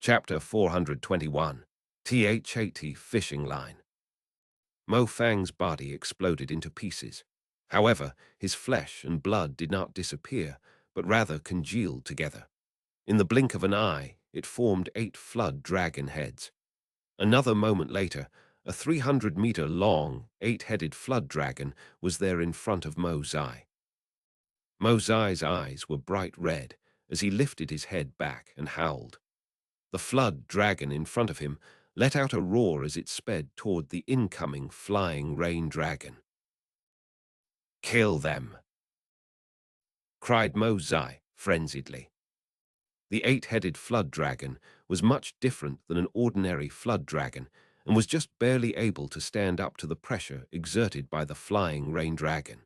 Chapter 421, THAT Fishing Line. Mo Fang's body exploded into pieces. However, his flesh and blood did not disappear, but rather congealed together. In the blink of an eye, it formed 8 flood dragon heads. Another moment later, a 300-meter-long, 8-headed flood dragon was there in front of Mo Zai. Mo Zai's eyes were bright red as he lifted his head back and howled. The flood dragon in front of him let out a roar as it sped toward the incoming flying rain dragon. "Kill them!" cried Mo Zai frenziedly. The 8-headed flood dragon was much different than an ordinary flood dragon and was just barely able to stand up to the pressure exerted by the flying rain dragon.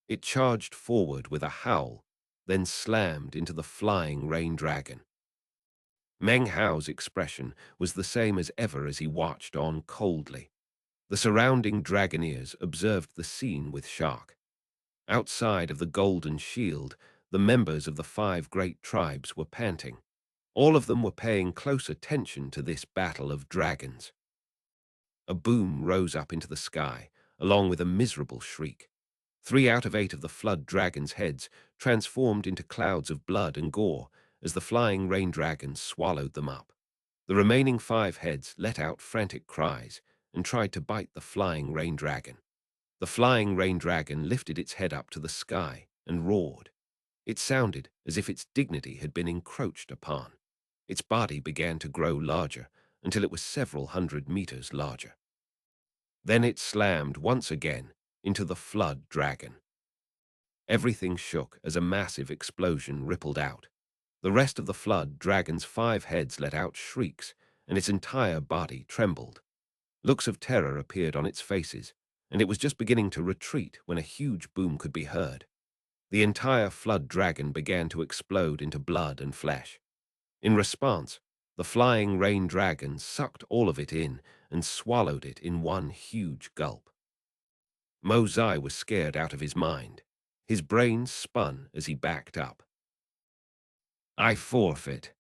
It charged forward with a howl, then slammed into the flying rain dragon. Meng Hao's expression was the same as ever as he watched on coldly. The surrounding dragoneers observed the scene with shock. Outside of the Golden Shield, the members of the 5 great tribes were panting. All of them were paying close attention to this battle of dragons. A boom rose up into the sky, along with a miserable shriek. 3 out of 8 of the flood dragon's heads transformed into clouds of blood and gore as the flying rain dragon swallowed them up. The remaining 5 heads let out frantic cries and tried to bite the flying rain dragon. The flying rain dragon lifted its head up to the sky and roared. It sounded as if its dignity had been encroached upon. Its body began to grow larger until it was several hundred meters larger. Then it slammed once again into the flood dragon. Everything shook as a massive explosion rippled out. The rest of the flood dragon's 5 heads let out shrieks, and its entire body trembled. Looks of terror appeared on its faces, and it was just beginning to retreat when a huge boom could be heard. The entire flood dragon began to explode into blood and flesh. In response, the flying rain dragon sucked all of it in and swallowed it in one huge gulp. Mo Zai was scared out of his mind. His brain spun as he backed up. "I forfeit,"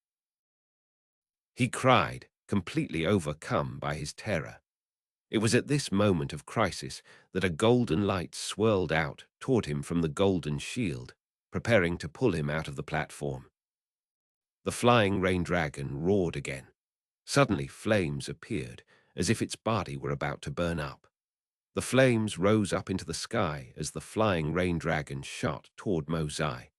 he cried, completely overcome by his terror. It was at this moment of crisis that a golden light swirled out toward him from the Golden Shield, preparing to pull him out of the platform. The flying rain dragon roared again. Suddenly flames appeared, as if its body were about to burn up. The flames rose up into the sky as the flying rain dragon shot toward Mo Zai.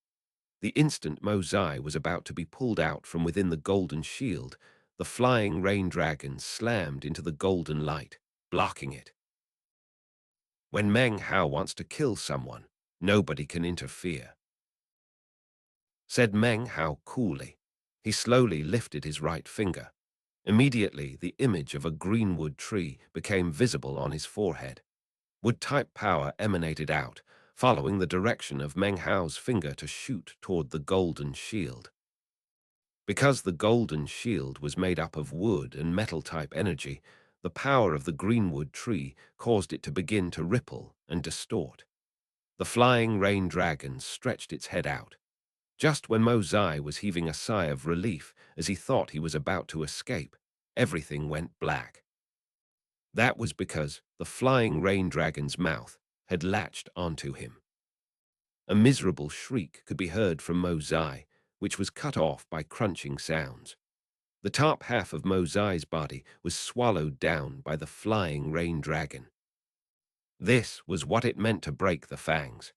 The instant Mo Zai was about to be pulled out from within the Golden Shield, the flying rain dragon slammed into the golden light, blocking it. When Meng Hao wants to kill someone, nobody can interfere, said Meng Hao coolly. He slowly lifted his right finger. Immediately, the image of a greenwood tree became visible on his forehead. Wood-type power emanated out, following the direction of Meng Hao's finger to shoot toward the Golden Shield. Because the Golden Shield was made up of wood and metal-type energy, the power of the greenwood tree caused it to begin to ripple and distort. The flying rain dragon stretched its head out. Just when Mo Zai was heaving a sigh of relief as he thought he was about to escape, everything went black. That was because the flying rain dragon's mouth had latched onto him. A miserable shriek could be heard from Mo Zai, which was cut off by crunching sounds. The top half of Mo Zai's body was swallowed down by the flying rain dragon. This was what it meant to break the fangs.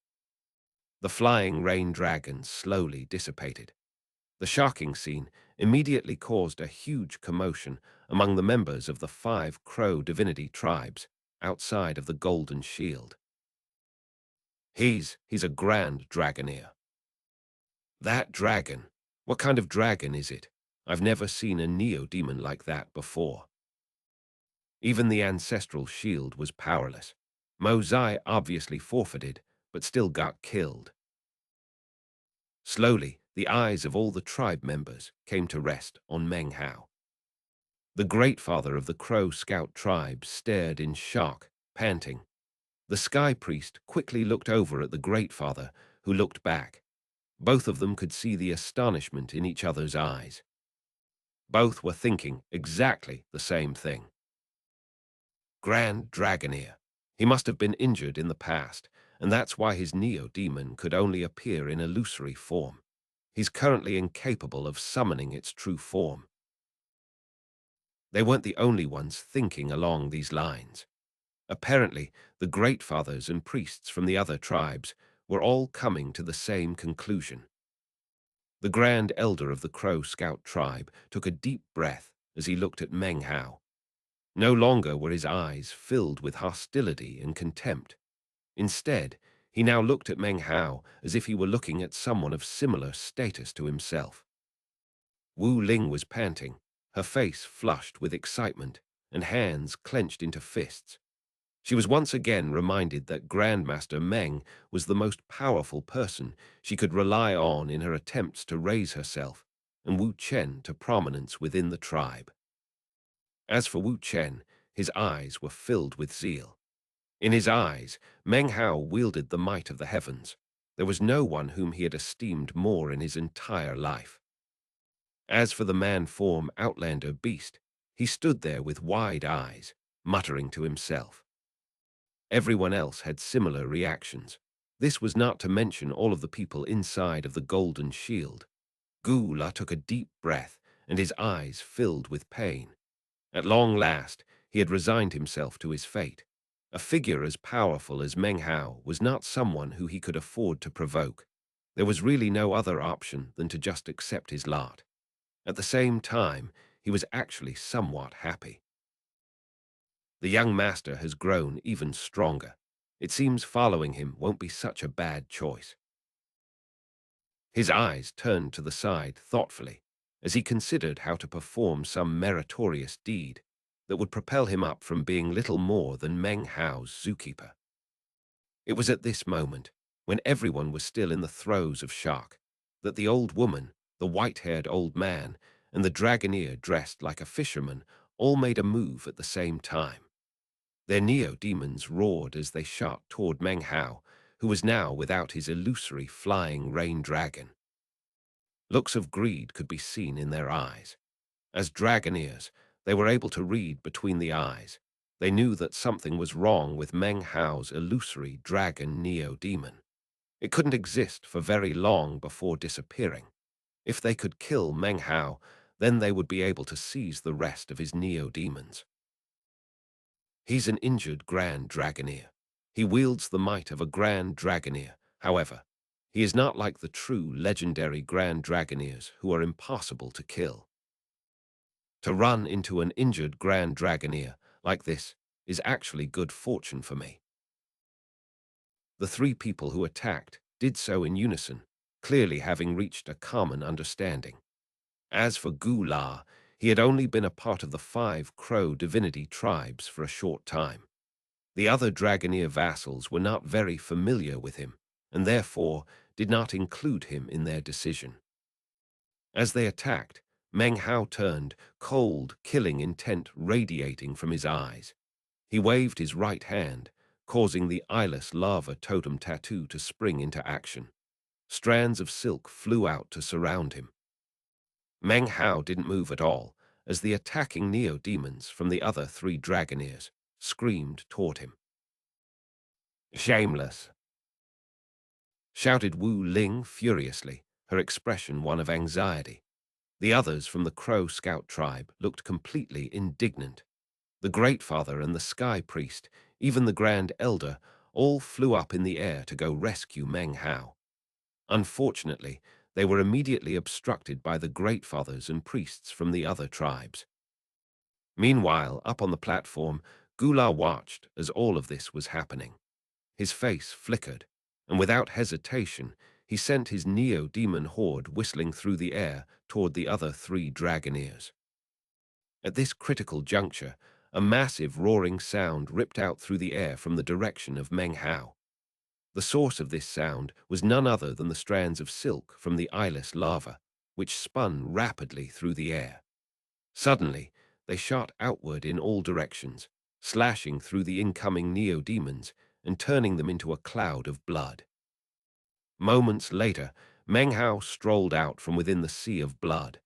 The flying rain dragon slowly dissipated. The shocking scene immediately caused a huge commotion among the members of the 5 Crow divinity tribes outside of the Golden Shield. He's a grand dragoneer. That dragon? What kind of dragon is it? I've never seen a neo-demon like that before. Even the ancestral shield was powerless. Mo Zai obviously forfeited, but still got killed. Slowly, the eyes of all the tribe members came to rest on Meng Hao. The Great Father of the Crow Scout tribe stared in shock, panting. The Sky Priest quickly looked over at the Great Father, who looked back. Both of them could see the astonishment in each other's eyes. Both were thinking exactly the same thing. Grand Dragoneer. He must have been injured in the past, and that's why his Neo-Demon could only appear in illusory form. He's currently incapable of summoning its true form. They weren't the only ones thinking along these lines. Apparently, the Great Fathers and priests from the other tribes were all coming to the same conclusion. The Grand Elder of the Crow Scout tribe took a deep breath as he looked at Meng Hao. No longer were his eyes filled with hostility and contempt. Instead, he now looked at Meng Hao as if he were looking at someone of similar status to himself. Wu Ling was panting, her face flushed with excitement and hands clenched into fists. She was once again reminded that Grandmaster Meng was the most powerful person she could rely on in her attempts to raise herself and Wu Chen to prominence within the tribe. As for Wu Chen, his eyes were filled with zeal. In his eyes, Meng Hao wielded the might of the heavens. There was no one whom he had esteemed more in his entire life. As for the man-form outlander beast, he stood there with wide eyes, muttering to himself. Everyone else had similar reactions. This was not to mention all of the people inside of the golden shield. Gu La took a deep breath, and his eyes filled with pain. At long last, he had resigned himself to his fate. A figure as powerful as Meng Hao was not someone who he could afford to provoke. There was really no other option than to just accept his lot. At the same time, he was actually somewhat happy. The young master has grown even stronger. It seems following him won't be such a bad choice. His eyes turned to the side thoughtfully as he considered how to perform some meritorious deed that would propel him up from being little more than Meng Hao's zookeeper. It was at this moment, when everyone was still in the throes of shock, that the old woman, the white-haired old man, and the dragoneer dressed like a fisherman all made a move at the same time. Their neo-demons roared as they shot toward Meng Hao, who was now without his illusory flying rain dragon. Looks of greed could be seen in their eyes. As dragoneers, they were able to read between the eyes. They knew that something was wrong with Meng Hao's illusory dragon neo-demon. It couldn't exist for very long before disappearing. If they could kill Meng Hao, then they would be able to seize the rest of his neo-demons. He's an injured Grand Dragoneer. He wields the might of a Grand Dragoneer. However, he is not like the true legendary Grand Dragoneers who are impossible to kill. To run into an injured Grand Dragoneer like this is actually good fortune for me. The three people who attacked did so in unison, clearly having reached a common understanding. As for Gu La, he had only been a part of the 5 Crow divinity tribes for a short time. The other Dragoneer vassals were not very familiar with him, and therefore did not include him in their decision. As they attacked, Meng Hao turned, cold, killing intent radiating from his eyes. He waved his right hand, causing the eyeless lava totem tattoo to spring into action. Strands of silk flew out to surround him. Meng Hao didn't move at all, as the attacking neo-demons from the other 3 Dragoneers screamed toward him. "Shameless!" shouted Wu Ling furiously, her expression one of anxiety. The others from the Crow Scout tribe looked completely indignant. The Great Father and the Sky Priest, even the Grand Elder, all flew up in the air to go rescue Meng Hao. Unfortunately, they were immediately obstructed by the Great Fathers and priests from the other tribes. Meanwhile, up on the platform, Gula watched as all of this was happening. His face flickered, and without hesitation, he sent his neo-demon horde whistling through the air toward the other 3 Dragoneers. At this critical juncture, a massive roaring sound ripped out through the air from the direction of Meng Hao. The source of this sound was none other than the strands of silk from the eyeless lava, which spun rapidly through the air. Suddenly, they shot outward in all directions, slashing through the incoming neo-demons and turning them into a cloud of blood. Moments later, Meng Hao strolled out from within the sea of blood.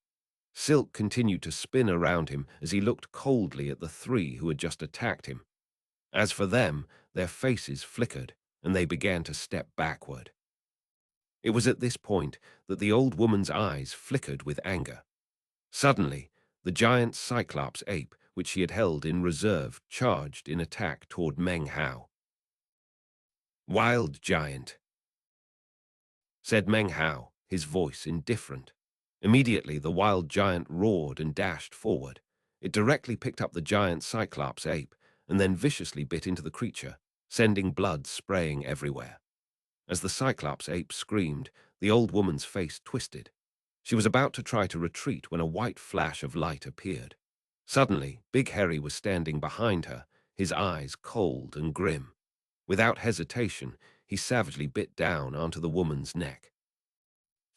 Silk continued to spin around him as he looked coldly at the three who had just attacked him. As for them, their faces flickered, and they began to step backward. It was at this point that the old woman's eyes flickered with anger. Suddenly, the giant Cyclops ape, which she had held in reserve, charged in attack toward Meng Hao. "Wild giant," said Meng Hao, his voice indifferent. Immediately, the wild giant roared and dashed forward. It directly picked up the giant Cyclops ape and then viciously bit into the creature, sending blood spraying everywhere. As the Cyclops ape screamed, the old woman's face twisted. She was about to try to retreat when a white flash of light appeared. Suddenly, Big Harry was standing behind her, his eyes cold and grim. Without hesitation, he savagely bit down onto the woman's neck.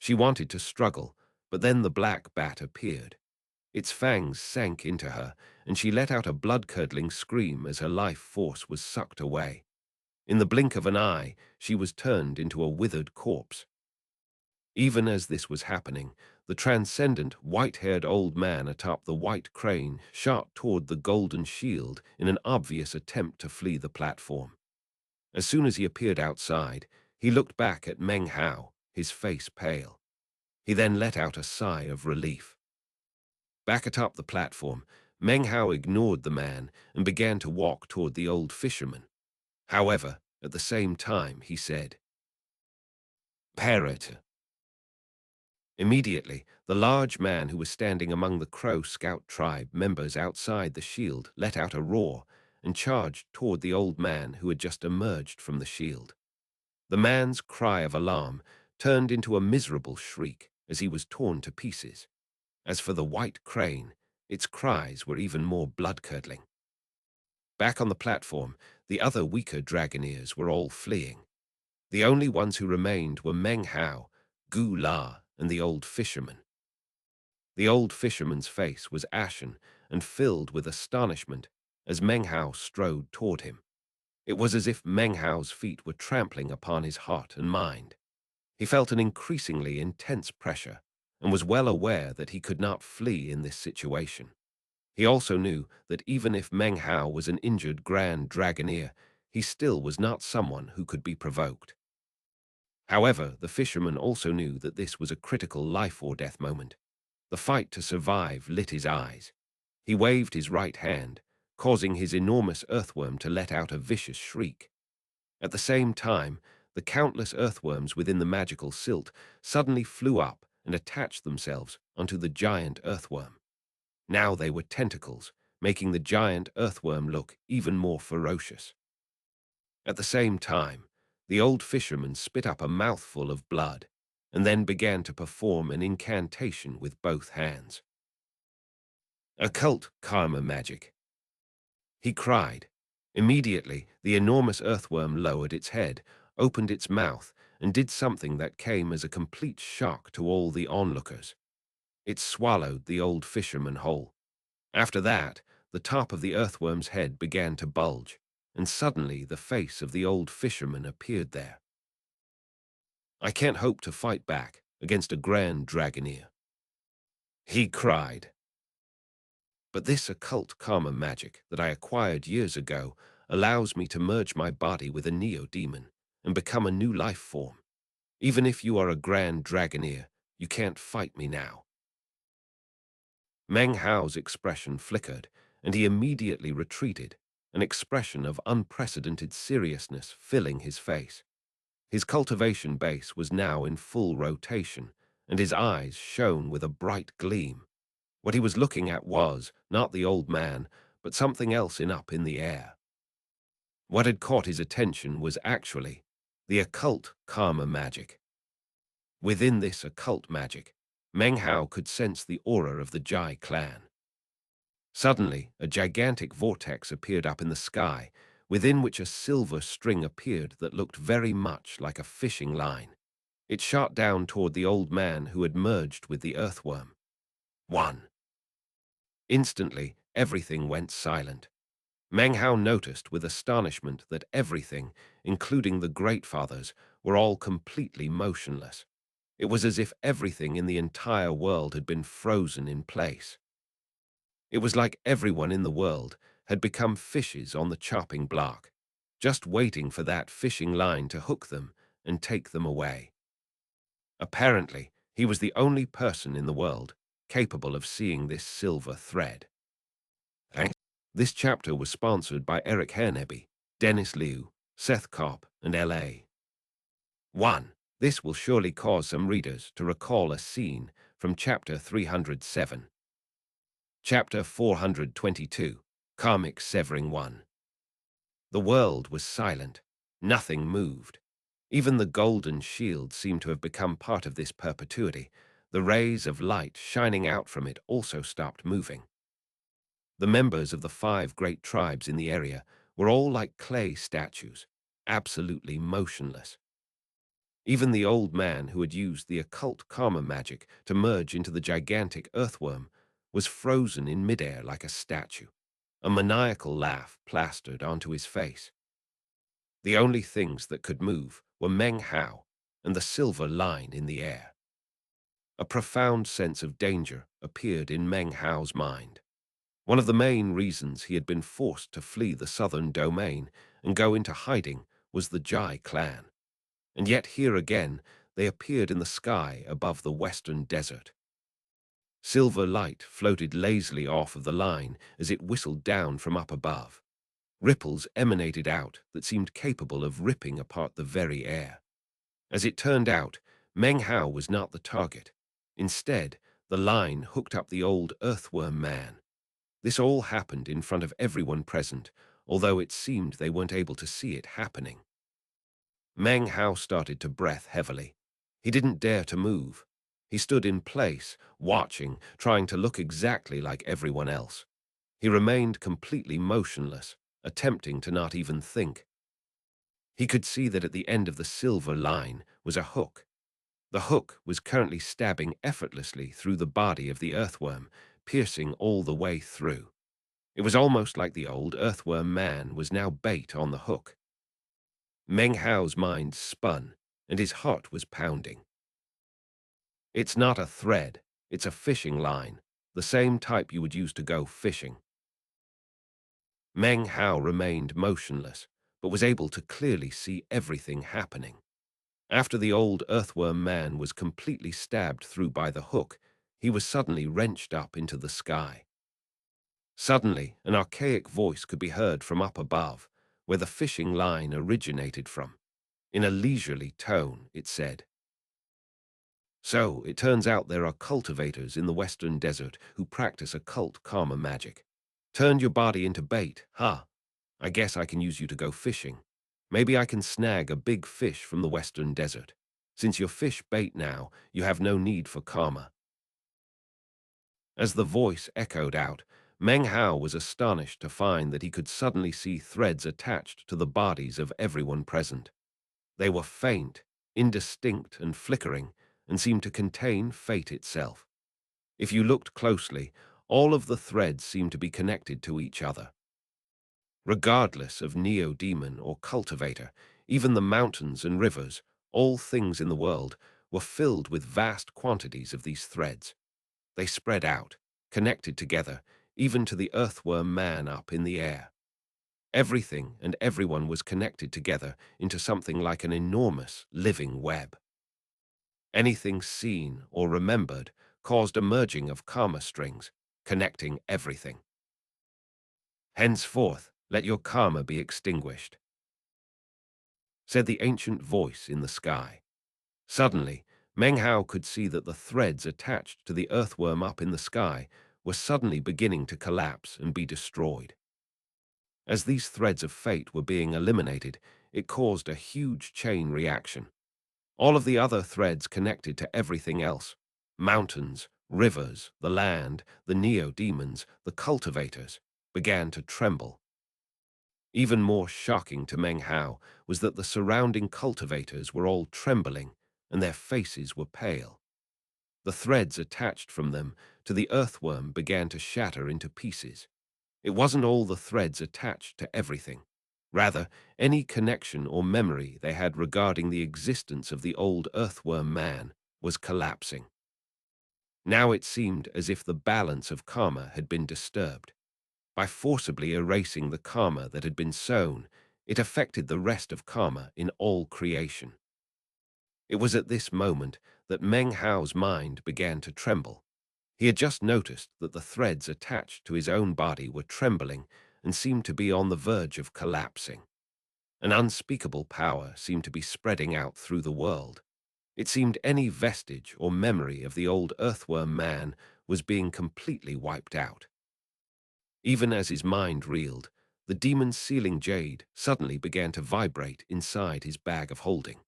She wanted to struggle, but then the black bat appeared. Its fangs sank into her, and she let out a blood-curdling scream as her life force was sucked away. In the blink of an eye, she was turned into a withered corpse. Even as this was happening, the transcendent, white-haired old man atop the white crane shot toward the golden shield in an obvious attempt to flee the platform. As soon as he appeared outside, he looked back at Meng Hao, his face pale. He then let out a sigh of relief. Back atop the platform, Meng Hao ignored the man and began to walk toward the old fisherman. However, at the same time, he said, "Parrot." Immediately, the large man who was standing among the Crow Scout tribe members outside the shield let out a roar and charged toward the old man who had just emerged from the shield. The man's cry of alarm turned into a miserable shriek as he was torn to pieces. As for the white crane, its cries were even more blood-curdling. Back on the platform, the other weaker dragoneers were all fleeing. The only ones who remained were Meng Hao, Gu La, and the old fisherman. The old fisherman's face was ashen and filled with astonishment as Meng Hao strode toward him. It was as if Meng Hao's feet were trampling upon his heart and mind. He felt an increasingly intense pressure and was well aware that he could not flee in this situation. He also knew that even if Meng Hao was an injured Grand Dragoneer, he still was not someone who could be provoked. However, the fisherman also knew that this was a critical life-or-death moment. The fight to survive lit his eyes. He waved his right hand, causing his enormous earthworm to let out a vicious shriek. At the same time, the countless earthworms within the magical silt suddenly flew up and attached themselves onto the giant earthworm. Now they were tentacles, making the giant earthworm look even more ferocious. At the same time, the old fisherman spit up a mouthful of blood and then began to perform an incantation with both hands. "Occult karma magic," he cried. Immediately, the enormous earthworm lowered its head, opened its mouth, and did something that came as a complete shock to all the onlookers. It swallowed the old fisherman whole. After that, the top of the earthworm's head began to bulge, and suddenly the face of the old fisherman appeared there. "I can't hope to fight back against a Grand Dragoneer," he cried. "But this occult karma magic that I acquired years ago allows me to merge my body with a neo-demon and become a new life form. Even if you are a Grand Dragoneer, you can't fight me now." Meng Hao's expression flickered, and he immediately retreated, an expression of unprecedented seriousness filling his face. His cultivation base was now in full rotation, and his eyes shone with a bright gleam. What he was looking at was not the old man, but something else up in the air. What had caught his attention was actually the occult karma magic. Within this occult magic, Meng Hao could sense the aura of the Jai clan. Suddenly, a gigantic vortex appeared up in the sky, within which a silver string appeared that looked very much like a fishing line. It shot down toward the old man who had merged with the earthworm. 1. Instantly, everything went silent. Meng Hao noticed with astonishment that everything, including the Great Fathers, were all completely motionless. It was as if everything in the entire world had been frozen in place. It was like everyone in the world had become fishes on the chopping block, just waiting for that fishing line to hook them and take them away. Apparently, he was the only person in the world capable of seeing this silver thread. This chapter was sponsored by Eric Herneby, Dennis Liu, Seth Kopp, and L.A. 1. This will surely cause some readers to recall a scene from chapter 307. Chapter 422, Karmic Severing 1. The world was silent. Nothing moved. Even the golden shield seemed to have become part of this perpetuity. The rays of light shining out from it also stopped moving. The members of the 5 great tribes in the area were all like clay statues, absolutely motionless. Even the old man who had used the occult karma magic to merge into the gigantic earthworm was frozen in midair like a statue, a maniacal laugh plastered onto his face. The only things that could move were Meng Hao and the silver line in the air. A profound sense of danger appeared in Meng Hao's mind. One of the main reasons he had been forced to flee the southern domain and go into hiding was the Jai clan. And yet here again they appeared in the sky above the western desert. Silver light floated lazily off of the line as it whistled down from up above. Ripples emanated out that seemed capable of ripping apart the very air. As it turned out, Meng Hao was not the target. Instead, the line hooked up the old earthworm man. This all happened in front of everyone present, although it seemed they weren't able to see it happening. Meng Hao started to breath heavily. He didn't dare to move. He stood in place, watching, trying to look exactly like everyone else. He remained completely motionless, attempting to not even think. He could see that at the end of the silver line was a hook. The hook was currently stabbing effortlessly through the body of the earthworm, piercing all the way through. It was almost like the old earthworm man was now bait on the hook. Meng Hao's mind spun, and his heart was pounding. It's not a thread, it's a fishing line, the same type you would use to go fishing. Meng Hao remained motionless, but was able to clearly see everything happening. After the old earthworm man was completely stabbed through by the hook, he was suddenly wrenched up into the sky. Suddenly, an archaic voice could be heard from up above, where the fishing line originated from. In a leisurely tone, it said, "So, it turns out there are cultivators in the western desert who practice occult karma magic. Turned your body into bait, huh? I guess I can use you to go fishing. Maybe I can snag a big fish from the western desert. Since you're fish bait now, you have no need for karma." As the voice echoed out, Meng Hao was astonished to find that he could suddenly see threads attached to the bodies of everyone present. They were faint, indistinct, and flickering, and seemed to contain fate itself. If you looked closely, all of the threads seemed to be connected to each other. Regardless of neo-demon or cultivator, even the mountains and rivers, all things in the world, were filled with vast quantities of these threads. They spread out, connected together, even to the earthworm man up in the air. Everything and everyone was connected together into something like an enormous, living web. Anything seen or remembered caused a merging of karma strings, connecting everything. "Henceforth, let your karma be extinguished," said the ancient voice in the sky. Suddenly, Meng Hao could see that the threads attached to the earthworm up in the sky were suddenly beginning to collapse and be destroyed. As these threads of fate were being eliminated, it caused a huge chain reaction. All of the other threads connected to everything else: mountains, rivers, the land, the neo-demons, the cultivators, began to tremble. Even more shocking to Meng Hao was that the surrounding cultivators were all trembling and their faces were pale. The threads attached from them to the earthworm began to shatter into pieces. It wasn't all the threads attached to everything. Rather, any connection or memory they had regarding the existence of the old earthworm man was collapsing. Now it seemed as if the balance of karma had been disturbed. By forcibly erasing the karma that had been sown, it affected the rest of karma in all creation. It was at this moment that Meng Hao's mind began to tremble. He had just noticed that the threads attached to his own body were trembling and seemed to be on the verge of collapsing. An unspeakable power seemed to be spreading out through the world. It seemed any vestige or memory of the old earthworm man was being completely wiped out. Even as his mind reeled, the demon's sealing jade suddenly began to vibrate inside his bag of holding.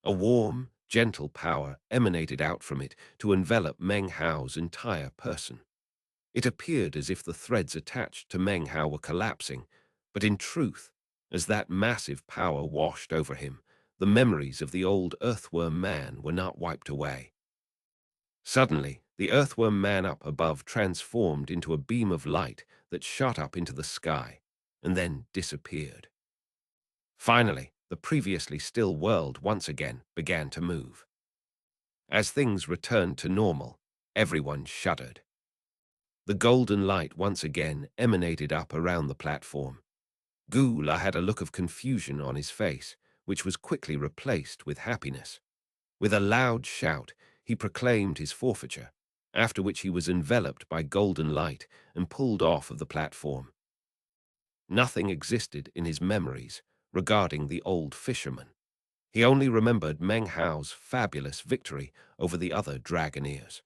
A warm, gentle power emanated out from it to envelop Meng Hao's entire person. It appeared as if the threads attached to Meng Hao were collapsing, but in truth, as that massive power washed over him, the memories of the old earthworm man were not wiped away. Suddenly, the earthworm man up above transformed into a beam of light that shot up into the sky and then disappeared. Finally, the previously still world once again began to move. As things returned to normal, everyone shuddered. The golden light once again emanated up around the platform. Gu La had a look of confusion on his face, which was quickly replaced with happiness. With a loud shout, he proclaimed his forfeiture, after which he was enveloped by golden light and pulled off of the platform. Nothing existed in his memories regarding the old fisherman. He only remembered Meng Hao's fabulous victory over the other dragoneers.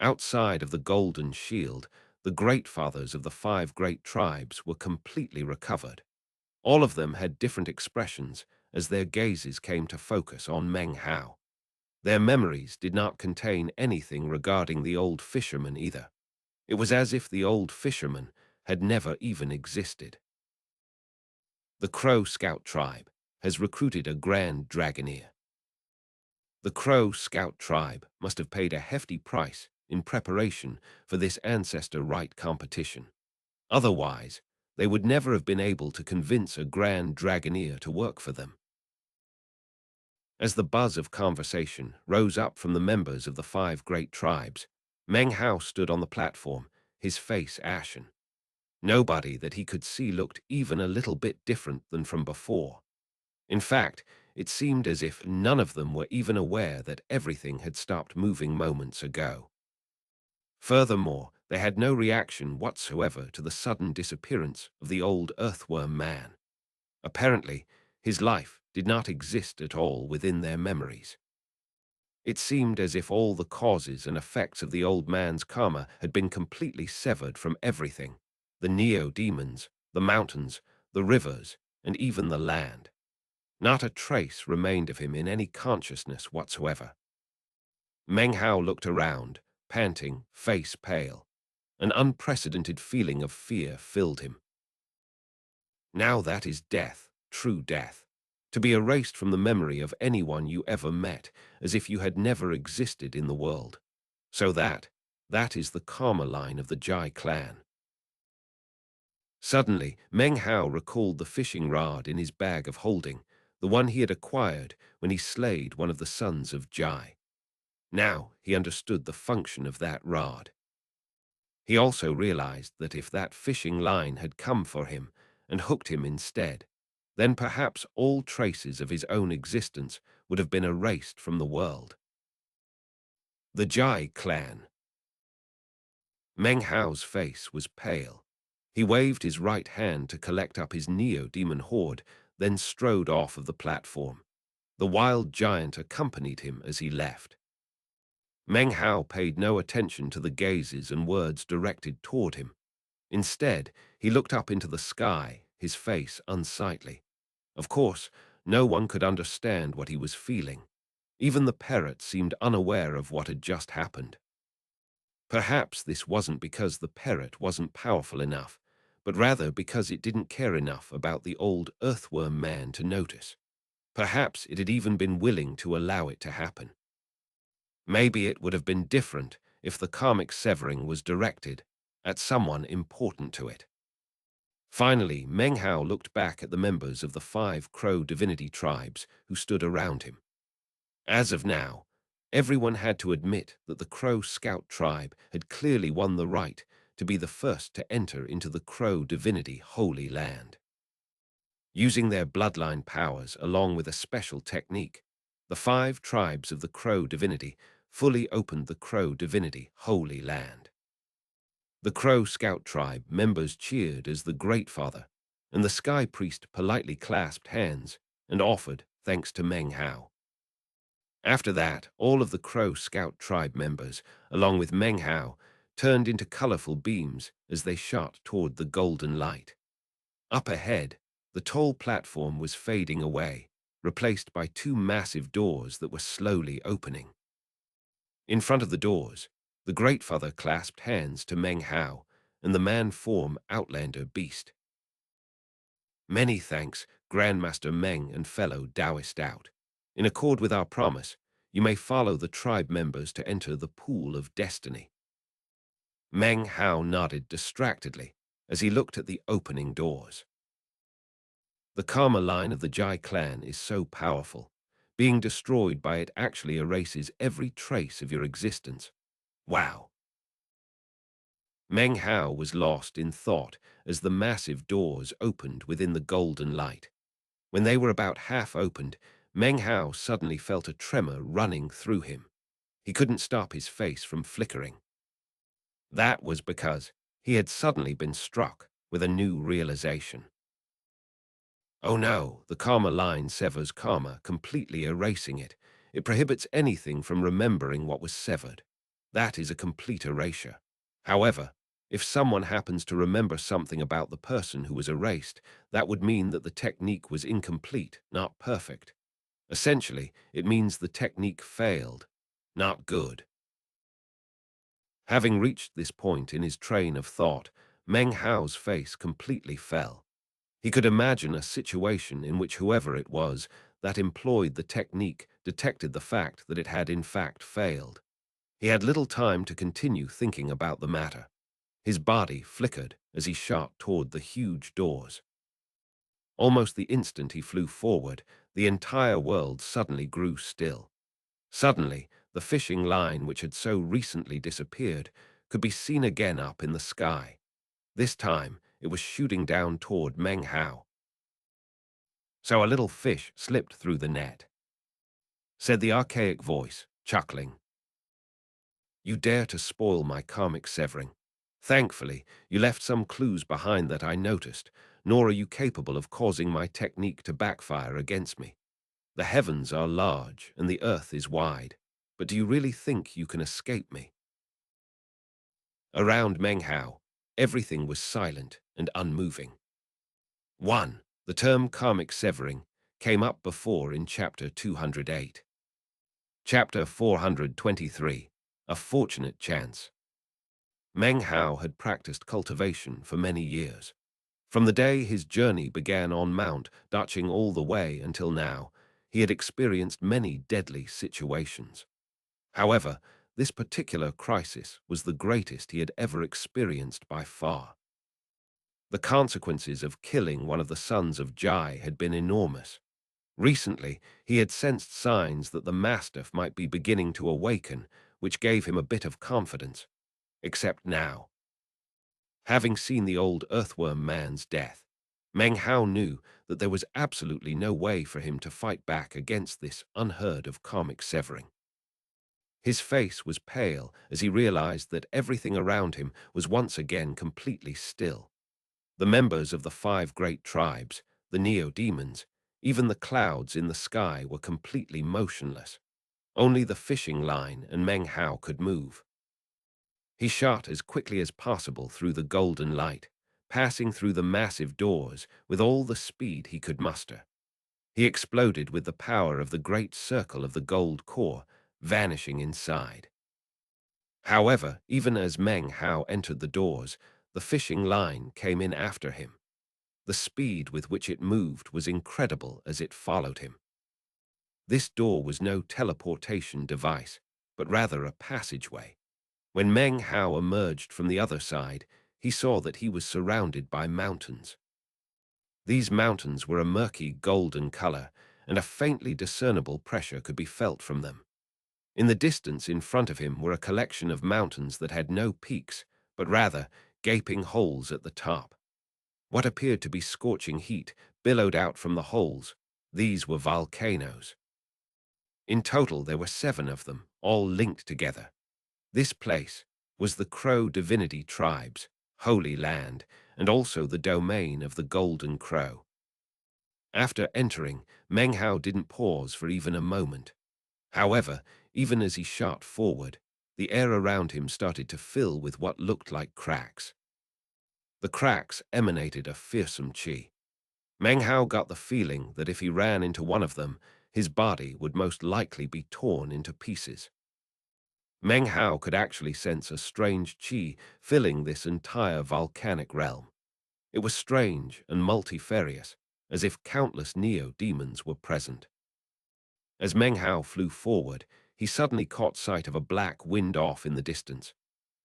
Outside of the golden shield, the great fathers of the 5 great tribes were completely recovered. All of them had different expressions as their gazes came to focus on Meng Hao. Their memories did not contain anything regarding the old fisherman either. It was as if the old fisherman had never even existed. The Crow Scout tribe has recruited a Grand Dragoneer. The Crow Scout tribe must have paid a hefty price in preparation for this ancestor right competition. Otherwise, they would never have been able to convince a Grand Dragoneer to work for them. As the buzz of conversation rose up from the members of the 5 great tribes, Meng Hao stood on the platform, his face ashen. Nobody that he could see looked even a little bit different than from before. In fact, it seemed as if none of them were even aware that everything had stopped moving moments ago. Furthermore, they had no reaction whatsoever to the sudden disappearance of the old earthworm man. Apparently, his life did not exist at all within their memories. It seemed as if all the causes and effects of the old man's karma had been completely severed from everything: the neo-demons, the mountains, the rivers, and even the land. Not a trace remained of him in any consciousness whatsoever. Meng Hao looked around, panting, face pale. An unprecedented feeling of fear filled him. Now that is death, true death. To be erased from the memory of anyone you ever met, as if you had never existed in the world. So that is the karma line of the ğÄÉ clan. Suddenly, Meng Hao recalled the fishing rod in his bag of holding, the one he had acquired when he slayed one of the sons of ğÄÉ. Now he understood the function of that rod. He also realized that if that fishing line had come for him and hooked him instead, then perhaps all traces of his own existence would have been erased from the world. The ğÄÉ clan. Meng Hao's face was pale. He waved his right hand to collect up his neo-demon horde, then strode off of the platform. The wild giant accompanied him as he left. Meng Hao paid no attention to the gazes and words directed toward him. Instead, he looked up into the sky, his face unsightly. Of course, no one could understand what he was feeling. Even the parrot seemed unaware of what had just happened. Perhaps this wasn't because the parrot wasn't powerful enough, but rather because it didn't care enough about the old earthworm man to notice. Perhaps it had even been willing to allow it to happen. Maybe it would have been different if the karmic severing was directed at someone important to it. Finally, Meng Hao looked back at the members of the 5 crow divinity tribes who stood around him. As of now, Everyone had to admit that the Crow Scout tribe had clearly won the right to be the first to enter into the Crow divinity Holy Land. Using their bloodline powers along with a special technique, the 5 tribes of the Crow divinity fully opened the Crow divinity Holy Land. The Crow Scout tribe members cheered as the Great Father, and the Sky Priest politely clasped hands and offered thanks to Meng Hao. After that, all of the Crow Scout tribe members, along with Meng Hao, turned into colorful beams as they shot toward the golden light. Up ahead, the tall platform was fading away, replaced by 2 massive doors that were slowly opening. In front of the doors, the Great Father clasped hands to Meng Hao and the man-form Outlander Beast. Many thanks, Grandmaster Meng and fellow Taoist Out. In accord with our promise, you may follow the tribe members to enter the pool of destiny. Meng Hao nodded distractedly as he looked at the opening doors. The karma line of the Jai clan is so powerful. Being destroyed by it actually erases every trace of your existence. Wow! Meng Hao was lost in thought as the massive doors opened within the golden light. When they were about half opened, Meng Hao suddenly felt a tremor running through him. He couldn't stop his face from flickering. That was because he had suddenly been struck with a new realization. Oh no, the karma line severs karma, completely erasing it. It prohibits anything from remembering what was severed. That is a complete erasure. However, if someone happens to remember something about the person who was erased, that would mean that the technique was incomplete, not perfect. Essentially, it means the technique failed, not good. Having reached this point in his train of thought, Meng Hao's face completely fell. He could imagine a situation in which whoever it was that employed the technique detected the fact that it had in fact failed. He had little time to continue thinking about the matter. His body flickered as he shot toward the huge doors. Almost the instant he flew forward, the entire world suddenly grew still. Suddenly, the fishing line which had so recently disappeared could be seen again up in the sky. This time, it was shooting down toward Meng Hao. So a little fish slipped through the net, said the archaic voice, chuckling. You dare to spoil my karmic severing. Thankfully, you left some clues behind that I noticed, nor are you capable of causing my technique to backfire against me. The heavens are large and the earth is wide, but do you really think you can escape me? Around Meng Hao, everything was silent and unmoving. 1. The term karmic severing came up before in Chapter 208. Chapter 423, A Fortunate Chance. Meng Hao had practiced cultivation for many years. From the day his journey began on Mount, dutching all the way until now, he had experienced many deadly situations. However, this particular crisis was the greatest he had ever experienced by far. The consequences of killing one of the sons of Jai had been enormous. Recently, he had sensed signs that the Mastiff might be beginning to awaken, which gave him a bit of confidence. Except now. Having seen the old earthworm man's death, Meng Hao knew that there was absolutely no way for him to fight back against this unheard-of karmic severing. His face was pale as he realized that everything around him was once again completely still. The members of the 5 great tribes, the neo-demons, even the clouds in the sky were completely motionless. Only the fishing line and Meng Hao could move. He shot as quickly as possible through the golden light, passing through the massive doors with all the speed he could muster. He exploded with the power of the great circle of the gold core, vanishing inside. However, even as Meng Hao entered the doors, the fishing line came in after him. The speed with which it moved was incredible as it followed him. This door was no teleportation device, but rather a passageway. When Meng Hao emerged from the other side, he saw that he was surrounded by mountains. These mountains were a murky golden color, and a faintly discernible pressure could be felt from them. In the distance in front of him were a collection of mountains that had no peaks, but rather gaping holes at the top. What appeared to be scorching heat billowed out from the holes. These were volcanoes. In total, there were 7 of them, all linked together. This place was the Crow divinity tribe's holy land, and also the domain of the Golden Crow. After entering, Meng Hao didn't pause for even a moment. However, even as he shot forward, the air around him started to fill with what looked like cracks. The cracks emanated a fearsome qi. Meng Hao got the feeling that if he ran into one of them, his body would most likely be torn into pieces. Meng Hao could actually sense a strange qi filling this entire volcanic realm. It was strange and multifarious, as if countless neo-demons were present. As Meng Hao flew forward, he suddenly caught sight of a black wind off in the distance.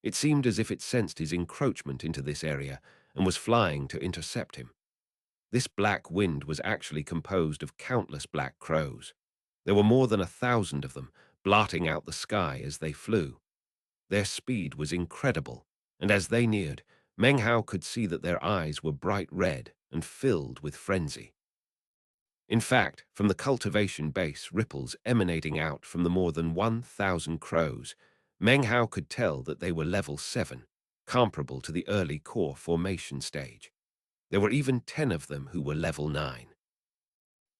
It seemed as if it sensed his encroachment into this area and was flying to intercept him. This black wind was actually composed of countless black crows. There were more than 1,000 of them, blotting out the sky as they flew. Their speed was incredible, and as they neared, Meng Hao could see that their eyes were bright red and filled with frenzy. In fact, from the cultivation base ripples emanating out from the more than 1,000 crows, Meng Hao could tell that they were level 7, comparable to the early core formation stage. There were even 10 of them who were level 9.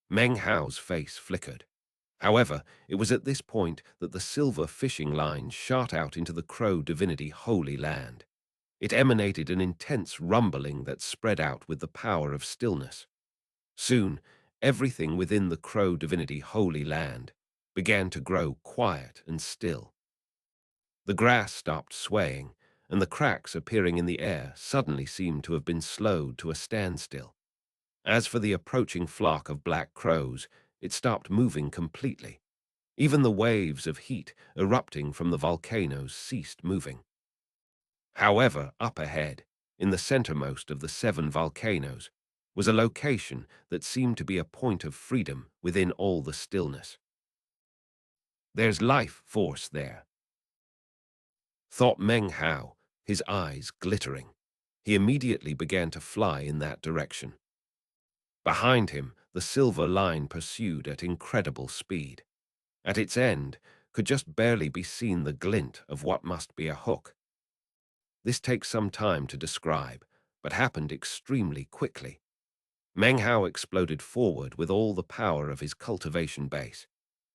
Meng Hao's face flickered. However, it was at this point that the silver fishing line shot out into the Crow divinity holy land. It emanated an intense rumbling that spread out with the power of stillness. Soon, everything within the Crow divinity holy land began to grow quiet and still. The grass stopped swaying, and the cracks appearing in the air suddenly seemed to have been slowed to a standstill. As for the approaching flock of black crows, it stopped moving completely. Even the waves of heat erupting from the volcanoes ceased moving. However, up ahead, in the centermost of the 7 volcanoes, was a location that seemed to be a point of freedom within all the stillness. There's life force there, thought Meng Hao, his eyes glittering. He immediately began to fly in that direction. Behind him, the silver line pursued at incredible speed. At its end could just barely be seen the glint of what must be a hook. This takes some time to describe, but happened extremely quickly. Meng Hao exploded forward with all the power of his cultivation base.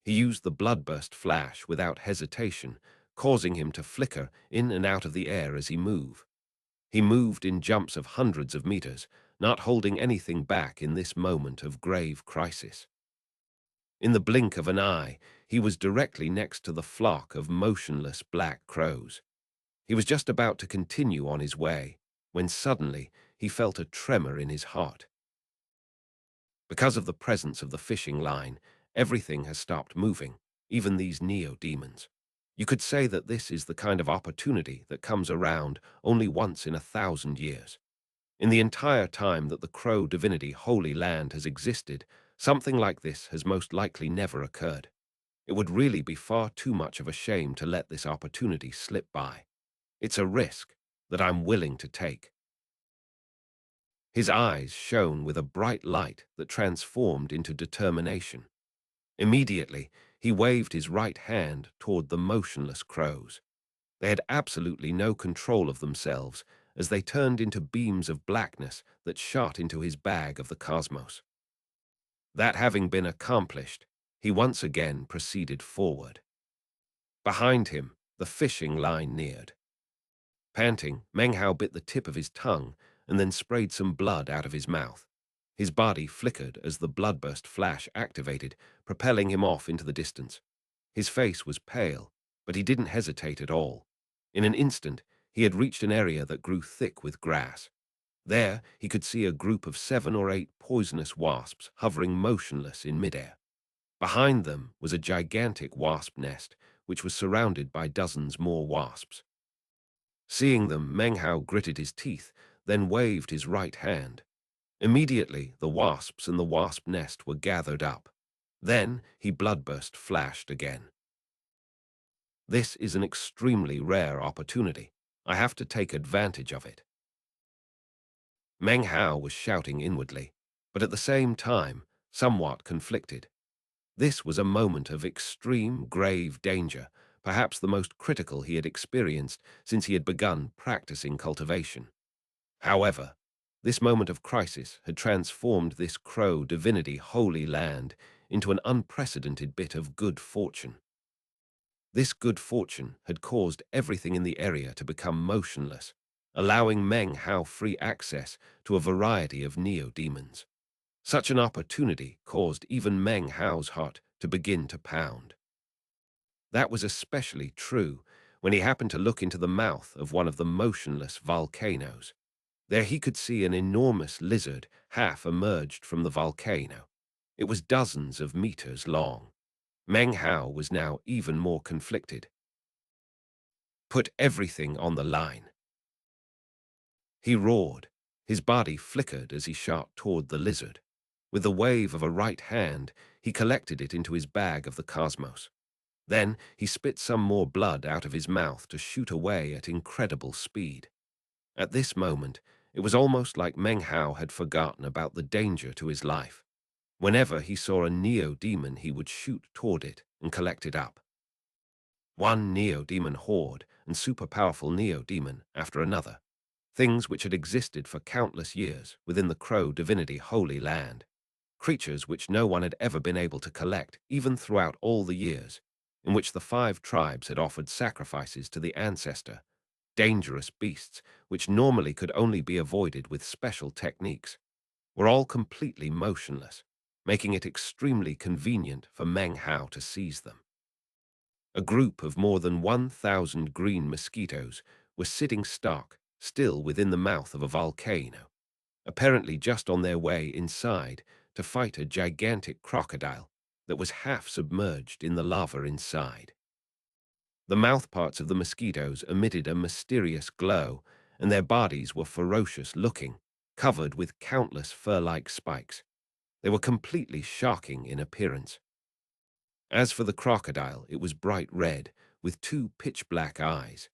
He used the bloodburst flash without hesitation, causing him to flicker in and out of the air as he moved. He moved in jumps of hundreds of meters, not holding anything back in this moment of grave crisis. In the blink of an eye, he was directly next to the flock of motionless black crows. He was just about to continue on his way, when suddenly he felt a tremor in his heart. Because of the presence of the fishing line, everything has stopped moving, even these neo-demons. You could say that this is the kind of opportunity that comes around only once in 1,000 years. In the entire time that the Crow divinity Holy Land has existed, something like this has most likely never occurred. It would really be far too much of a shame to let this opportunity slip by. It's a risk that I'm willing to take. His eyes shone with a bright light that transformed into determination. Immediately, he waved his right hand toward the motionless crows. They had absolutely no control of themselves as they turned into beams of blackness that shot into his bag of the cosmos. That having been accomplished, he once again proceeded forward. Behind him, the fishing line neared. Panting, Meng Hao bit the tip of his tongue and then sprayed some blood out of his mouth. His body flickered as the bloodburst flash activated, propelling him off into the distance. His face was pale, but he didn't hesitate at all. In an instant, he had reached an area that grew thick with grass. There, he could see a group of 7 or 8 poisonous wasps hovering motionless in midair. Behind them was a gigantic wasp nest, which was surrounded by dozens more wasps. Seeing them, Meng Hao gritted his teeth, then waved his right hand. Immediately, the wasps in the wasp nest were gathered up. Then, he bloodburst flashed again. This is an extremely rare opportunity. I have to take advantage of it. Meng Hao was shouting inwardly, but at the same time, somewhat conflicted. This was a moment of extreme, grave danger, perhaps the most critical he had experienced since he had begun practicing cultivation. However, this moment of crisis had transformed this crow divinity holy land into an unprecedented bit of good fortune. This good fortune had caused everything in the area to become motionless, allowing Meng Hao free access to a variety of neo-demons. Such an opportunity caused even Meng Hao's heart to begin to pound. That was especially true when he happened to look into the mouth of one of the motionless volcanoes. There he could see an enormous lizard half emerged from the volcano. It was dozens of meters long. Meng Hao was now even more conflicted. Put everything on the line. He roared. His body flickered as he shot toward the lizard. With the wave of a right hand, he collected it into his bag of the cosmos. Then he spit some more blood out of his mouth to shoot away at incredible speed. At this moment, it was almost like Meng Hao had forgotten about the danger to his life. Whenever he saw a neo-demon, he would shoot toward it and collect it up. One neo-demon horde and super-powerful neo-demon after another. Things which had existed for countless years within the Crow divinity holy land. Creatures which no one had ever been able to collect, even throughout all the years in which the 5 tribes had offered sacrifices to the ancestor. Dangerous beasts, which normally could only be avoided with special techniques, were all completely motionless, making it extremely convenient for Meng Hao to seize them. A group of more than 1,000 green mosquitoes were sitting stark, still within the mouth of a volcano, apparently just on their way inside to fight a gigantic crocodile that was half submerged in the lava inside. The mouthparts of the mosquitoes emitted a mysterious glow, and their bodies were ferocious-looking, covered with countless fur-like spikes. They were completely shocking in appearance. As for the crocodile, it was bright red, with 2 pitch-black eyes.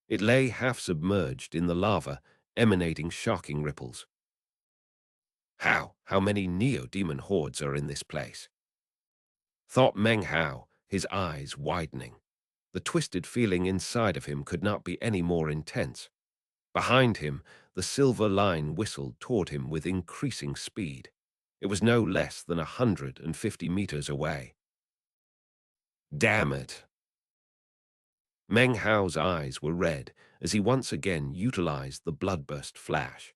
It lay half-submerged in the lava, emanating shocking ripples. How many neo-demon hordes are in this place? Thought Meng Hao, his eyes widening. The twisted feeling inside of him could not be any more intense. Behind him, the silver line whistled toward him with increasing speed. It was no less than 150 meters away. Damn it! Meng Hao's eyes were red as he once again utilized the bloodburst flash.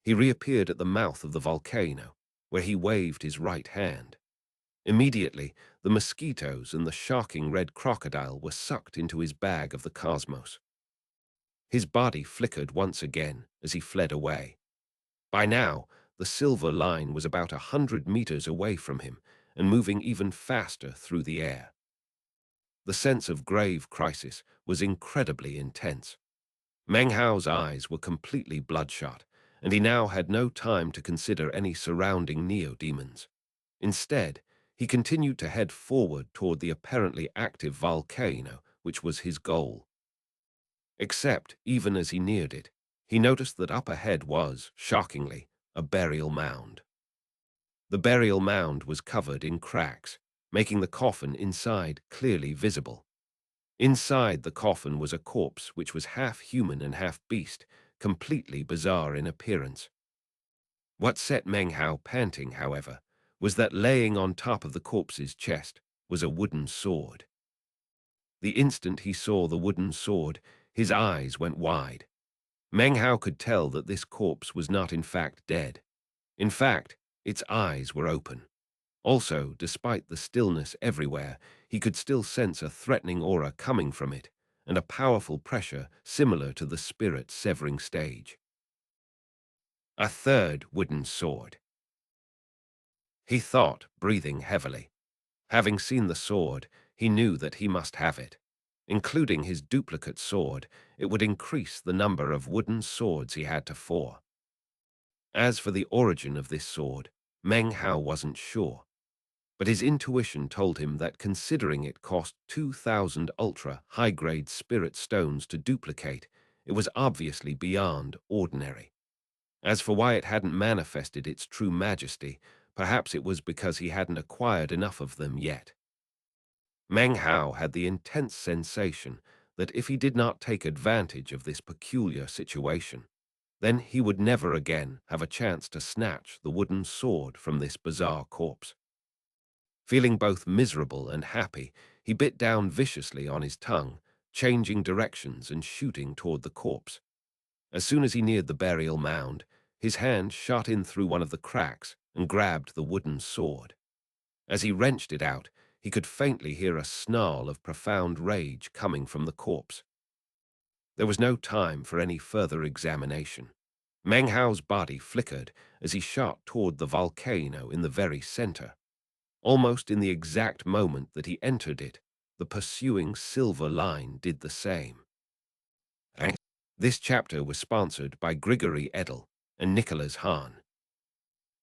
He reappeared at the mouth of the volcano, where he waved his right hand. Immediately, the mosquitoes and the shocking red crocodile were sucked into his bag of the cosmos. His body flickered once again as he fled away. By now, the silver line was about 100 meters away from him and moving even faster through the air. The sense of grave crisis was incredibly intense. Meng Hao's eyes were completely bloodshot, and he now had no time to consider any surrounding neo-demons. Instead, he continued to head forward toward the apparently active volcano, which was his goal. Except, even as he neared it, he noticed that up ahead was, shockingly, a burial mound. The burial mound was covered in cracks, making the coffin inside clearly visible. Inside the coffin was a corpse which was half human and half beast, completely bizarre in appearance. What set Meng Hao panting, however, was that laying on top of the corpse's chest was a wooden sword. The instant he saw the wooden sword, his eyes went wide. Meng Hao could tell that this corpse was not in fact dead. In fact, its eyes were open. Also, despite the stillness everywhere, he could still sense a threatening aura coming from it, and a powerful pressure similar to the spirit severing stage. A third wooden sword. He thought, breathing heavily. Having seen the sword, he knew that he must have it. Including his duplicate sword, it would increase the number of wooden swords he had to 4. As for the origin of this sword, Meng Hao wasn't sure. But his intuition told him that considering it cost 2,000 ultra-high-grade spirit stones to duplicate, it was obviously beyond ordinary. As for why it hadn't manifested its true majesty, perhaps it was because he hadn't acquired enough of them yet. Meng Hao had the intense sensation that if he did not take advantage of this peculiar situation, then he would never again have a chance to snatch the wooden sword from this bizarre corpse. Feeling both miserable and happy, he bit down viciously on his tongue, changing directions and shooting toward the corpse. As soon as he neared the burial mound, his hand shot in through one of the cracks and grabbed the wooden sword. As he wrenched it out, he could faintly hear a snarl of profound rage coming from the corpse. There was no time for any further examination. Meng Hao's body flickered as he shot toward the volcano in the very center. Almost in the exact moment that he entered it, the pursuing silver line did the same. This chapter was sponsored by Grigory Edel and Nicholas Hahn.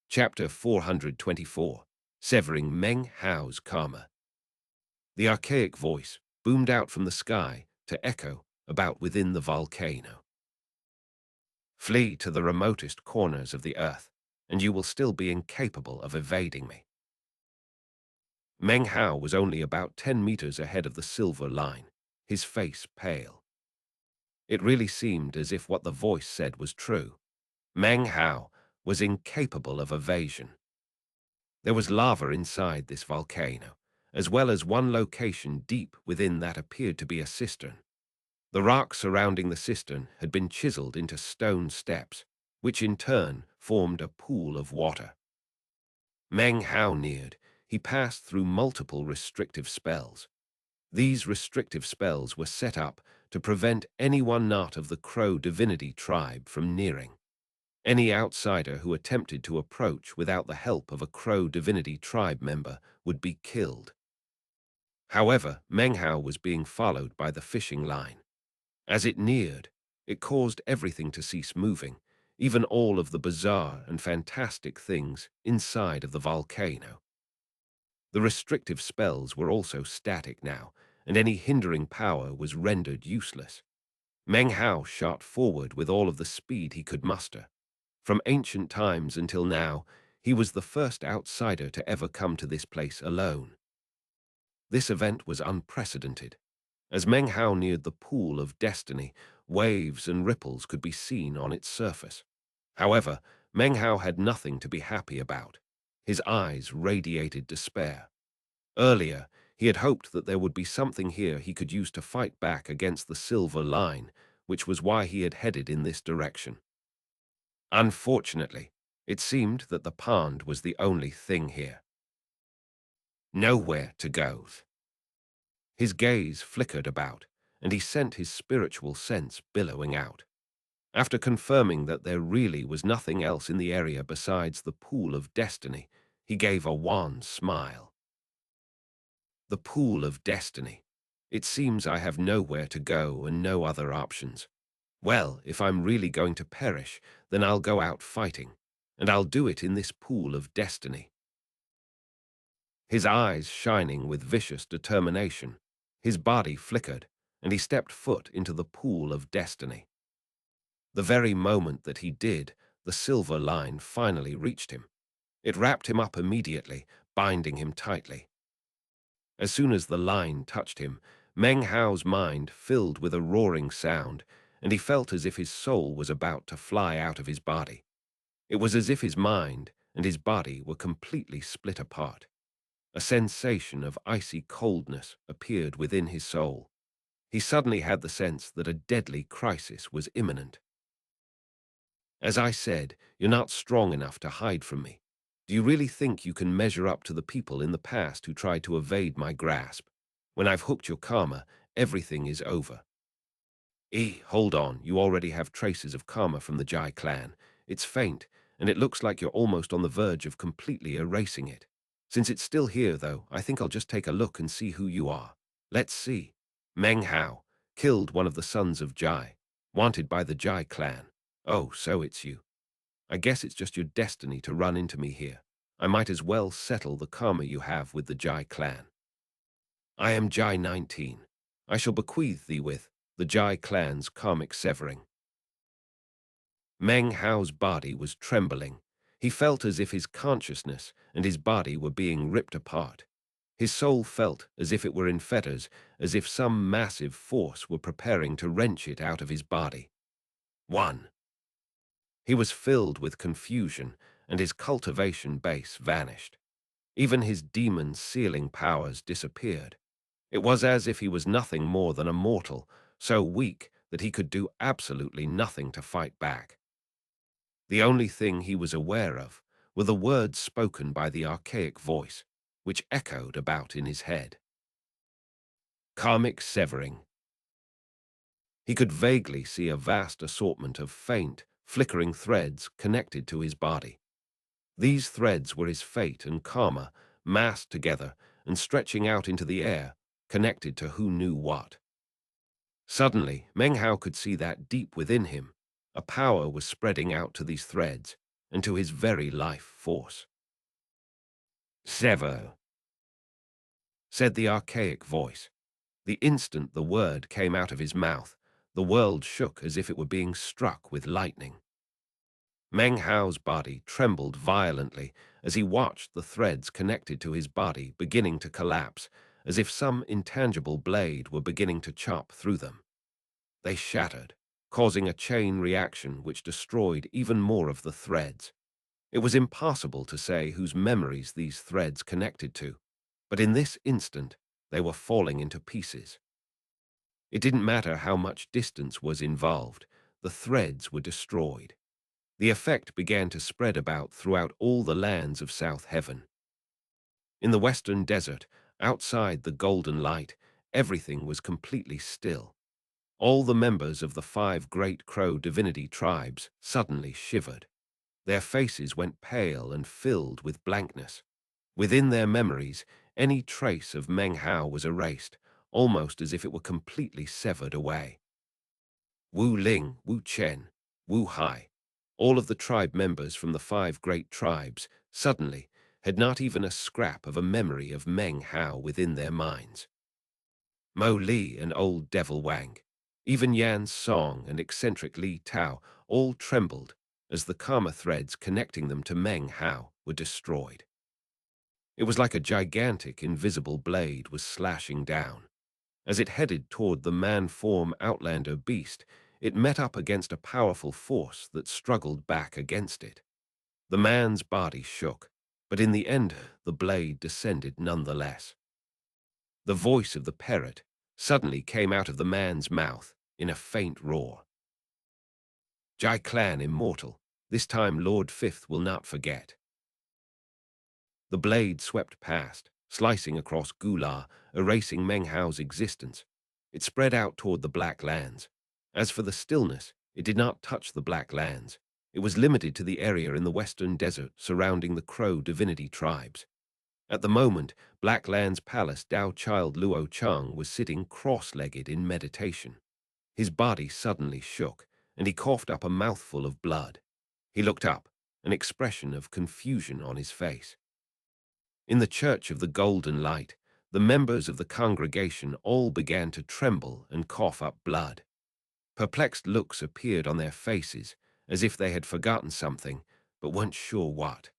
Chapter 424, Severing Meng Hao's Karma. The archaic voice boomed out from the sky to echo about within the volcano. Flee to the remotest corners of the earth, and you will still be incapable of evading me. Meng Hao was only about 10 meters ahead of the silver line, his face pale. It really seemed as if what the voice said was true. Meng Hao was incapable of evasion. There was lava inside this volcano, as well as one location deep within that appeared to be a cistern. The rock surrounding the cistern had been chiseled into stone steps, which in turn formed a pool of water. Meng Hao neared. He passed through multiple restrictive spells. These restrictive spells were set up to prevent anyone not of the Crow divinity tribe from nearing. Any outsider who attempted to approach without the help of a Crow divinity tribe member would be killed. However, Meng Hao was being followed by the fishing line. As it neared, it caused everything to cease moving, even all of the bizarre and fantastic things inside of the volcano. The restrictive spells were also static now, and any hindering power was rendered useless. Meng Hao shot forward with all of the speed he could muster. From ancient times until now, he was the first outsider to ever come to this place alone. This event was unprecedented. As Meng Hao neared the pool of destiny, waves and ripples could be seen on its surface. However, Meng Hao had nothing to be happy about. His eyes radiated despair. Earlier, he had hoped that there would be something here he could use to fight back against the silver line, which was why he had headed in this direction. Unfortunately, it seemed that the pond was the only thing here. Nowhere to go. His gaze flickered about, and he sent his spiritual sense billowing out. After confirming that there really was nothing else in the area besides the pool of destiny, he gave a wan smile. The pool of destiny. It seems I have nowhere to go and no other options. Well, if I'm really going to perish, then I'll go out fighting, and I'll do it in this pool of destiny. His eyes shining with vicious determination, his body flickered, and he stepped foot into the pool of destiny. The very moment that he did, the silver line finally reached him. It wrapped him up immediately, binding him tightly. As soon as the line touched him, Meng Hao's mind filled with a roaring sound, and he felt as if his soul was about to fly out of his body. It was as if his mind and his body were completely split apart. A sensation of icy coldness appeared within his soul. He suddenly had the sense that a deadly crisis was imminent. As I said, you're not strong enough to hide from me. Do you really think you can measure up to the people in the past who tried to evade my grasp? When I've hooked your karma, everything is over. Hold on, you already have traces of karma from the ğÄÉ clan. It's faint, and it looks like you're almost on the verge of completely erasing it. Since it's still here, though, I think I'll just take a look and see who you are. Let's see. Meng Hao, killed one of the sons of ğÄÉ, wanted by the ğÄÉ clan. Oh, so it's you. I guess it's just your destiny to run into me here. I might as well settle the karma you have with the Jai clan. I am Jai 19. I shall bequeath thee with the Jai clan's karmic severing. Meng Hao's body was trembling. He felt as if his consciousness and his body were being ripped apart. His soul felt as if it were in fetters, as if some massive force were preparing to wrench it out of his body. 1. He was filled with confusion, and his cultivation base vanished. Even his demon sealing powers disappeared. It was as if he was nothing more than a mortal, so weak that he could do absolutely nothing to fight back. The only thing he was aware of were the words spoken by the archaic voice, which echoed about in his head. Karmic severing. He could vaguely see a vast assortment of faint, flickering threads connected to his body. These threads were his fate and karma, massed together and stretching out into the air, connected to who knew what. Suddenly, Meng Hao could see that deep within him, a power was spreading out to these threads and to his very life force. Sever, said the archaic voice. The instant the word came out of his mouth, the world shook as if it were being struck with lightning. Meng Hao's body trembled violently as he watched the threads connected to his body beginning to collapse, as if some intangible blade were beginning to chop through them. They shattered, causing a chain reaction which destroyed even more of the threads. It was impossible to say whose memories these threads connected to, but in this instant they were falling into pieces. It didn't matter how much distance was involved, the threads were destroyed. The effect began to spread about throughout all the lands of South Heaven. In the western desert, outside the golden light, everything was completely still. All the members of the 5 great crow divinity tribes suddenly shivered. Their faces went pale and filled with blankness. Within their memories, any trace of Meng Hao was erased, almost as if it were completely severed away. Wu Ling, Wu Chen, Wu Hai, all of the tribe members from the 5 great tribes, suddenly had not even a scrap of a memory of Meng Hao within their minds. Mo Li and old Devil Wang, even Yan Song and eccentric Li Tao, all trembled as the karma threads connecting them to Meng Hao were destroyed. It was like a gigantic invisible blade was slashing down. As it headed toward the man-form outlander beast, it met up against a powerful force that struggled back against it. The man's body shook, but in the end the blade descended nonetheless. The voice of the parrot suddenly came out of the man's mouth in a faint roar. Jai clan immortal, this time Lord Fifth will not forget. The blade swept past, slicing across Gula, erasing Meng Hao's existence. It spread out toward the Black Lands. As for the stillness, it did not touch the Black Lands. It was limited to the area in the western desert surrounding the Crow divinity tribes. At the moment, Black Land's palace Tao Child Luo Chang was sitting cross-legged in meditation. His body suddenly shook, and he coughed up a mouthful of blood. He looked up, an expression of confusion on his face. In the Church of the Golden Light, the members of the congregation all began to tremble and cough up blood. Perplexed looks appeared on their faces, as if they had forgotten something, but weren't sure what.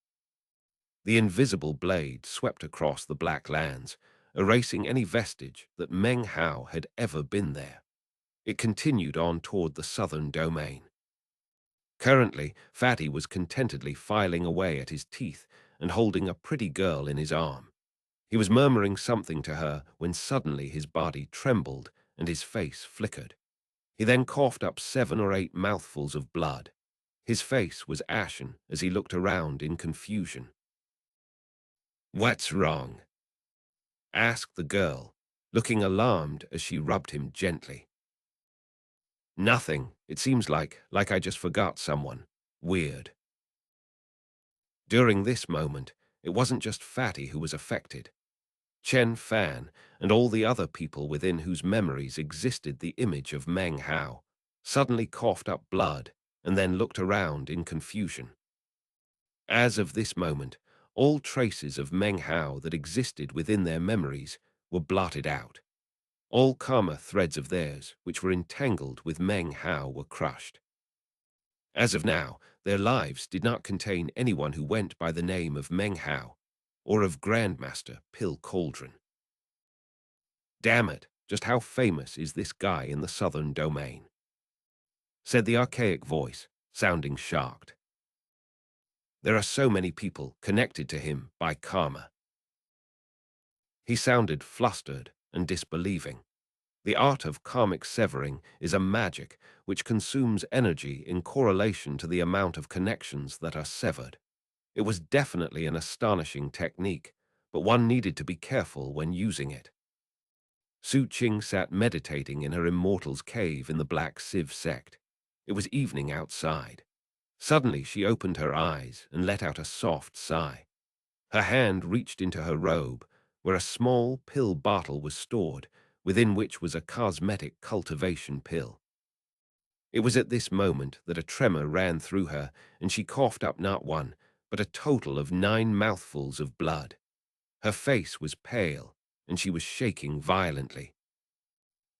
The invisible blade swept across the Black Lands, erasing any vestige that Meng Hao had ever been there. It continued on toward the southern domain. Currently, Fatty was contentedly filing away at his teeth and holding a pretty girl in his arm. He was murmuring something to her when suddenly his body trembled and his face flickered. He then coughed up 7 or 8 mouthfuls of blood. His face was ashen as he looked around in confusion. "What's wrong?" asked the girl, looking alarmed as she rubbed him gently. "Nothing. It seems like I just forgot someone. Weird." During this moment, it wasn't just Fatty who was affected. Chen Fan and all the other people within whose memories existed the image of Meng Hao suddenly coughed up blood and then looked around in confusion. As of this moment, all traces of Meng Hao that existed within their memories were blotted out. All karma threads of theirs, which were entangled with Meng Hao, were crushed. As of now, their lives did not contain anyone who went by the name of Meng Hao or of Grandmaster Pill Cauldron. "Damn it, just how famous is this guy in the southern domain?" said the archaic voice, sounding shocked. "There are so many people connected to him by karma." He sounded flustered and disbelieving. The art of karmic severing is a magic which consumes energy in correlation to the amount of connections that are severed. It was definitely an astonishing technique, but one needed to be careful when using it. Su Qing sat meditating in her immortal's cave in the Black Sieve sect. It was evening outside. Suddenly she opened her eyes and let out a soft sigh. Her hand reached into her robe, where a small pill bottle was stored, within which was a cosmetic cultivation pill. It was at this moment that a tremor ran through her, and she coughed up not one, but a total of 9 mouthfuls of blood. Her face was pale, and she was shaking violently.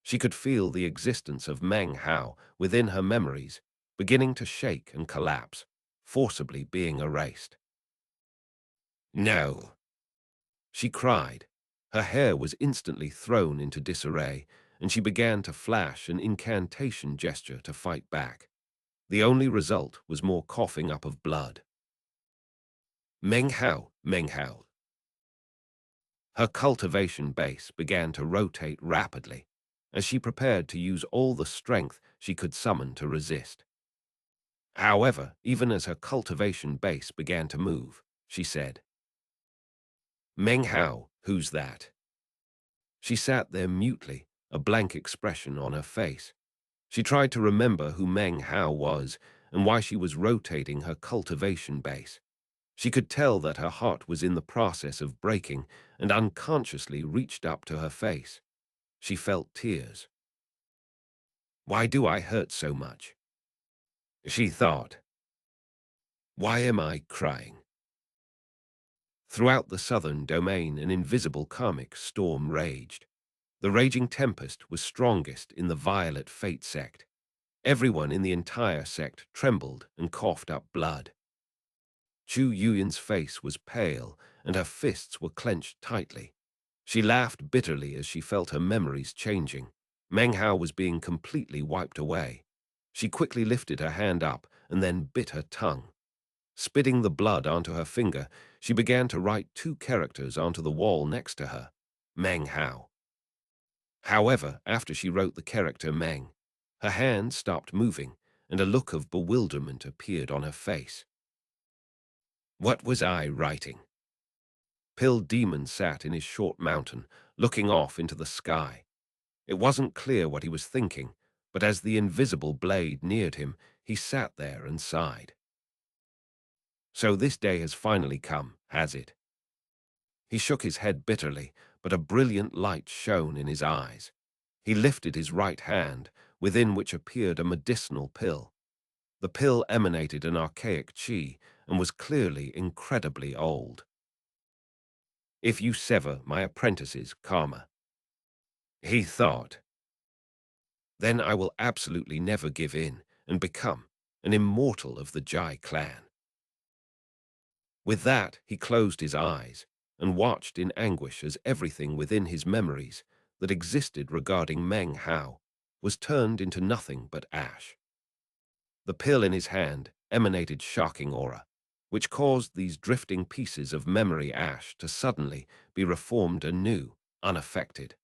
She could feel the existence of Meng Hao within her memories, beginning to shake and collapse, forcibly being erased. "No!" she cried. Her hair was instantly thrown into disarray, and she began to flash an incantation gesture to fight back. The only result was more coughing up of blood. "Meng Hao, Meng Hao." Her cultivation base began to rotate rapidly, as she prepared to use all the strength she could summon to resist. However, even as her cultivation base began to move, she said, "Meng Hao, who's that?" She sat there mutely, a blank expression on her face. She tried to remember who Meng Hao was and why she was rotating her cultivation base. She could tell that her heart was in the process of breaking and unconsciously reached up to her face. She felt tears. "Why do I hurt so much?" she thought. "Why am I crying?" Throughout the southern domain, an invisible karmic storm raged. The raging tempest was strongest in the Violet Fate sect. Everyone in the entire sect trembled and coughed up blood. Chu Yuyan's face was pale, and her fists were clenched tightly. She laughed bitterly as she felt her memories changing. Meng Hao was being completely wiped away. She quickly lifted her hand up and then bit her tongue. Spitting the blood onto her finger, she began to write 2 characters onto the wall next to her. Meng Hao. However, after she wrote the character Meng, her hand stopped moving, and a look of bewilderment appeared on her face. What was I writing? Pill Demon sat in his short mountain, looking off into the sky. It wasn't clear what he was thinking, but as the invisible blade neared him, he sat there and sighed. So this day has finally come, has it? He shook his head bitterly, but a brilliant light shone in his eyes. He lifted his right hand, within which appeared a medicinal pill. The pill emanated an archaic qi and was clearly incredibly old. "If you sever my apprentice's karma," he thought, "then I will absolutely never give in and become an immortal of the Jai clan." With that, he closed his eyes and watched in anguish as everything within his memories that existed regarding Meng Hao was turned into nothing but ash. The pill in his hand emanated shocking aura, which caused these drifting pieces of memory ash to suddenly be reformed anew, unaffected.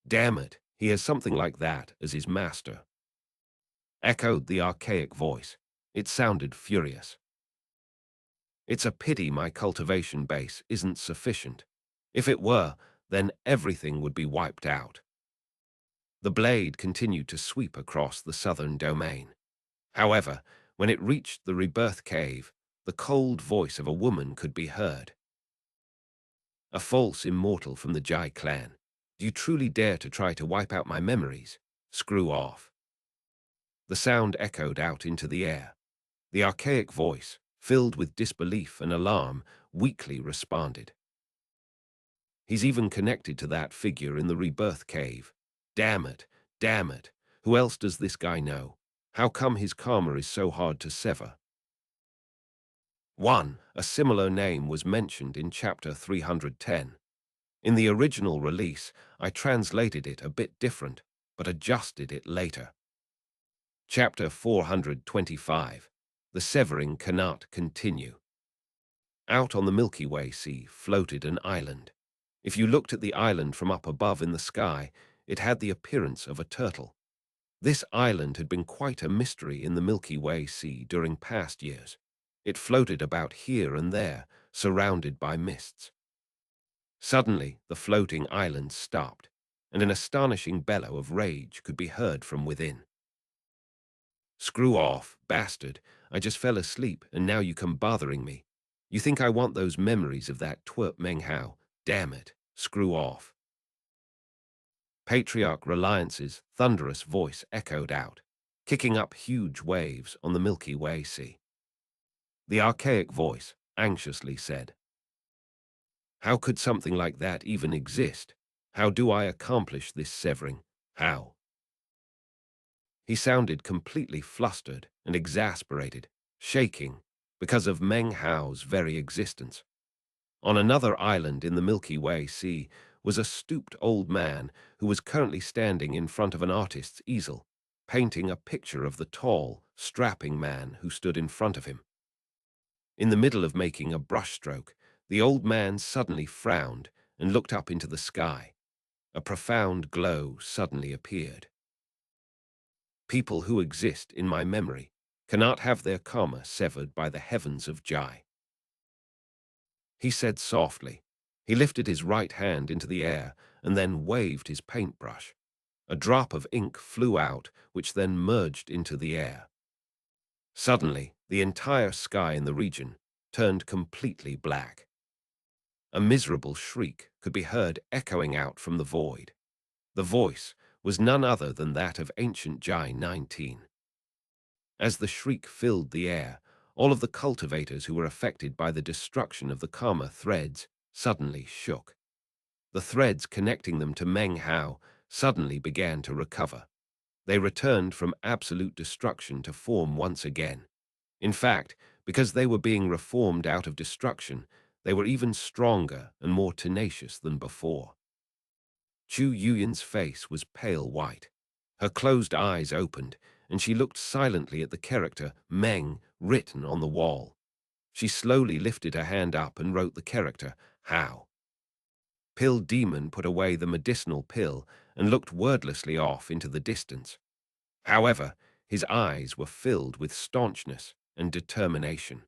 "Damn it, he has something like that as his master," echoed the archaic voice. It sounded furious. "It's a pity my cultivation base isn't sufficient. If it were, then everything would be wiped out." The blade continued to sweep across the southern domain. However, when it reached the rebirth cave, the cold voice of a woman could be heard. "A false immortal from the Jai clan. Do you truly dare to try to wipe out my memories? Screw off." The sound echoed out into the air. The archaic voice, filled with disbelief and alarm, weakly responded. He's even connected to that figure in the rebirth cave. Damn it, damn it. Who else does this guy know? How come his karma is so hard to sever? 1. A similar name was mentioned in chapter 310. In the original release, I translated it a bit different, but adjusted it later. Chapter 425. The severing cannot continue. Out on the Milky Way Sea floated an island. If you looked at the island from up above in the sky, it had the appearance of a turtle. This island had been quite a mystery in the Milky Way Sea during past years. It floated about here and there, surrounded by mists. Suddenly, the floating island stopped, and an astonishing bellow of rage could be heard from within. Screw off, bastard. I just fell asleep, and now you come bothering me. You think I want those memories of that twerp Meng Hao? Damn it, screw off. Patriarch Reliance's thunderous voice echoed out, kicking up huge waves on the Milky Way Sea. The archaic voice anxiously said, "How could something like that even exist? How do I accomplish this severing? How?" He sounded completely flustered and exasperated, shaking, because of Meng Hao's very existence. On another island in the Milky Way Sea was a stooped old man who was currently standing in front of an artist's easel, painting a picture of the tall, strapping man who stood in front of him. In the middle of making a brushstroke, the old man suddenly frowned and looked up into the sky. A profound glow suddenly appeared. People who exist in my memory cannot have their karma severed by the heavens of ğÂÉ. He said softly. He lifted his right hand into the air and then waved his paintbrush. A drop of ink flew out, which then merged into the air. Suddenly, the entire sky in the region turned completely black. A miserable shriek could be heard echoing out from the void. The voice was none other than that of ancient ğÂÉ 19. As the shriek filled the air, all of the cultivators who were affected by the destruction of the karma threads suddenly shook. The threads connecting them to Meng Hao suddenly began to recover. They returned from absolute destruction to form once again. In fact, because they were being reformed out of destruction, they were even stronger and more tenacious than before. Chu Yuyan's face was pale white. Her closed eyes opened, and she looked silently at the character Meng written on the wall. She slowly lifted her hand up and wrote the character How. Pill Demon put away the medicinal pill and looked wordlessly off into the distance. However, his eyes were filled with staunchness and determination.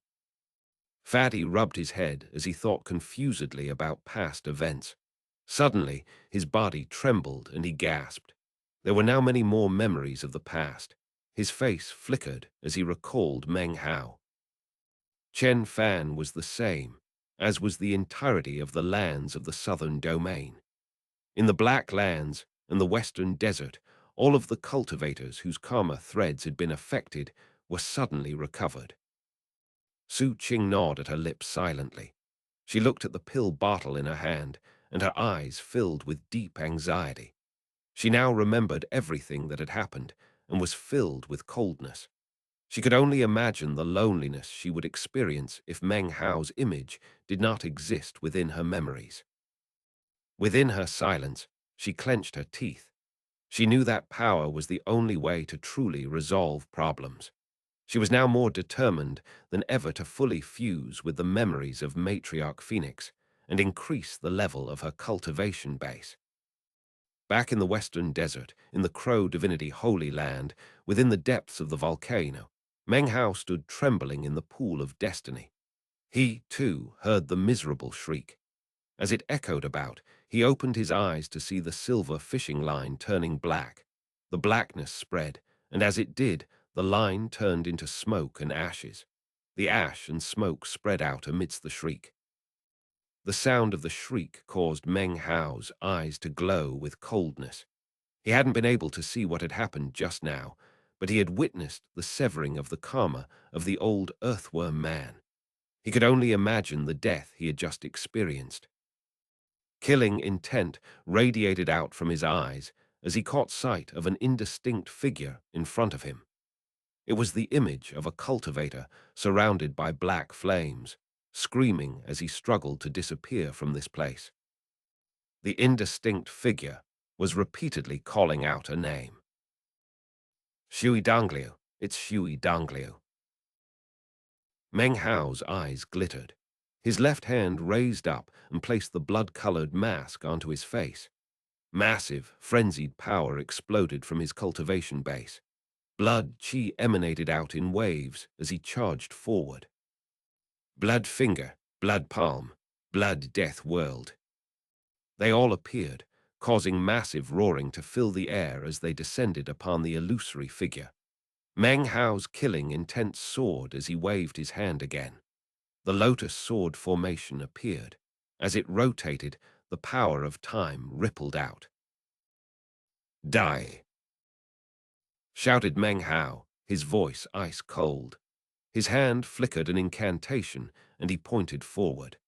Fatty rubbed his head as he thought confusedly about past events. Suddenly, his body trembled and he gasped. There were now many more memories of the past. His face flickered as he recalled Meng Hao. Chen Fan was the same, as was the entirety of the lands of the southern domain. In the Black Lands and the Western Desert, all of the cultivators whose karma threads had been affected were suddenly recovered. Su Qing gnawed at her lips silently. She looked at the pill bottle in her hand, and her eyes filled with deep anxiety. She now remembered everything that had happened and was filled with coldness. She could only imagine the loneliness she would experience if Meng Hao's image did not exist within her memories. Within her silence, she clenched her teeth. She knew that power was the only way to truly resolve problems. She was now more determined than ever to fully fuse with the memories of Matriarch Phoenix and increase the level of her cultivation base. Back in the Western Desert, in the Crow Divinity Holy Land, within the depths of the volcano, Meng Hao stood trembling in the pool of destiny. He, too, heard the miserable shriek. As it echoed about, he opened his eyes to see the silver fishing line turning black. The blackness spread, and as it did, the line turned into smoke and ashes. The ash and smoke spread out amidst the shriek. The sound of the shriek caused Meng Hao's eyes to glow with coldness. He hadn't been able to see what had happened just now, but he had witnessed the severing of the karma of the old earthworm man. He could only imagine the death he had just experienced. Killing intent radiated out from his eyes as he caught sight of an indistinct figure in front of him. It was the image of a cultivator surrounded by black flames, screaming as he struggled to disappear from this place. The indistinct figure was repeatedly calling out a name. Shui Dongliu, it's Shui Dongliu. Meng Hao's eyes glittered. His left hand raised up and placed the blood-colored mask onto his face. Massive, frenzied power exploded from his cultivation base. Blood qi emanated out in waves as he charged forward. Blood finger, blood palm, blood death world. They all appeared, causing massive roaring to fill the air as they descended upon the illusory figure. Meng Hao's killing intent soared as he waved his hand again. The lotus sword formation appeared. As it rotated, the power of time rippled out. Die! Shouted Meng Hao, his voice ice cold. His hand flickered an incantation, and he pointed forward.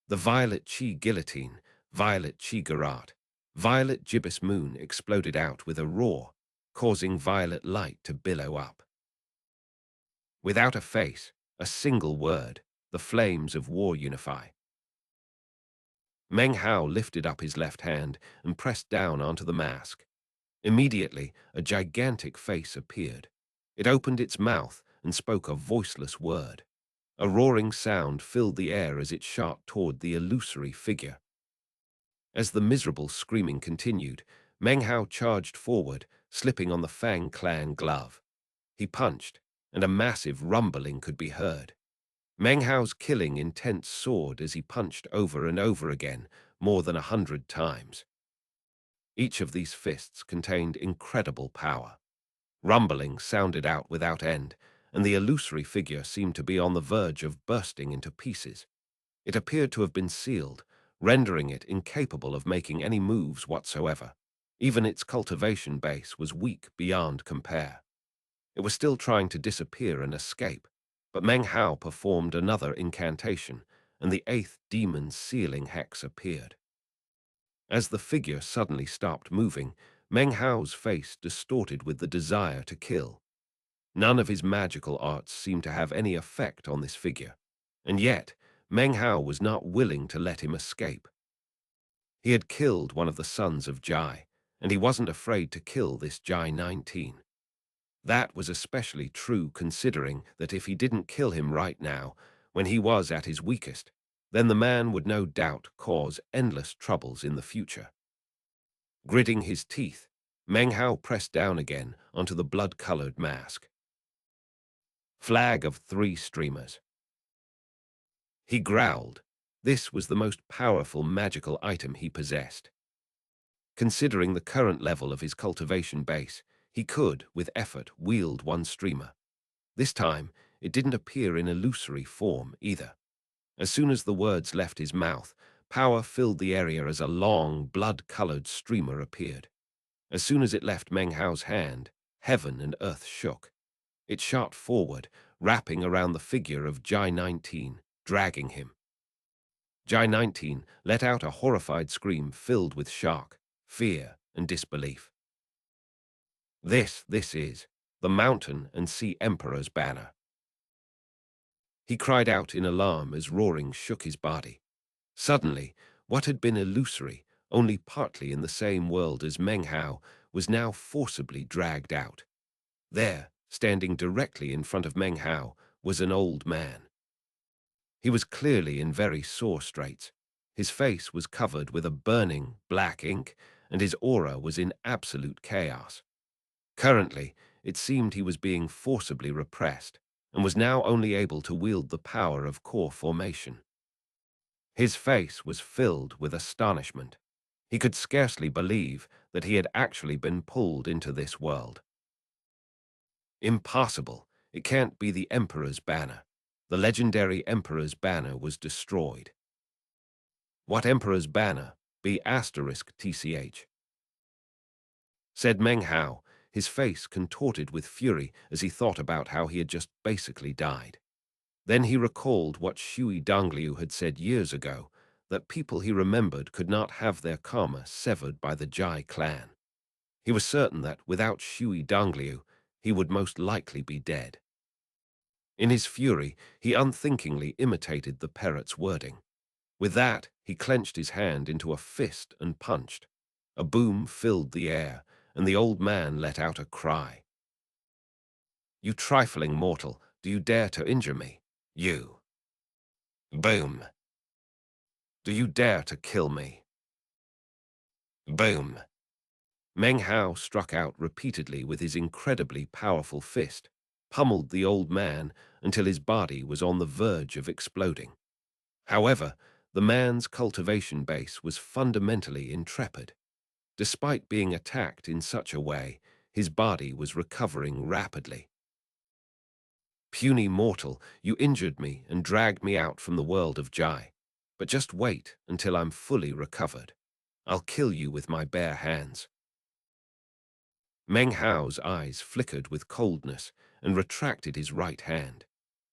The violet chi guillotine, violet chi garrote, violet gibbous moon exploded out with a roar, causing violet light to billow up. Without a face, a single word, the flames of war unify. Meng Hao lifted up his left hand and pressed down onto the mask. Immediately, a gigantic face appeared. It opened its mouth and spoke a voiceless word. A roaring sound filled the air as it shot toward the illusory figure. As the miserable screaming continued, Meng Hao charged forward, slipping on the Fang Clan glove. He punched, and a massive rumbling could be heard. Meng Hao's killing intent soared as he punched over and over again, more than 100 times. Each of these fists contained incredible power. Rumbling sounded out without end, and the illusory figure seemed to be on the verge of bursting into pieces. It appeared to have been sealed, rendering it incapable of making any moves whatsoever. Even its cultivation base was weak beyond compare. It was still trying to disappear and escape, but Meng Hao performed another incantation, and the 8th demon's sealing hex appeared. As the figure suddenly stopped moving, Meng Hao's face distorted with the desire to kill. None of his magical arts seemed to have any effect on this figure, and yet Meng Hao was not willing to let him escape. He had killed one of the sons of Jai, and he wasn't afraid to kill this Jai-19. That was especially true considering that if he didn't kill him right now, when he was at his weakest, then the man would no doubt cause endless troubles in the future. Gritting his teeth, Meng Hao pressed down again onto the blood-colored mask. Flag of 3 streamers. He growled. This was the most powerful magical item he possessed. Considering the current level of his cultivation base, he could, with effort, wield one streamer. This time, it didn't appear in illusory form either. As soon as the words left his mouth, power filled the area as a long, blood-colored streamer appeared. As soon as it left Meng Hao's hand, heaven and earth shook. It shot forward, wrapping around the figure of Jai-19, dragging him. Jai-19 let out a horrified scream filled with shock, fear, and disbelief. This is the Mountain and Sea Emperor's banner. He cried out in alarm as roaring shook his body. Suddenly, what had been illusory, only partly in the same world as Meng Hao, was now forcibly dragged out. There, standing directly in front of Meng Hao, was an old man. He was clearly in very sore straits. His face was covered with a burning black ink, and his aura was in absolute chaos. Currently, it seemed he was being forcibly repressed, and was now only able to wield the power of core formation. His face was filled with astonishment. He could scarcely believe that he had actually been pulled into this world. Impossible. It can't be the Emperor's banner. The legendary Emperor's banner was destroyed. What Emperor's banner? B*TCH, said Meng Hao, his face contorted with fury as he thought about how he had just basically died. Then he recalled what Shui Dongliu had said years ago, that people he remembered could not have their karma severed by the Jai clan. He was certain that, without Shui Dongliu, he would most likely be dead. In his fury, he unthinkingly imitated the parrot's wording. With that, he clenched his hand into a fist and punched. A boom filled the air, and the old man let out a cry. "You trifling mortal, do you dare to injure me? You!" Boom! "Do you dare to kill me?" Boom! Meng Hao struck out repeatedly with his incredibly powerful fist, pummeled the old man until his body was on the verge of exploding. However, the man's cultivation base was fundamentally intrepid. Despite being attacked in such a way, his body was recovering rapidly. "Puny mortal, you injured me and dragged me out from the world of Jai. But just wait until I'm fully recovered. I'll kill you with my bare hands." Meng Hao's eyes flickered with coldness and retracted his right hand.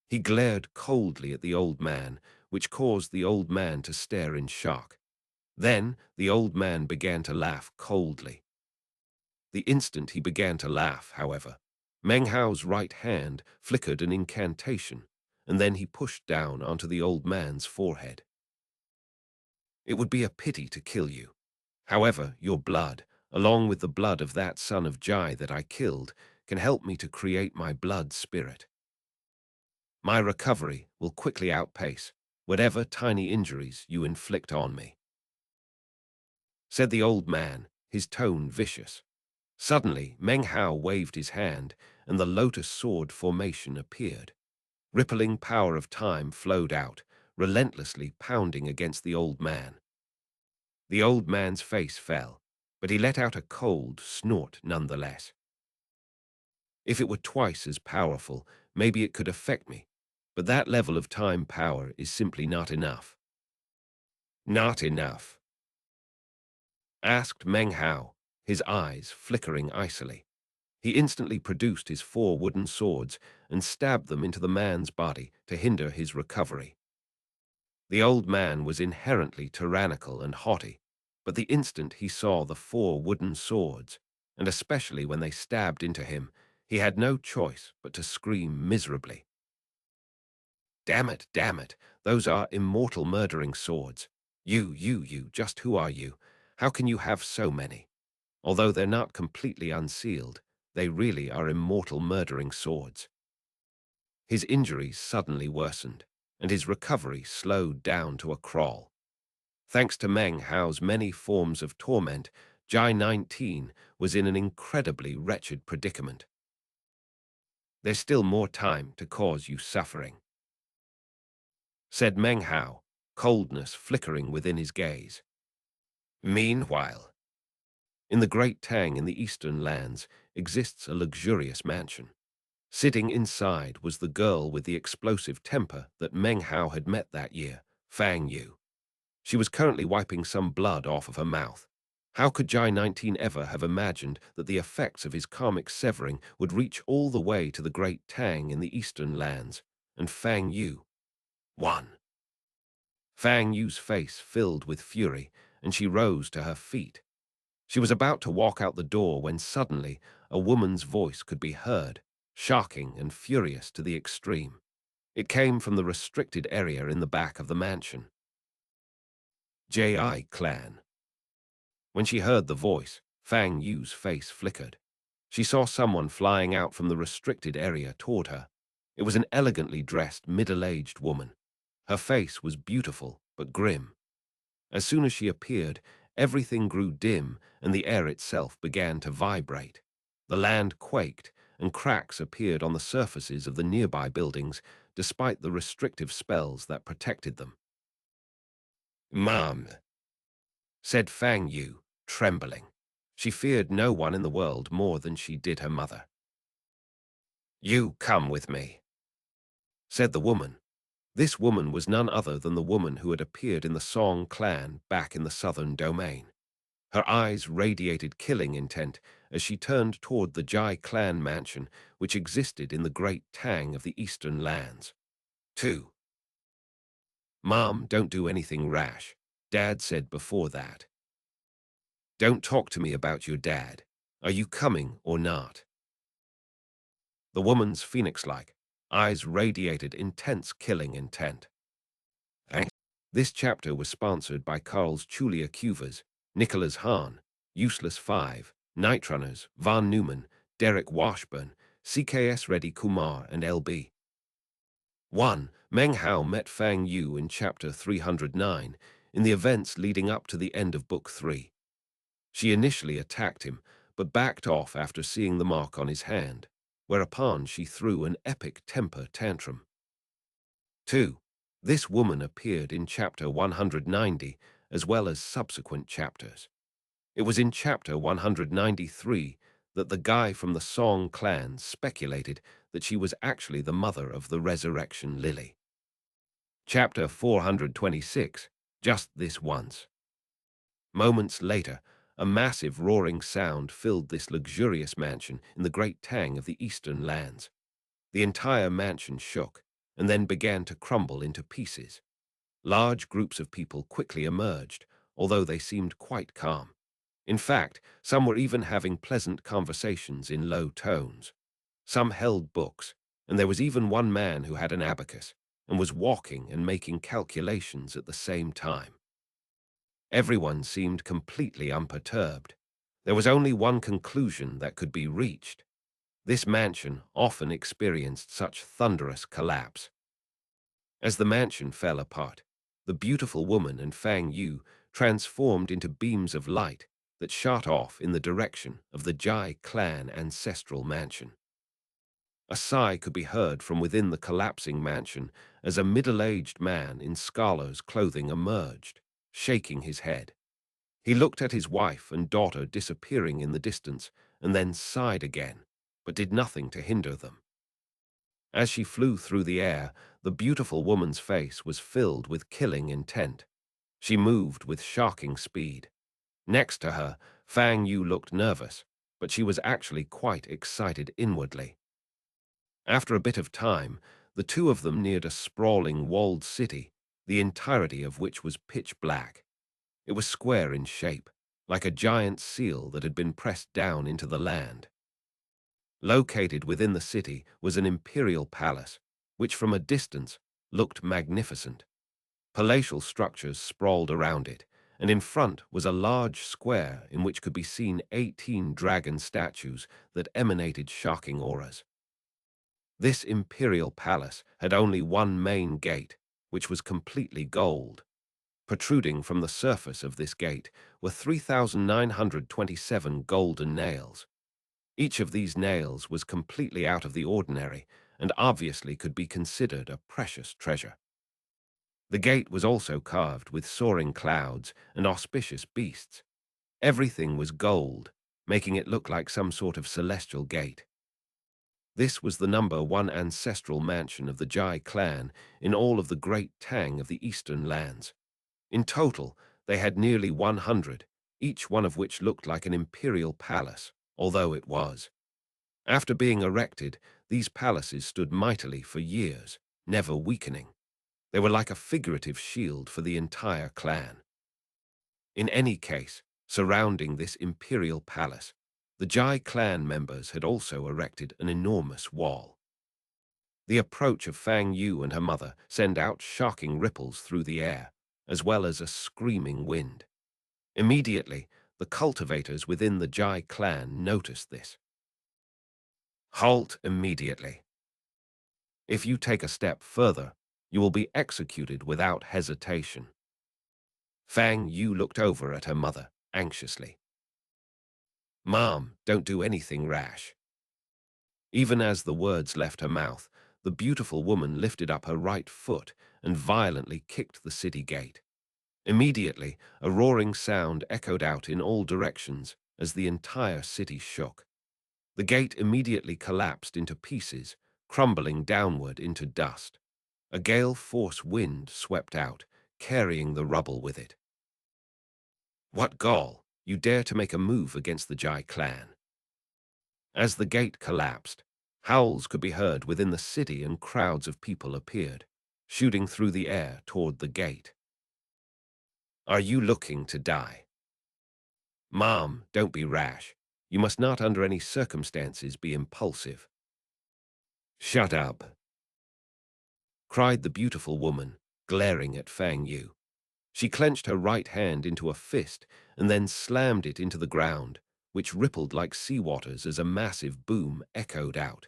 He glared coldly at the old man, which caused the old man to stare in shock. Then the old man began to laugh coldly. The instant he began to laugh, however, Meng Hao's right hand flickered an incantation, and then he pushed down onto the old man's forehead. "It would be a pity to kill you. However, your blood, along with the blood of that son of Jai that I killed, can help me to create my blood spirit. My recovery will quickly outpace whatever tiny injuries you inflict on me," said the old man, his tone vicious. Suddenly, Meng Hao waved his hand, and the lotus sword formation appeared. Rippling power of time flowed out, relentlessly pounding against the old man. The old man's face fell, but he let out a cold snort nonetheless. "If it were twice as powerful, maybe it could affect me, but that level of time power is simply not enough." "Not enough?" asked Meng Hao, his eyes flickering icily. He instantly produced his 4 wooden swords and stabbed them into the man's body to hinder his recovery. The old man was inherently tyrannical and haughty, but the instant he saw the 4 wooden swords, and especially when they stabbed into him, he had no choice but to scream miserably. Damn it, those are immortal murdering swords. You, just who are you? How can you have so many? Although they're not completely unsealed, they really are immortal murdering swords." His injuries suddenly worsened, and his recovery slowed down to a crawl. Thanks to Meng Hao's many forms of torment, Jai 19 was in an incredibly wretched predicament. "There's still more time to cause you suffering," said Meng Hao, coldness flickering within his gaze. Meanwhile, in the Great Tang in the Eastern Lands exists a luxurious mansion. Sitting inside was the girl with the explosive temper that Meng Hao had met that year, Fang Yu. She was currently wiping some blood off of her mouth. How could Jai 19 ever have imagined that the effects of his karmic severing would reach all the way to the Great Tang in the Eastern Lands, and Fang Yu? 1. Fang Yu's face filled with fury, and she rose to her feet. She was about to walk out the door when suddenly a woman's voice could be heard, shocking and furious to the extreme. It came from the restricted area in the back of the mansion. "J.I. clan." When she heard the voice, Fang Yu's face flickered. She saw someone flying out from the restricted area toward her. It was an elegantly dressed, middle-aged woman. Her face was beautiful but grim. As soon as she appeared, everything grew dim and the air itself began to vibrate. The land quaked, and cracks appeared on the surfaces of the nearby buildings, despite the restrictive spells that protected them. "Mom," said Fang Yu, trembling. She feared no one in the world more than she did her mother. "You come with me," said the woman. This woman was none other than the woman who had appeared in the Song clan back in the southern domain. Her eyes radiated killing intent, as she turned toward the Jai clan mansion, which existed in the great Tang of the Eastern lands. 2. Mom, don't do anything rash, Dad said before that. Don't talk to me about your dad. Are you coming or not? The woman's phoenix-like eyes radiated intense killing intent. Thanks. This chapter was sponsored by Carl's Chulia Cuvers, Nicholas Hahn, Useless 5, Night Runners, Von Neumann, Derek Washburn, CKS Reddy Kumar, and LB. 1. Meng Hao met Fang Yu in Chapter 309 in the events leading up to the end of Book 3. She initially attacked him, but backed off after seeing the mark on his hand, whereupon she threw an epic temper tantrum. 2. This woman appeared in Chapter 190 as well as subsequent chapters. It was in Chapter 193 that the guy from the Song clan speculated that she was actually the mother of the Resurrection Lily. Chapter 426, just this once. Moments later, a massive roaring sound filled this luxurious mansion in the great Tang of the Eastern lands. The entire mansion shook, and then began to crumble into pieces. Large groups of people quickly emerged, although they seemed quite calm. In fact, some were even having pleasant conversations in low tones. Some held books, and there was even one man who had an abacus and was walking and making calculations at the same time. Everyone seemed completely unperturbed. There was only one conclusion that could be reached. This mansion often experienced such thunderous collapse. As the mansion fell apart, the beautiful woman and Fang Yu transformed into beams of light that shot off in the direction of the Jai clan ancestral mansion. A sigh could be heard from within the collapsing mansion as a middle-aged man in scholar's clothing emerged, shaking his head. He looked at his wife and daughter disappearing in the distance and then sighed again, but did nothing to hinder them. As she flew through the air, the beautiful woman's face was filled with killing intent. She moved with shocking speed. Next to her, Fang Yu looked nervous, but she was actually quite excited inwardly. After a bit of time, the two of them neared a sprawling walled city, the entirety of which was pitch black. It was square in shape, like a giant seal that had been pressed down into the land. Located within the city was an imperial palace, which from a distance looked magnificent. Palatial structures sprawled around it, and in front was a large square in which could be seen 18 dragon statues that emanated shocking auras. This imperial palace had only one main gate, which was completely gold. Protruding from the surface of this gate were 3,927 golden nails. Each of these nails was completely out of the ordinary and obviously could be considered a precious treasure. The gate was also carved with soaring clouds and auspicious beasts. Everything was gold, making it look like some sort of celestial gate. This was the #1 ancestral mansion of the Jai clan in all of the great Tang of the Eastern lands. In total, they had nearly 100, each one of which looked like an imperial palace, although it was. After being erected, these palaces stood mightily for years, never weakening. They were like a figurative shield for the entire clan. In any case, surrounding this imperial palace, the Jai clan members had also erected an enormous wall. The approach of Fang Yu and her mother sent out shocking ripples through the air, as well as a screaming wind. Immediately, the cultivators within the Jai clan noticed this. Halt immediately. If you take a step further, you will be executed without hesitation. Fang Yu looked over at her mother, anxiously. Mom, don't do anything rash. Even as the words left her mouth, the beautiful woman lifted up her right foot and violently kicked the city gate. Immediately, a roaring sound echoed out in all directions as the entire city shook. The gate immediately collapsed into pieces, crumbling downward into dust. A gale-force wind swept out, carrying the rubble with it. What gall! You dare to make a move against the Jai clan? As the gate collapsed, howls could be heard within the city and crowds of people appeared, shooting through the air toward the gate. Are you looking to die? Mom, don't be rash. You must not under any circumstances be impulsive. Shut up, cried the beautiful woman, glaring at Fang Yu. She clenched her right hand into a fist and then slammed it into the ground, which rippled like seawaters as a massive boom echoed out.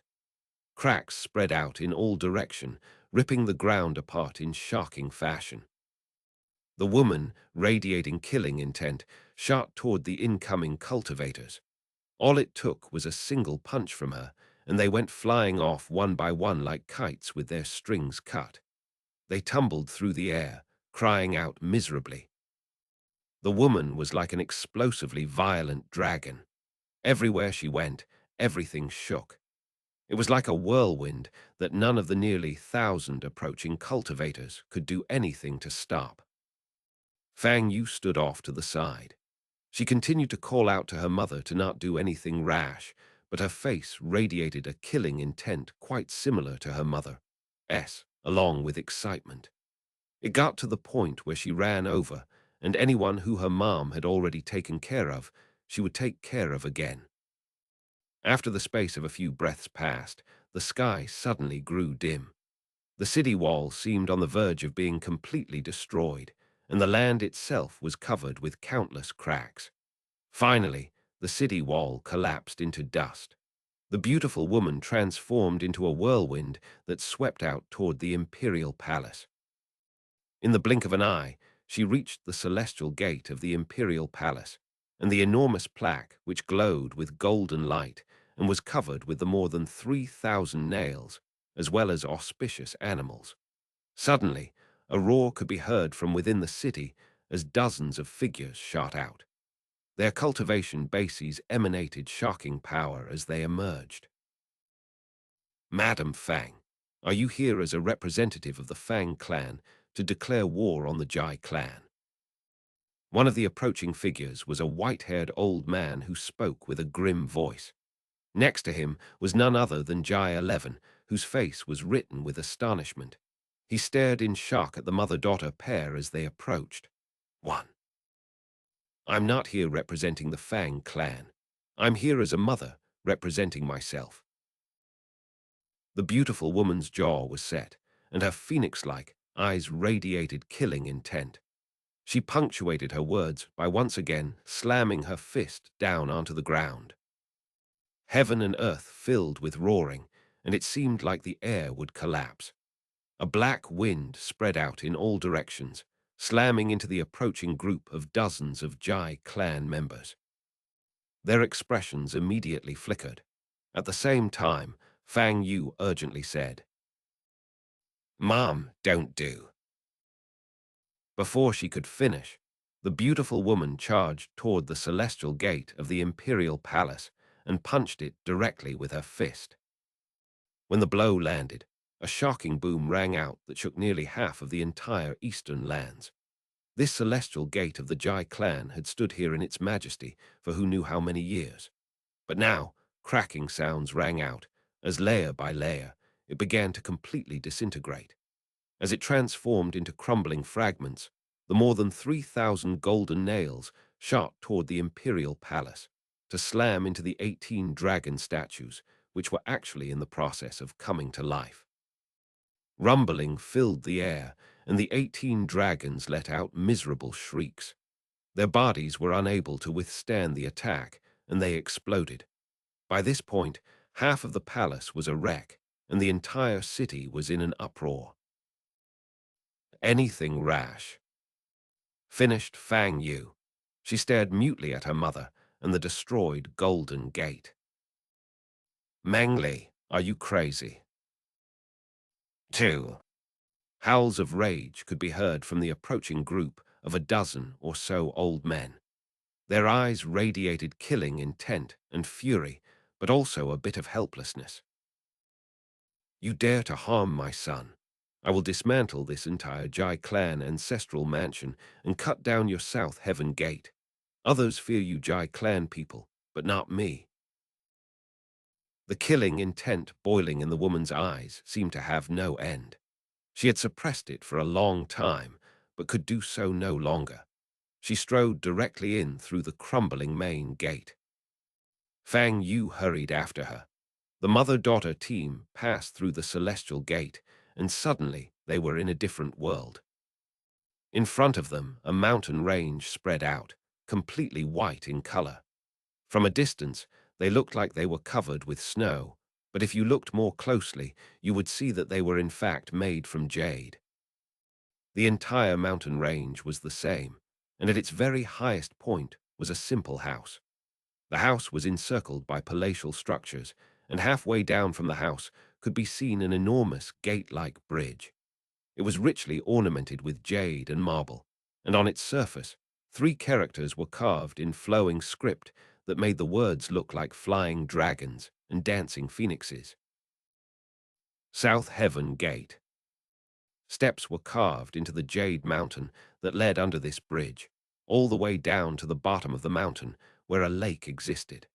Cracks spread out in all direction, ripping the ground apart in shocking fashion. The woman, radiating killing intent, shot toward the incoming cultivators. All it took was a single punch from her, and they went flying off one by one like kites with their strings cut. They tumbled through the air, crying out miserably. The woman was like an explosively violent dragon. Everywhere she went, everything shook. It was like a whirlwind that none of the nearly 1,000 approaching cultivators could do anything to stop. Fang Yu stood off to the side. She continued to call out to her mother to not do anything rash, but her face radiated a killing intent quite similar to her mother's, along with excitement. It got to the point where she ran over, and anyone who her mom had already taken care of, she would take care of again. After the space of a few breaths passed, the sky suddenly grew dim. The city wall seemed on the verge of being completely destroyed, and the land itself was covered with countless cracks. Finally, the city wall collapsed into dust. The beautiful woman transformed into a whirlwind that swept out toward the imperial palace. In the blink of an eye, she reached the celestial gate of the imperial palace, and the enormous plaque, which glowed with golden light and was covered with the more than 3,000 nails, as well as auspicious animals. Suddenly, a roar could be heard from within the city as dozens of figures shot out. Their cultivation bases emanated shocking power as they emerged. Madam Fang, are you here as a representative of the Fang clan to declare war on the Jai clan? One of the approaching figures was a white-haired old man who spoke with a grim voice. Next to him was none other than ğİÉÉ, whose face was written with astonishment. He stared in shock at the mother-daughter pair as they approached. 1. I'm not here representing the Fang clan. I'm here as a mother, representing myself. The beautiful woman's jaw was set, and her phoenix-like eyes radiated killing intent. She punctuated her words by once again slamming her fist down onto the ground. Heaven and earth filled with roaring, and it seemed like the air would collapse. A black wind spread out in all directions, slamming into the approaching group of dozens of Jai clan members. Their expressions immediately flickered. At the same time, Fang Yu urgently said, "Mom, don't do." Before she could finish, the beautiful woman charged toward the celestial gate of the imperial palace and punched it directly with her fist. When the blow landed, a shocking boom rang out that shook nearly half of the entire eastern lands. This celestial gate of the Jai clan had stood here in its majesty for who knew how many years. But now, cracking sounds rang out, as layer by layer, it began to completely disintegrate. As it transformed into crumbling fragments, the more than 3,000 golden nails shot toward the imperial palace to slam into the 18 dragon statues, which were actually in the process of coming to life. Rumbling filled the air, and the 18 dragons let out miserable shrieks. Their bodies were unable to withstand the attack, and they exploded. By this point, half of the palace was a wreck, and the entire city was in an uproar. Anything rash, finished Fang Yu. She stared mutely at her mother and the destroyed golden gate. Mengli, are you crazy? 2. Howls of rage could be heard from the approaching group of a dozen or so old men. Their eyes radiated killing intent and fury, but also a bit of helplessness. You dare to harm my son. I will dismantle this entire Jai clan ancestral mansion and cut down your South Heaven gate. Others fear you Jai clan people, but not me. The killing intent boiling in the woman's eyes seemed to have no end. She had suppressed it for a long time, but could do so no longer. She strode directly in through the crumbling main gate. Fang Yu hurried after her. The mother-daughter team passed through the celestial gate, and suddenly they were in a different world. In front of them, a mountain range spread out, completely white in color. From a distance, they looked like they were covered with snow, but if you looked more closely, you would see that they were in fact made from jade. The entire mountain range was the same, and at its very highest point was a simple house. The house was encircled by palatial structures, and halfway down from the house could be seen an enormous gate-like bridge. It was richly ornamented with jade and marble, and on its surface, 3 characters were carved in flowing script that made the words look like flying dragons and dancing phoenixes. South Heaven Gate. Steps were carved into the jade mountain that led under this bridge, all the way down to the bottom of the mountain where a lake existed.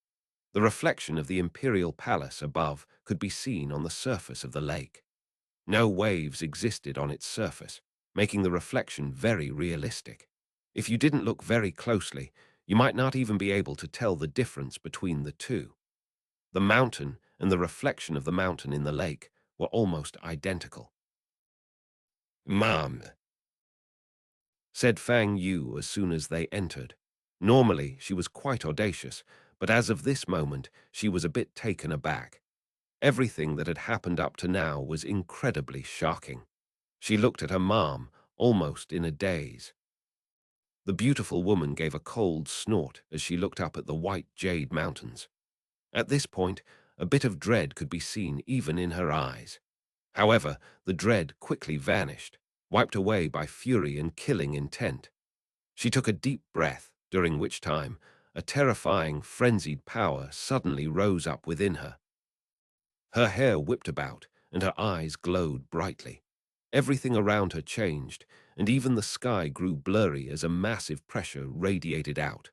The reflection of the imperial palace above could be seen on the surface of the lake. No waves existed on its surface, making the reflection very realistic. If you didn't look very closely, you might not even be able to tell the difference between the two. The mountain and the reflection of the mountain in the lake were almost identical. "Mom," said Fang Yu as soon as they entered. Normally, she was quite audacious, but as of this moment, she was a bit taken aback. Everything that had happened up to now was incredibly shocking. She looked at her mom, almost in a daze. The beautiful woman gave a cold snort as she looked up at the white jade mountains. At this point, a bit of dread could be seen even in her eyes. However, the dread quickly vanished, wiped away by fury and killing intent. She took a deep breath, during which time a terrifying, frenzied power suddenly rose up within her. Her hair whipped about, and her eyes glowed brightly. Everything around her changed, and even the sky grew blurry as a massive pressure radiated out.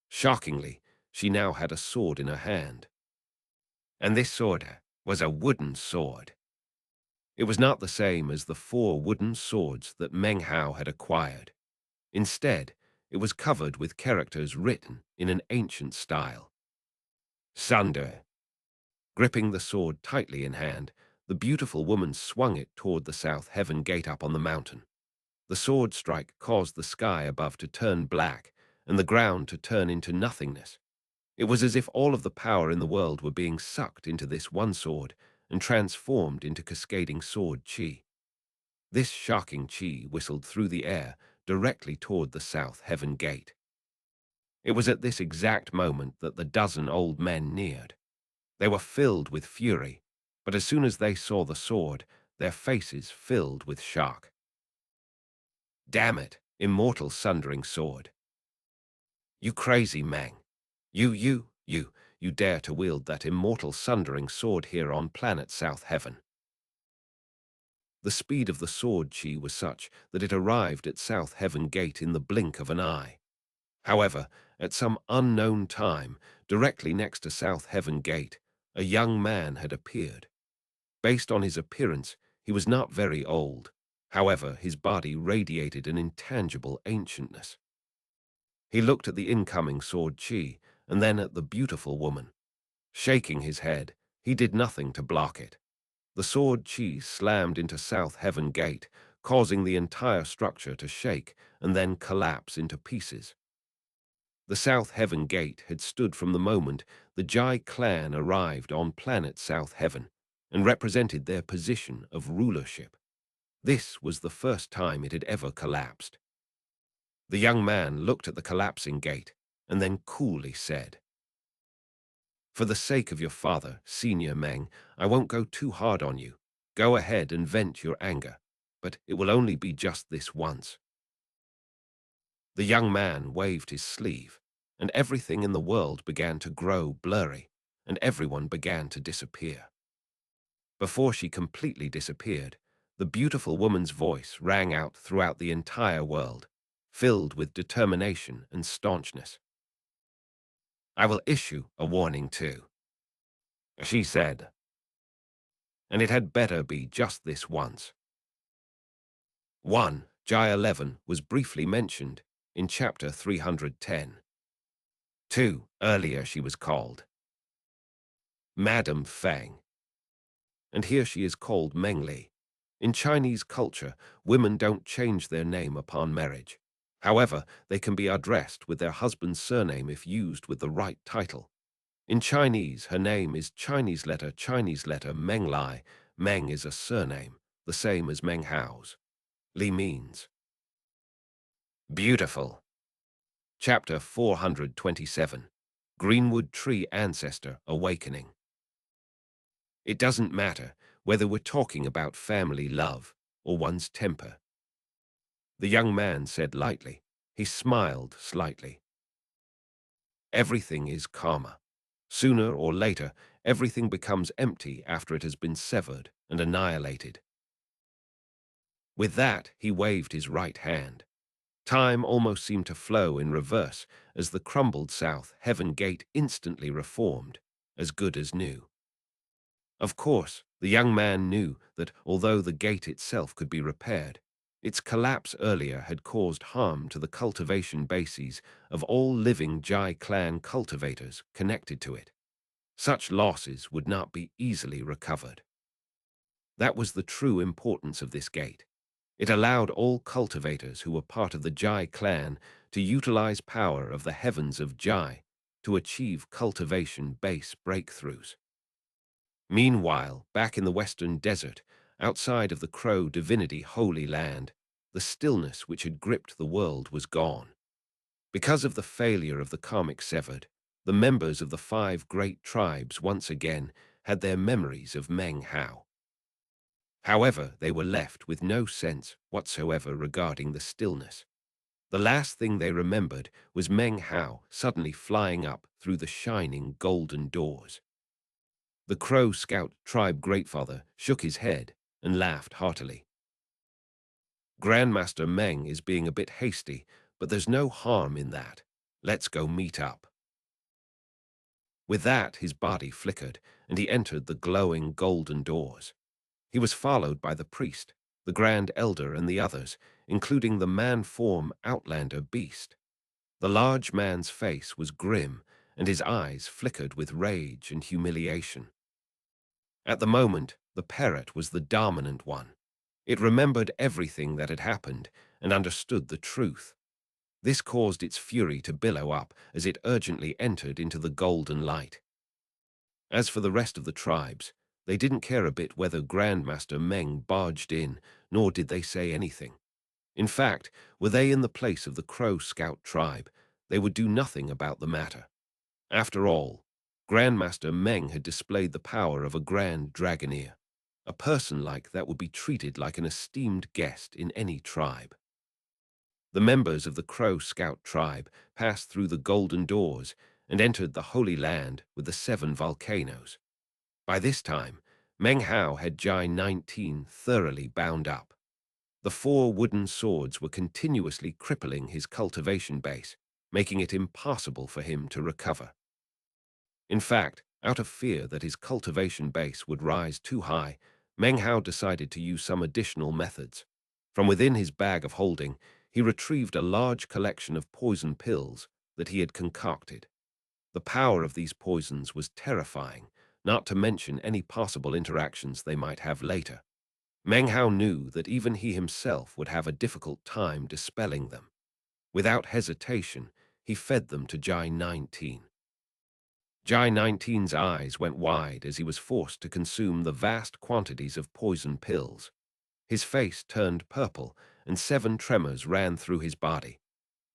Shockingly, she now had a sword in her hand. And this sword was a wooden sword. It was not the same as the 4 wooden swords that Meng Hao had acquired. Instead, it was covered with characters written in an ancient style. Sunder. Gripping the sword tightly in hand, the beautiful woman swung it toward the South Heaven Gate up on the mountain. The sword strike caused the sky above to turn black and the ground to turn into nothingness. It was as if all of the power in the world were being sucked into this one sword and transformed into cascading sword chi. This shocking chi whistled through the air directly toward the South Heaven Gate. It was at this exact moment that the 12 old men neared. They were filled with fury, but as soon as they saw the sword, their faces filled with shock. "Damn it, immortal sundering sword. You crazy Meng. You dare to wield that immortal sundering sword here on planet South Heaven." The speed of the sword chi was such that it arrived at South Heaven Gate in the blink of an eye. However, at some unknown time, directly next to South Heaven Gate, a young man had appeared. Based on his appearance, he was not very old. However, his body radiated an intangible ancientness. He looked at the incoming sword chi and then at the beautiful woman. Shaking his head, he did nothing to block it. The sword chi slammed into South Heaven Gate, causing the entire structure to shake and then collapse into pieces. The South Heaven Gate had stood from the moment the ğÄÉ clan arrived on planet South Heaven and represented their position of rulership. This was the first time it had ever collapsed. The young man looked at the collapsing gate and then coolly said, "For the sake of your father, Senior Meng, I won't go too hard on you. Go ahead and vent your anger, but it will only be just this once." The young man waved his sleeve, and everything in the world began to grow blurry, and everyone began to disappear. Before she completely disappeared, the beautiful woman's voice rang out throughout the entire world, filled with determination and staunchness. "I will issue a warning too. she said, and it had better be just this once. 1. ğİÉ was briefly mentioned in chapter 310. 2. Earlier she was called Madam Feng, and here she is called Mengli. In Chinese culture, women don't change their name upon marriage. However, they can be addressed with their husband's surname if used with the right title. In Chinese, her name is Chinese letter Meng Lai. Meng is a surname, the same as Meng Hao's. Li means beautiful. Chapter 427. Greenwood Tree Ancestor Awakening. It doesn't matter whether we're talking about family love or one's temper, the young man said lightly. He smiled slightly. Everything is karma. Sooner or later, everything becomes empty after it has been severed and annihilated. With that, he waved his right hand. Time almost seemed to flow in reverse as the crumbled south heaven gate instantly reformed, as good as new. Of course, the young man knew that although the gate itself could be repaired, its collapse earlier had caused harm to the cultivation bases of all living Jai clan cultivators connected to it. Such losses would not be easily recovered. That was the true importance of this gate. It allowed all cultivators who were part of the Jai clan to utilize power of the heavens of Jai to achieve cultivation base breakthroughs. Meanwhile, back in the western desert, outside of the Crow divinity Holy Land, the stillness which had gripped the world was gone. Because of the failure of the karmic severed, the members of the 5 great tribes once again had their memories of Meng Hao. However, they were left with no sense whatsoever regarding the stillness. The last thing they remembered was Meng Hao suddenly flying up through the shining golden doors. The Crow Scout tribe greatfather shook his head and laughed heartily. Grandmaster Meng is being a bit hasty, but there's no harm in that. Let's go meet up. With that, his body flickered, and he entered the glowing golden doors. He was followed by the priest, the Grand Elder, and the others, including the man-form Outlander beast. The large man's face was grim, and his eyes flickered with rage and humiliation. At the moment, the parrot was the dominant one. It remembered everything that had happened and understood the truth. This caused its fury to billow up as it urgently entered into the golden light. As for the rest of the tribes, they didn't care a bit whether Grandmaster Meng barged in, nor did they say anything. In fact, were they in the place of the Crow Scout tribe, they would do nothing about the matter. After all, Grandmaster Meng had displayed the power of a Grand Dragoneer. A person like that would be treated like an esteemed guest in any tribe. The members of the Crow Scout tribe passed through the golden doors and entered the Holy Land with the 7 volcanoes. By this time, Meng Hao had Jai 19 thoroughly bound up. The 4 wooden swords were continuously crippling his cultivation base, making it impossible for him to recover. In fact, out of fear that his cultivation base would rise too high, Meng Hao decided to use some additional methods. From within his bag of holding, he retrieved a large collection of poison pills that he had concocted. The power of these poisons was terrifying, not to mention any possible interactions they might have later. Meng Hao knew that even he himself would have a difficult time dispelling them. Without hesitation, he fed them to Jai 19. Jai 19's eyes went wide as he was forced to consume the vast quantities of poison pills. His face turned purple, and 7 tremors ran through his body.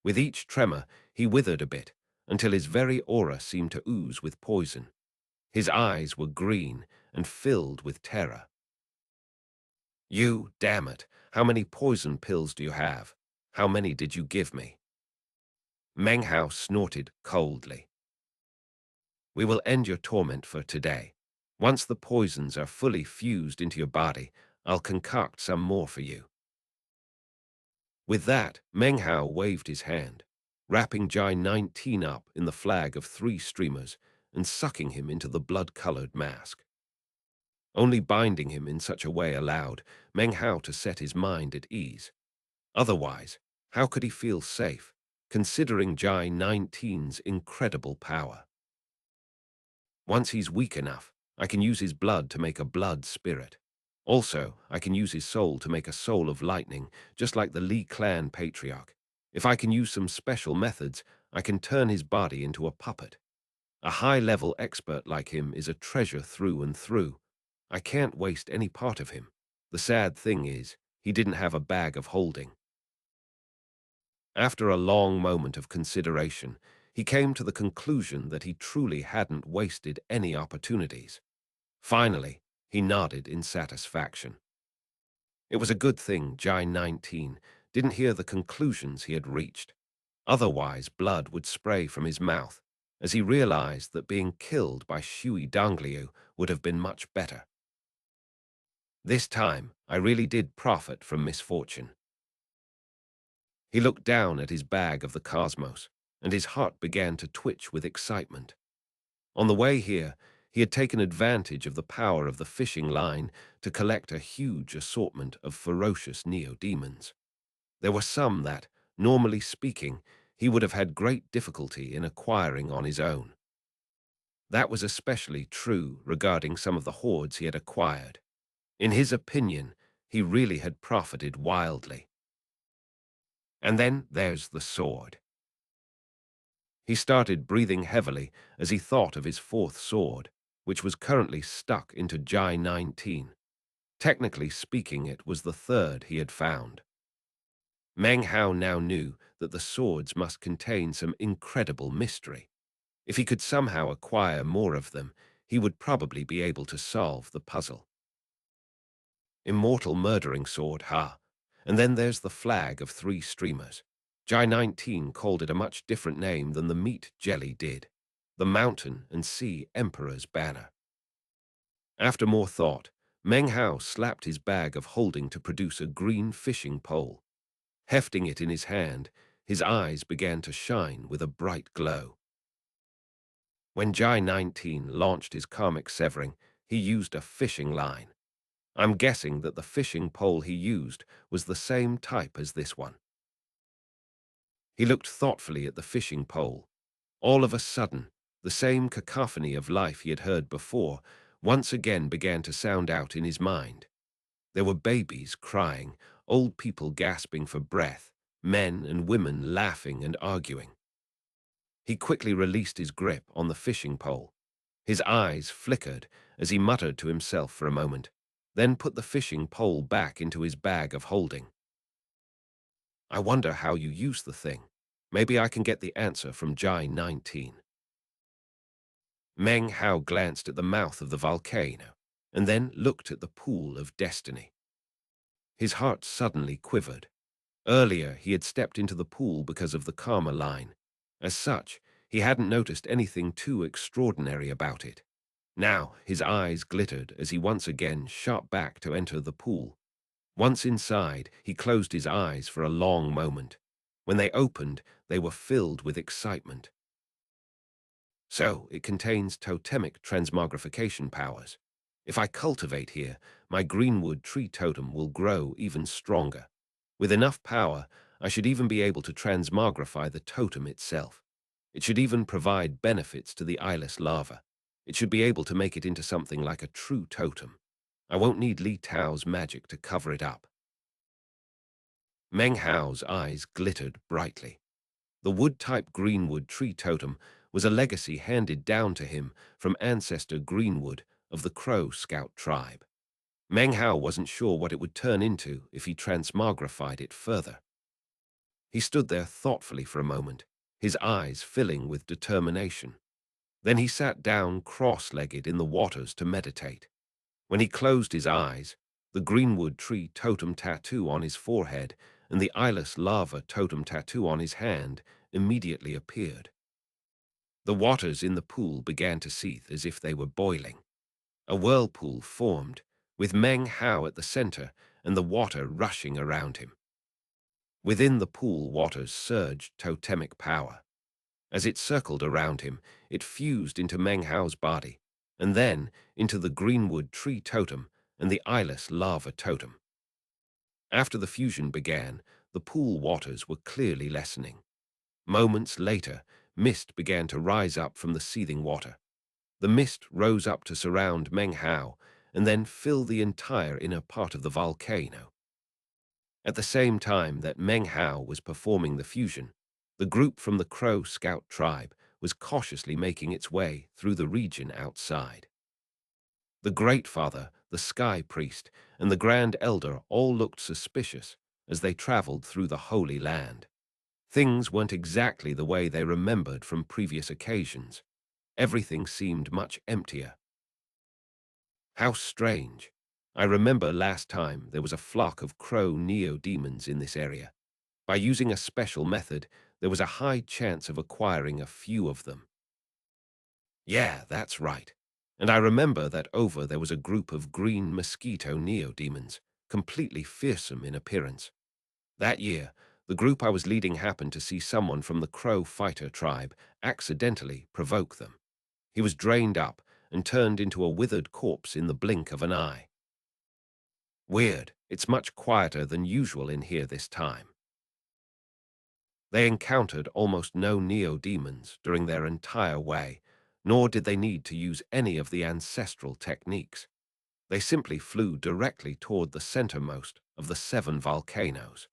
With each tremor, he withered a bit, until his very aura seemed to ooze with poison. His eyes were green and filled with terror. "You, damn it, how many poison pills do you have? How many did you give me?" Meng Hao snorted coldly. "We will end your torment for today. Once the poisons are fully fused into your body, I'll concoct some more for you." With that, Meng Hao waved his hand, wrapping Jai 19 up in the flag of 3 streamers, and sucking him into the blood-colored mask. Only binding him in such a way allowed Meng Hao to set his mind at ease. Otherwise, how could he feel safe, considering ğİ19's incredible power? Once he's weak enough, I can use his blood to make a blood spirit. Also, I can use his soul to make a soul of lightning, just like the Li clan patriarch. If I can use some special methods, I can turn his body into a puppet. A high-level expert like him is a treasure through and through. I can't waste any part of him. The sad thing is, he didn't have a bag of holding. After a long moment of consideration, he came to the conclusion that he truly hadn't wasted any opportunities. Finally, he nodded in satisfaction. It was a good thing ğİ19 didn't hear the conclusions he had reached. Otherwise, blood would spray from his mouth, as he realized that being killed by Shui Dongliu would have been much better. This time, I really did profit from misfortune. He looked down at his bag of the cosmos, and his heart began to twitch with excitement. On the way here, he had taken advantage of the power of the fishing line to collect a huge assortment of ferocious neo-demons. There were some that, normally speaking, he would have had great difficulty in acquiring on his own. That was especially true regarding some of the hordes he had acquired. In his opinion, he really had profited wildly. And then there's the sword. He started breathing heavily as he thought of his fourth sword, which was currently stuck into ğİ19. Technically speaking, it was the third he had found. Meng Hao now knew that the swords must contain some incredible mystery. If he could somehow acquire more of them, he would probably be able to solve the puzzle. Immortal murdering sword, ha! And then there's the flag of 3 streamers. ğİ19 called it a much different name than the meat jelly did. The Mountain and Sea Emperor's banner. After more thought, Meng Hao slapped his bag of holding to produce a green fishing pole. Hefting it in his hand, his eyes began to shine with a bright glow. When ğİ19 launched his karmic severing, he used a fishing line. I'm guessing that the fishing pole he used was the same type as this one. He looked thoughtfully at the fishing pole. All of a sudden, the same cacophony of life he had heard before once again began to sound out in his mind. There were babies crying, old people gasping for breath, men and women laughing and arguing. He quickly released his grip on the fishing pole. His eyes flickered as he muttered to himself for a moment, then put the fishing pole back into his bag of holding. I wonder how you use the thing. Maybe I can get the answer from ğİ19. Meng Hao glanced at the mouth of the volcano and then looked at the pool of destiny. His heart suddenly quivered. Earlier, he had stepped into the pool because of the karma line. As such, he hadn't noticed anything too extraordinary about it. Now, his eyes glittered as he once again shot back to enter the pool. Once inside, he closed his eyes for a long moment. When they opened, they were filled with excitement. So, it contains totemic transmogrification powers. If I cultivate here, my greenwood tree totem will grow even stronger. With enough power, I should even be able to transmogrify the totem itself. It should even provide benefits to the eyeless lava. It should be able to make it into something like a true totem. I won't need Li Tao's magic to cover it up. Meng Hao's eyes glittered brightly. The wood-type greenwood tree totem was a legacy handed down to him from ancestor Greenwood of the Crow Scout tribe. Meng Hao wasn't sure what it would turn into if he transmogrified it further. He stood there thoughtfully for a moment, his eyes filling with determination. Then he sat down cross-legged in the waters to meditate. When he closed his eyes, the greenwood tree totem tattoo on his forehead and the eyeless lava totem tattoo on his hand immediately appeared. The waters in the pool began to seethe as if they were boiling. A whirlpool formed, with Meng Hao at the center and the water rushing around him. Within the pool waters surged totemic power. As it circled around him, it fused into Meng Hao's body, and then into the greenwood tree totem and the eyeless lava totem. After the fusion began, the pool waters were clearly lessening. Moments later, mist began to rise up from the seething water. The mist rose up to surround Meng Hao and then fill the entire inner part of the volcano. At the same time that Meng Hao was performing the fusion, the group from the Crow Scout tribe was cautiously making its way through the region outside. The Great Father, the Sky Priest, and the Grand Elder all looked suspicious as they traveled through the Holy Land. Things weren't exactly the way they remembered from previous occasions. Everything seemed much emptier. How strange. I remember last time there was a flock of crow neo-demons in this area. By using a special method, there was a high chance of acquiring a few of them. Yeah, that's right. And I remember that over there was a group of green mosquito neo-demons, completely fearsome in appearance. That year, the group I was leading happened to see someone from the Crow Fighter tribe accidentally provoke them. He was drained up and turned into a withered corpse in the blink of an eye. Weird, it's much quieter than usual in here this time. They encountered almost no neo-demons during their entire way, nor did they need to use any of the ancestral techniques. They simply flew directly toward the centermost of the 7 volcanoes.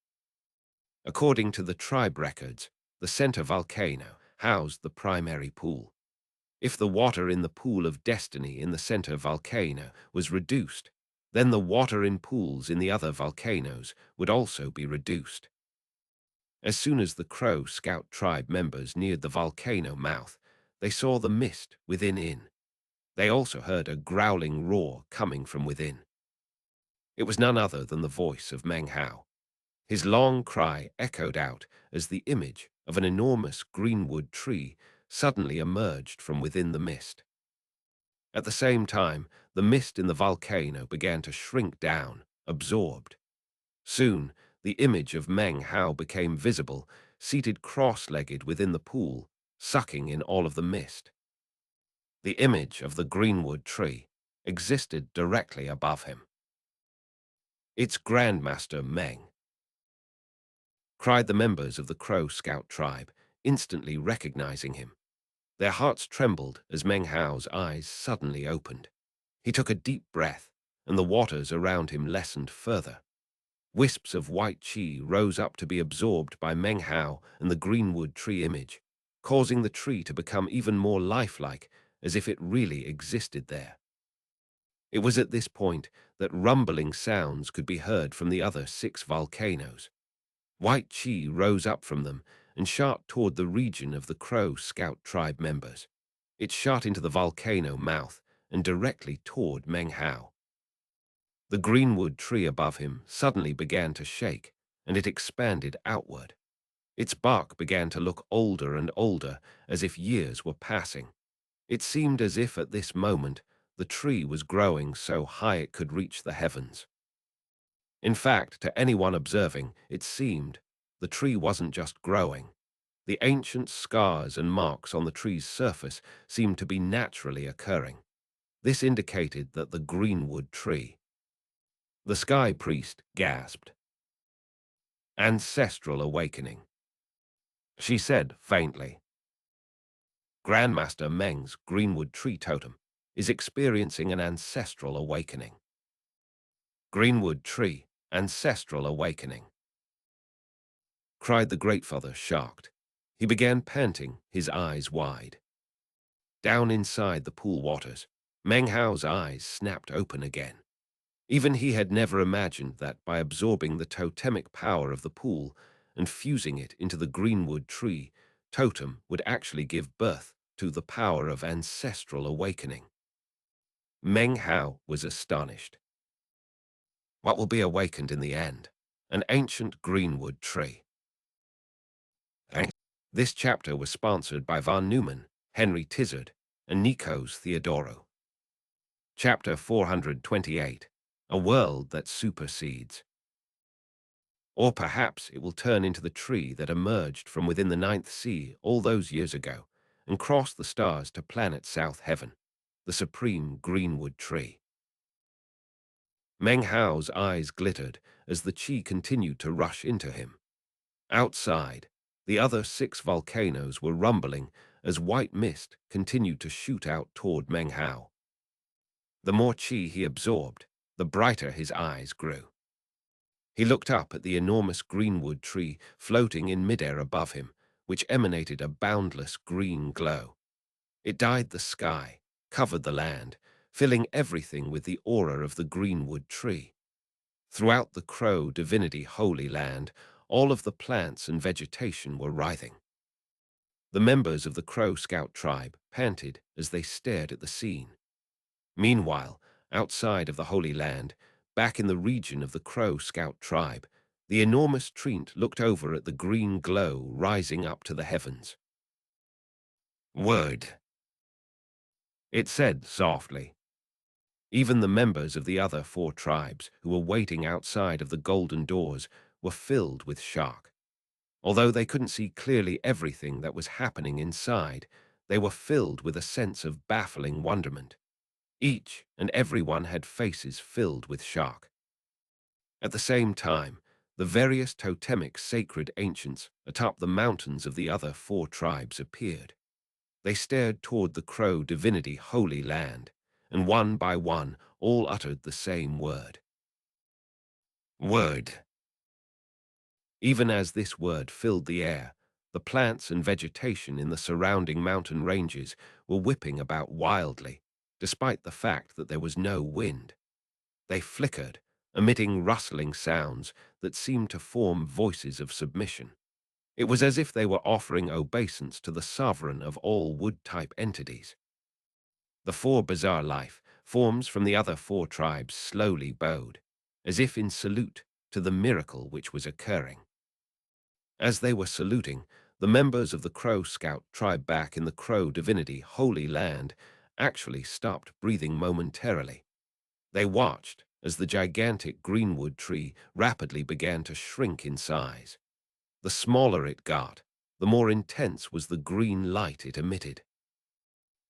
According to the tribe records, the center volcano housed the primary pool. If the water in the pool of destiny in the center volcano was reduced, then the water in pools in the other volcanoes would also be reduced. As soon as the Crow Scout tribe members neared the volcano mouth, they saw the mist within. They also heard a growling roar coming from within. It was none other than the voice of Meng Hao. His long cry echoed out as the image of an enormous greenwood tree suddenly emerged from within the mist. At the same time, the mist in the volcano began to shrink down, absorbed. Soon, the image of Meng Hao became visible, seated cross-legged within the pool, sucking in all of the mist. The image of the greenwood tree existed directly above him. "It's Grandmaster Meng," cried the members of the Crow Scout tribe, instantly recognizing him. Their hearts trembled as Meng Hao's eyes suddenly opened. He took a deep breath, and the waters around him lessened further. Wisps of white qi rose up to be absorbed by Meng Hao and the greenwood tree image, causing the tree to become even more lifelike, as if it really existed there. It was at this point that rumbling sounds could be heard from the other 6 volcanoes. White qi rose up from them and shot toward the region of the Crow Scout tribe members. It shot into the volcano mouth and directly toward Meng Hao. The greenwood tree above him suddenly began to shake, and it expanded outward. Its bark began to look older and older, as if years were passing. It seemed as if at this moment the tree was growing so high it could reach the heavens. In fact, to anyone observing, it seemed the tree wasn't just growing. The ancient scars and marks on the tree's surface seemed to be naturally occurring. This indicated that the greenwood tree. The Sky Priest gasped. "Ancestral awakening," she said faintly. "Grandmaster Meng's greenwood tree totem is experiencing an ancestral awakening." "Greenwood tree, ancestral awakening," cried the Great Father, shocked. He began panting, his eyes wide. Down inside the pool waters, Meng Hao's eyes snapped open again. Even he had never imagined that by absorbing the totemic power of the pool and fusing it into the greenwood tree, totem would actually give birth to the power of ancestral awakening. Meng Hao was astonished. What will be awakened in the end? An ancient greenwood tree. This chapter was sponsored by Von Neumann, Henry Tizard, and Nikos Theodorou. Chapter 428, A World That Supersedes. Or perhaps it will turn into the tree that emerged from within the ninth sea all those years ago and cross the stars to planet South Heaven, the supreme greenwood tree. Meng Hao's eyes glittered as the qi continued to rush into him. Outside, the other 6 volcanoes were rumbling as white mist continued to shoot out toward Meng Hao. The more qi he absorbed, the brighter his eyes grew. He looked up at the enormous greenwood tree floating in midair above him, which emanated a boundless green glow. It dyed the sky, covered the land, filling everything with the aura of the greenwood tree. Throughout the Crow Divinity Holy Land, all of the plants and vegetation were writhing. The members of the Crow Scout tribe panted as they stared at the scene. Meanwhile, outside of the Holy Land, back in the region of the Crow Scout tribe, the enormous treant looked over at the green glow rising up to the heavens. "Word," it said softly. Even the members of the other 4 tribes who were waiting outside of the golden doors were filled with shock. Although they couldn't see clearly everything that was happening inside, they were filled with a sense of baffling wonderment. Each and every one had faces filled with shock. At the same time, the various totemic sacred ancients atop the mountains of the other 4 tribes appeared. They stared toward the Crow Divinity Holy Land, and one by one all uttered the same word. Word. Even as this word filled the air, the plants and vegetation in the surrounding mountain ranges were whipping about wildly, despite the fact that there was no wind. They flickered, emitting rustling sounds that seemed to form voices of submission. It was as if they were offering obeisance to the sovereign of all wood-type entities. The 4 bizarre life forms from the other 4 tribes slowly bowed, as if in salute to the miracle which was occurring. As they were saluting, the members of the Crow Scout tribe back in the Crow Divinity Holy Land actually stopped breathing momentarily. They watched as the gigantic greenwood tree rapidly began to shrink in size. The smaller it got, the more intense was the green light it emitted.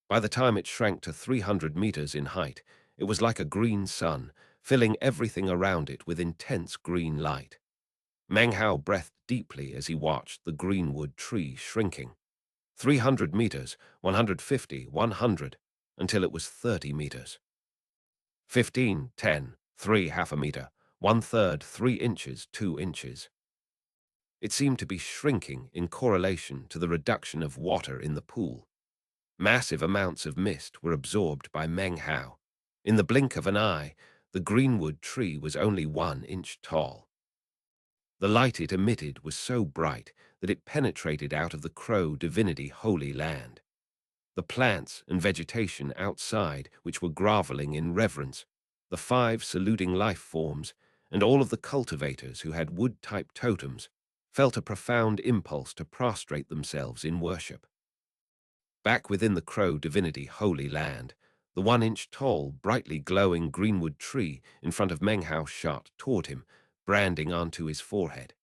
By the time it shrank to 300 meters in height, it was like a green sun, filling everything around it with intense green light. Meng Hao breathed deeply as he watched the greenwood tree shrinking. 300 meters, 150, 100, until it was 30 meters. 15, 10, 3 half a meter, 1/3, 3 inches, 2 inches. It seemed to be shrinking in correlation to the reduction of water in the pool. Massive amounts of mist were absorbed by Meng Hao. In the blink of an eye, the greenwood tree was only 1 inch tall. The light it emitted was so bright that it penetrated out of the Crow Divinity Holy Land. The plants and vegetation outside, which were groveling in reverence, the 5 saluting life forms, and all of the cultivators who had wood-type totems, felt a profound impulse to prostrate themselves in worship. Back within the Crow Divinity Holy Land, the 1-inch tall, brightly glowing greenwood tree in front of Meng Hao shot toward him, branding onto his forehead.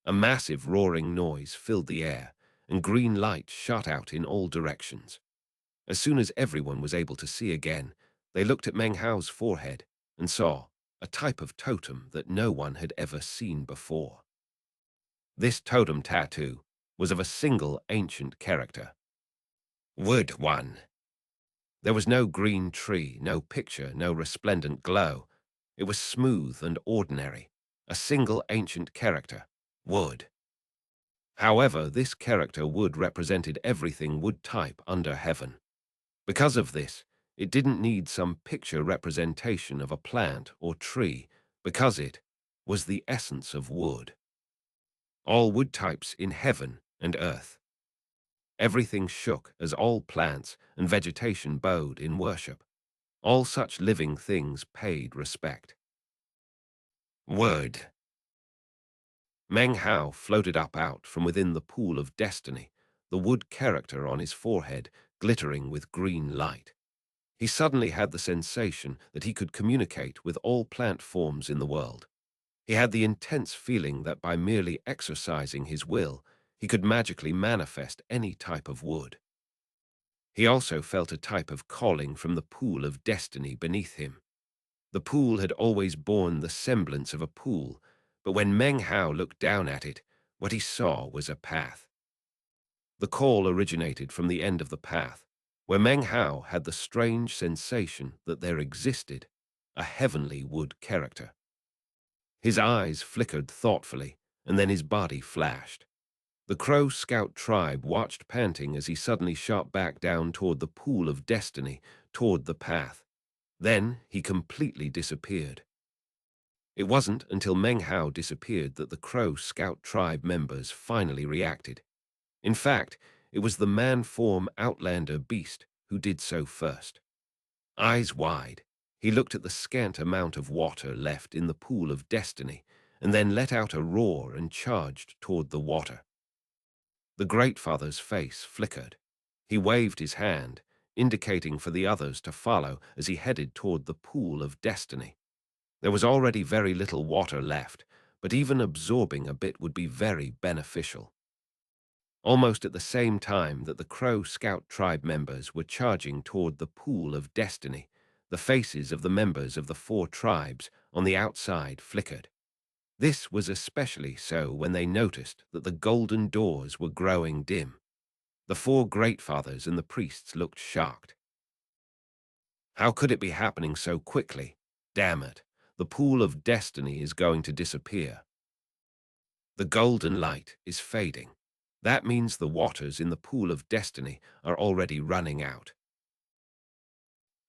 A massive roaring noise filled the air, and green light shot out in all directions. As soon as everyone was able to see again, they looked at Meng Hao's forehead and saw a type of totem that no one had ever seen before. This totem tattoo was of a single ancient character. Word 1. There was no green tree, no picture, no resplendent glow. It was smooth and ordinary, a single ancient character, wood. However, this character wood represented everything wood type under heaven. Because of this, it didn't need some picture representation of a plant or tree, because it was the essence of wood. All wood types in heaven and earth. Everything shook as all plants and vegetation bowed in worship. All such living things paid respect. Word. Meng Hao floated up out from within the pool of destiny, the wood character on his forehead glittering with green light. He suddenly had the sensation that he could communicate with all plant forms in the world. He had the intense feeling that by merely exercising his will, he could magically manifest any type of wood. He also felt a type of calling from the pool of destiny beneath him. The pool had always borne the semblance of a pool, but when Meng Hao looked down at it, what he saw was a path. The call originated from the end of the path, where Meng Hao had the strange sensation that there existed a heavenly wood character. His eyes flickered thoughtfully, and then his body flashed. The Crow Scout tribe watched panting as he suddenly shot back down toward the pool of destiny, toward the path. Then he completely disappeared. It wasn't until Meng Hao disappeared that the Crow Scout tribe members finally reacted. In fact, it was the man-form outlander beast who did so first. Eyes wide, he looked at the scant amount of water left in the pool of destiny, and then let out a roar and charged toward the water. The Great Father's face flickered. He waved his hand, indicating for the others to follow as he headed toward the pool of destiny. There was already very little water left, but even absorbing a bit would be very beneficial. Almost at the same time that the Crow Scout tribe members were charging toward the pool of destiny, the faces of the members of the 4 tribes on the outside flickered. This was especially so when they noticed that the golden doors were growing dim. The 4 Great Fathers and the priests looked shocked. How could it be happening so quickly? Damn it, the pool of destiny is going to disappear. The golden light is fading. That means the waters in the pool of destiny are already running out.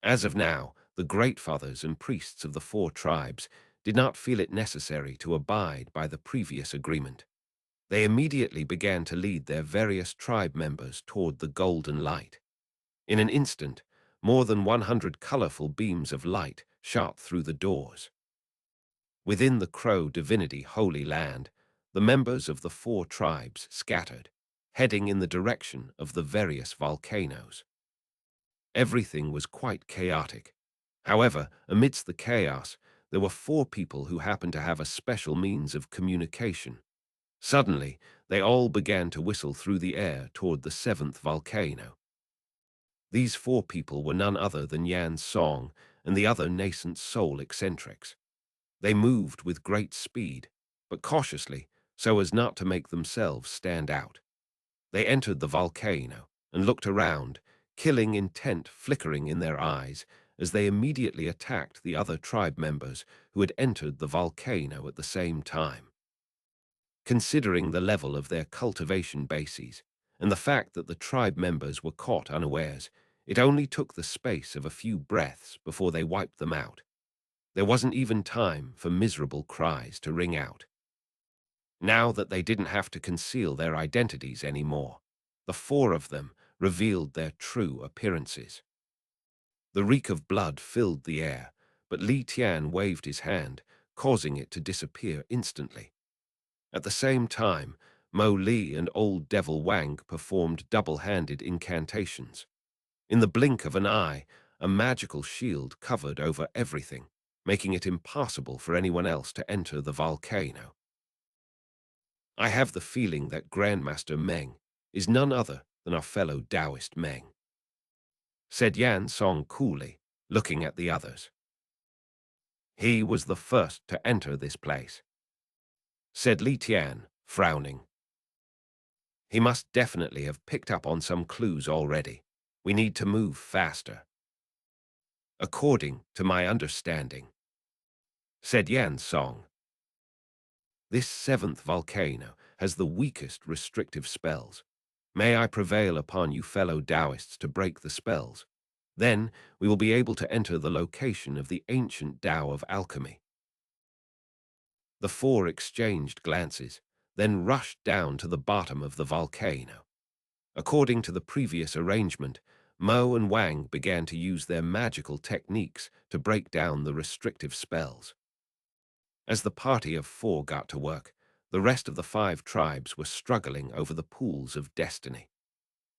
As of now, the Great Fathers and priests of the 4 tribes did not feel it necessary to abide by the previous agreement. They immediately began to lead their various tribe members toward the golden light. In an instant, more than 100 colorful beams of light shot through the doors. Within the Crow Divinity Holy Land, the members of the 4 tribes scattered, heading in the direction of the various volcanoes. Everything was quite chaotic. However, amidst the chaos, there were 4 people who happened to have a special means of communication. Suddenly, they all began to whistle through the air toward the 7th volcano. These 4 people were none other than Yan Song and the other nascent soul eccentrics. They moved with great speed, but cautiously, so as not to make themselves stand out. They entered the volcano and looked around, killing intent flickering in their eyes as they immediately attacked the other tribe members who had entered the volcano at the same time. Considering the level of their cultivation bases and the fact that the tribe members were caught unawares, it only took the space of a few breaths before they wiped them out. There wasn't even time for miserable cries to ring out. Now that they didn't have to conceal their identities anymore, the 4 of them revealed their true appearances. The reek of blood filled the air, but Li Tian waved his hand, causing it to disappear instantly. At the same time, Mo Li and Old Devil Wang performed double-handed incantations. In the blink of an eye, a magical shield covered over everything, making it impossible for anyone else to enter the volcano. I have the feeling that Grandmaster Meng is none other than our fellow Taoist Meng, said Yan Song coolly, looking at the others. He was the first to enter this place, said Li Tian, frowning. He must definitely have picked up on some clues already. We need to move faster. According to my understanding, said Yan Song. This 7th volcano has the weakest restrictive spells. May I prevail upon you fellow Taoists to break the spells. Then we will be able to enter the location of the ancient Tao of alchemy. The 4 exchanged glances, then rushed down to the bottom of the volcano. According to the previous arrangement, Mo and Wang began to use their magical techniques to break down the restrictive spells. As the party of 4 got to work, the rest of the 5 tribes were struggling over the pools of destiny.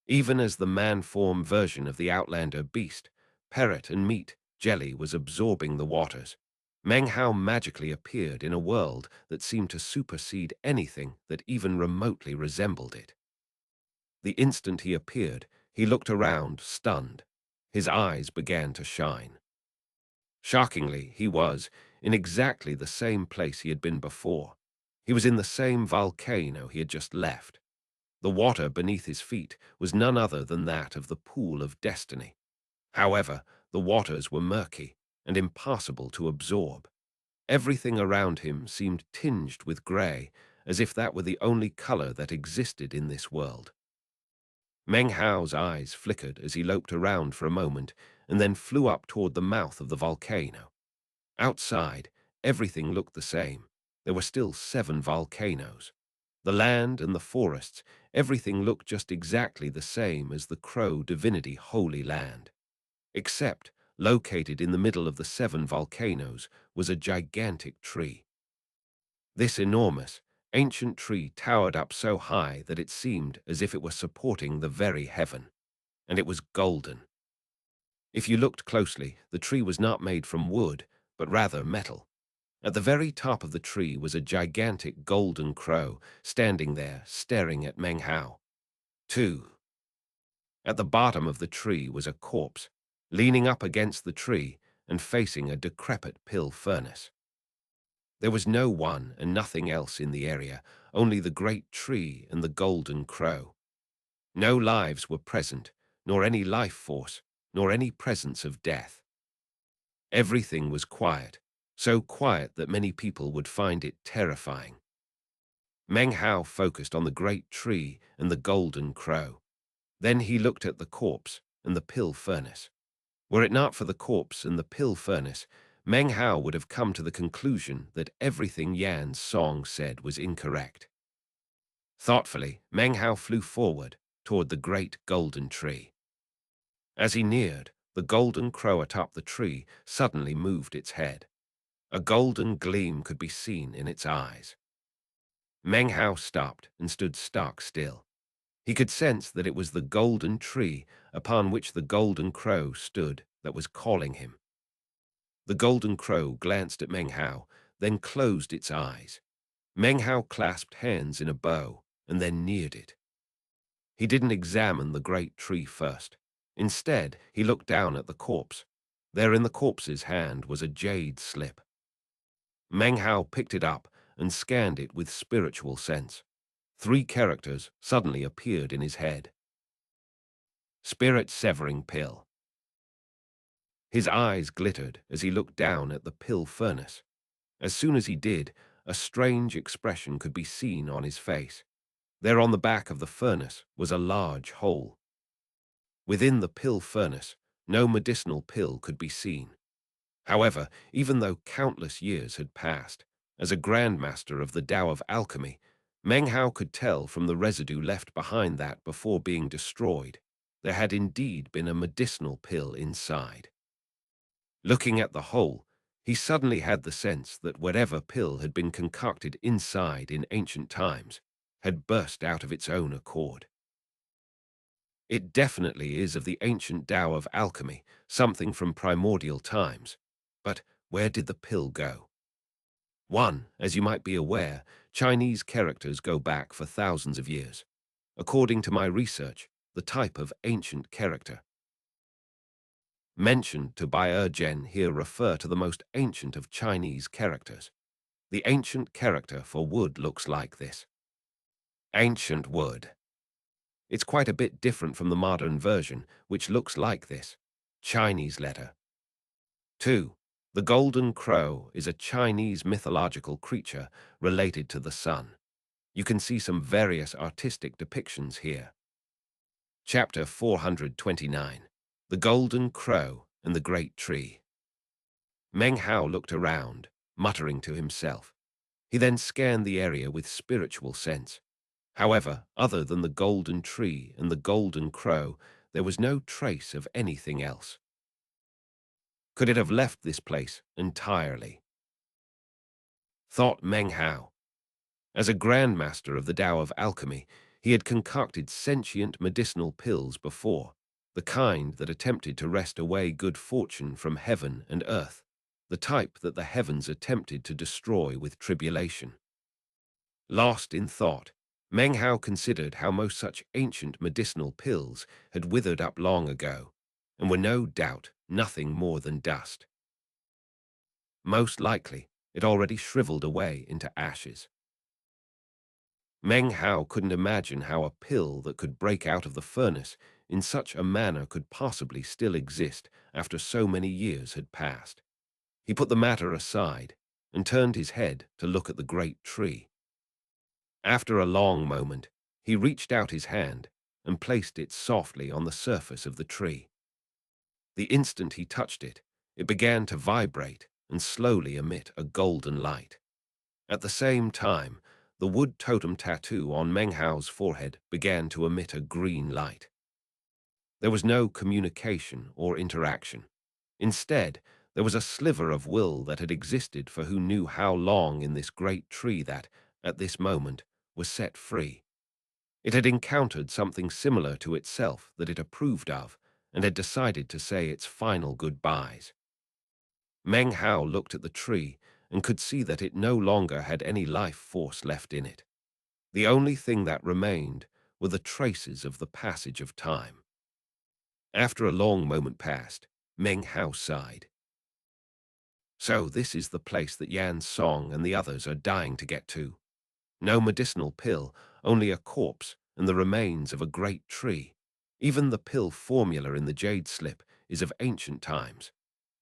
Even as the man-form version of the Outlander beast, Parrot and Meat Jelly was absorbing the waters, Meng Hao magically appeared in a world that seemed to supersede anything that even remotely resembled it. The instant he appeared, he looked around, stunned. His eyes began to shine. Shockingly, he was in exactly the same place he had been before. He was in the same volcano he had just left. The water beneath his feet was none other than that of the pool of destiny. However, the waters were murky and impossible to absorb. Everything around him seemed tinged with grey, as if that were the only color that existed in this world. Meng Hao's eyes flickered as he loped around for a moment and then flew up toward the mouth of the volcano. Outside, everything looked the same. There were still 7 volcanoes. The land and the forests, everything looked just exactly the same as the Crow divinity Holy Land. Except, located in the middle of the 7 volcanoes, was a gigantic tree. This enormous, ancient tree towered up so high that it seemed as if it were supporting the very heaven. And it was golden. If you looked closely, the tree was not made from wood, but rather metal. At the very top of the tree was a gigantic golden crow, standing there, staring at Meng Hao. 2. At the bottom of the tree was a corpse, leaning up against the tree and facing a decrepit pill furnace. There was no one and nothing else in the area, only the great tree and the golden crow. No lives were present, nor any life force, nor any presence of death. Everything was quiet, so quiet that many people would find it terrifying. Meng Hao focused on the great tree and the golden crow. Then he looked at the corpse and the pill furnace. Were it not for the corpse and the pill furnace, Meng Hao would have come to the conclusion that everything Yan's song said was incorrect. Thoughtfully, Meng Hao flew forward toward the great golden tree. As he neared, the golden crow atop the tree suddenly moved its head. A golden gleam could be seen in its eyes. Meng Hao stopped and stood stock still. He could sense that it was the golden tree upon which the golden crow stood that was calling him. The golden crow glanced at Meng Hao, then closed its eyes. Meng Hao clasped hands in a bow and then neared it. He didn't examine the great tree first. Instead, he looked down at the corpse. There in the corpse's hand was a jade slip. Meng Hao picked it up and scanned it with spiritual sense. 3 characters suddenly appeared in his head. Spirit-severing pill. His eyes glittered as he looked down at the pill furnace. As soon as he did, a strange expression could be seen on his face. There on the back of the furnace was a large hole. Within the pill furnace, no medicinal pill could be seen. However, even though countless years had passed, as a grandmaster of the Tao of alchemy, Meng Hao could tell from the residue left behind that before being destroyed, there had indeed been a medicinal pill inside. Looking at the hole, he suddenly had the sense that whatever pill had been concocted inside in ancient times had burst out of its own accord. It definitely is of the ancient Tao of alchemy, something from primordial times. But where did the pill go? 1. As you might be aware, Chinese characters go back for thousands of years. According to my research, the type of ancient character mentioned to ğÄÉ here refer to the most ancient of Chinese characters. The ancient character for wood looks like this. Ancient wood. It's quite a bit different from the modern version, which looks like this. Chinese letter. 2. The golden crow is a Chinese mythological creature related to the sun. You can see some various artistic depictions here. Chapter 429. The Golden Crow and the Great Tree. Meng Hao looked around, muttering to himself. He then scanned the area with spiritual sense. However, other than the golden tree and the golden crow, there was no trace of anything else. Could it have left this place entirely? Thought Meng Hao. As a grandmaster of the Tao of alchemy, he had concocted sentient medicinal pills before, the kind that attempted to wrest away good fortune from heaven and earth. the type that the heavens attempted to destroy with tribulation. Lost in thought, Meng Hao considered how most such ancient medicinal pills had withered up long ago, and were no doubt nothing more than dust. Most likely, it already shriveled away into ashes. Meng Hao couldn't imagine how a pill that could break out of the furnace in such a manner could possibly still exist after so many years had passed. He put the matter aside and turned his head to look at the great tree. After a long moment, he reached out his hand and placed it softly on the surface of the tree. The instant he touched it, it began to vibrate and slowly emit a golden light. At the same time, the wood totem tattoo on Meng Hao's forehead began to emit a green light. There was no communication or interaction. Instead, there was a sliver of will that had existed for who knew how long in this great tree that, at this moment, was set free. It had encountered something similar to itself that it approved of and had decided to say its final goodbyes. Meng Hao looked at the tree and could see that it no longer had any life force left in it. The only thing that remained were the traces of the passage of time. After a long moment passed, Meng Hao sighed. So this is the place that Yan Song and the others are dying to get to. No medicinal pill, only a corpse and the remains of a great tree. Even the pill formula in the jade slip is of ancient times.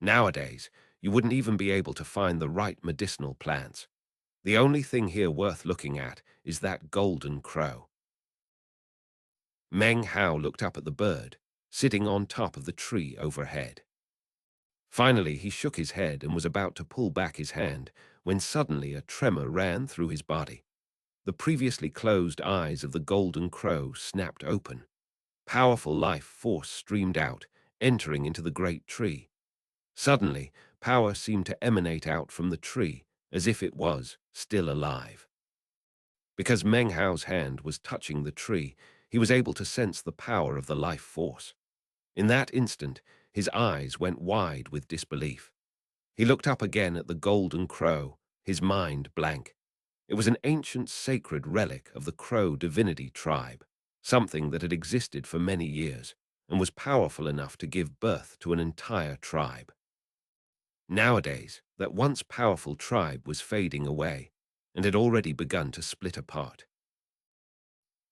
Nowadays, you wouldn't even be able to find the right medicinal plants. The only thing here worth looking at is that golden crow. Meng Hao looked up at the bird, sitting on top of the tree overhead. Finally, he shook his head and was about to pull back his hand when suddenly a tremor ran through his body. The previously closed eyes of the golden crow snapped open. Powerful life force streamed out, entering into the great tree. Suddenly, power seemed to emanate out from the tree, as if it was still alive. Because Meng Hao's hand was touching the tree, he was able to sense the power of the life force. In that instant, his eyes went wide with disbelief. He looked up again at the golden crow, his mind blank. It was an ancient sacred relic of the crow divinity tribe, something that had existed for many years and was powerful enough to give birth to an entire tribe. Nowadays, that once powerful tribe was fading away and had already begun to split apart.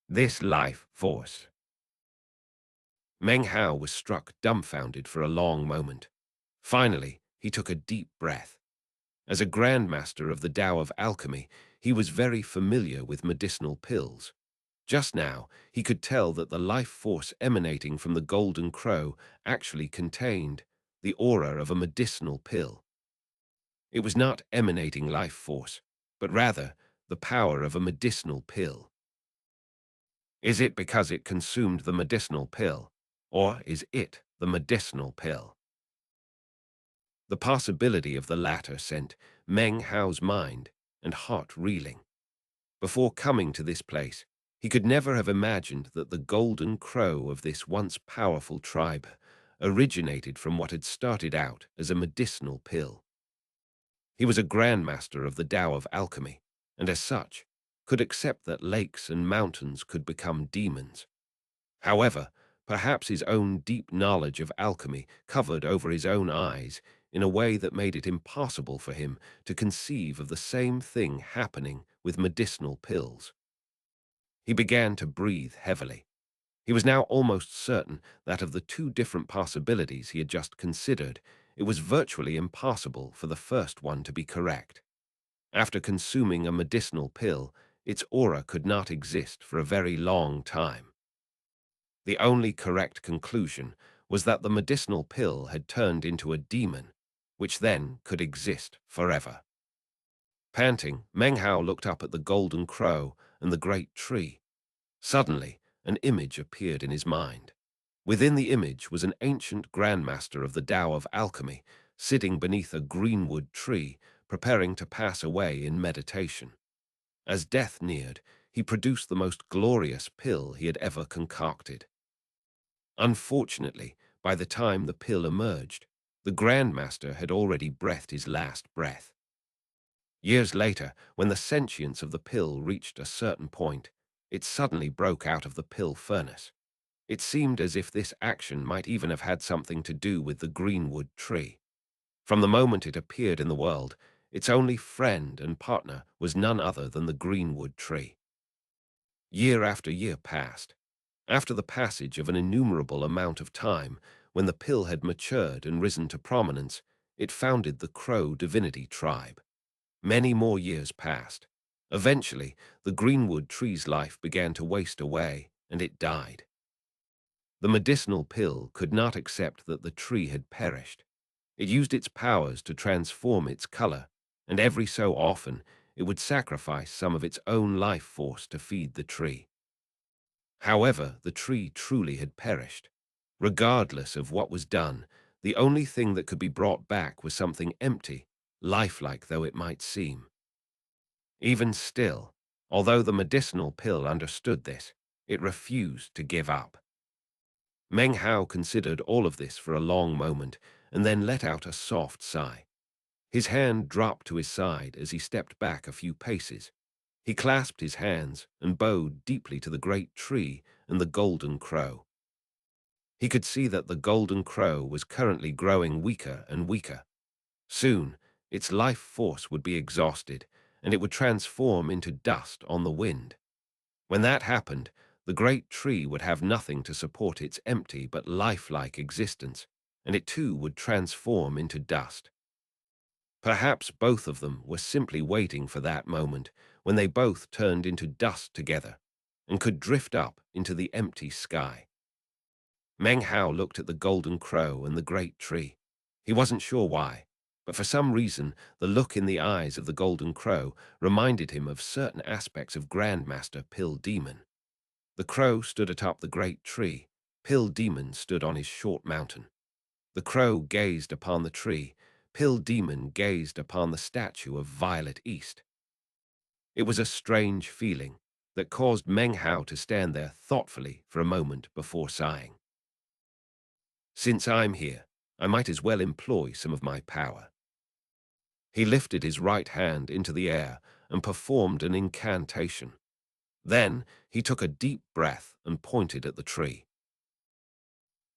This life force. Meng Hao was struck dumbfounded for a long moment. Finally, he took a deep breath. As a grandmaster of the Tao of alchemy, he was very familiar with medicinal pills. Just now, he could tell that the life force emanating from the golden crow actually contained the aura of a medicinal pill. It was not emanating life force, but rather the power of a medicinal pill. Is it because it consumed the medicinal pill, or is it the medicinal pill? The possibility of the latter sent Meng Hao's mind and heart reeling. Before coming to this place, he could never have imagined that the golden crow of this once powerful tribe originated from what had started out as a medicinal pill. He was a grandmaster of the Tao of alchemy, and as such, could accept that lakes and mountains could become demons. However, perhaps his own deep knowledge of alchemy covered over his own eyes in a way that made it impossible for him to conceive of the same thing happening with medicinal pills. He began to breathe heavily. He was now almost certain that of the two different possibilities he had just considered, it was virtually impossible for the first one to be correct. After consuming a medicinal pill, its aura could not exist for a very long time. The only correct conclusion was that the medicinal pill had turned into a demon, which then could exist forever. Panting, Meng Hao looked up at the golden crow and the great tree. Suddenly, an image appeared in his mind. Within the image was an ancient grandmaster of the Tao of alchemy, sitting beneath a greenwood tree, preparing to pass away in meditation. As death neared, he produced the most glorious pill he had ever concocted. Unfortunately, by the time the pill emerged, The Grandmaster had already breathed his last breath. Years later, when the sentience of the pill reached a certain point, it suddenly broke out of the pill furnace. It seemed as if this action might even have had something to do with the greenwood tree. From the moment it appeared in the world, its only friend and partner was none other than the greenwood tree. Year after year passed. After the passage of an innumerable amount of time, when the pill had matured and risen to prominence, it founded the Crow divinity tribe. Many more years passed. Eventually, the greenwood tree's life began to waste away, and it died. The medicinal pill could not accept that the tree had perished. It used its powers to transform its color, and every so often it would sacrifice some of its own life force to feed the tree. However, the tree truly had perished. Regardless of what was done, the only thing that could be brought back was something empty, lifelike though it might seem. Even still, although the medicinal pill understood this, it refused to give up. Meng Hao considered all of this for a long moment and then let out a soft sigh. His hand dropped to his side as he stepped back a few paces. He clasped his hands and bowed deeply to the great tree and the golden crow. He could see that the golden crow was currently growing weaker and weaker. Soon, its life force would be exhausted, and it would transform into dust on the wind. When that happened, the great tree would have nothing to support its empty but lifelike existence, and it too would transform into dust. Perhaps both of them were simply waiting for that moment when they both turned into dust together and could drift up into the empty sky. Meng Hao looked at the golden crow and the great tree. He wasn't sure why, but for some reason the look in the eyes of the golden crow reminded him of certain aspects of Grandmaster Pill Demon. The crow stood atop the great tree. Pill Demon stood on his short mountain. The crow gazed upon the tree. Pill Demon gazed upon the statue of Violet East. It was a strange feeling that caused Meng Hao to stand there thoughtfully for a moment before sighing. Since I'm here, I might as well employ some of my power. He lifted his right hand into the air and performed an incantation. Then he took a deep breath and pointed at the tree.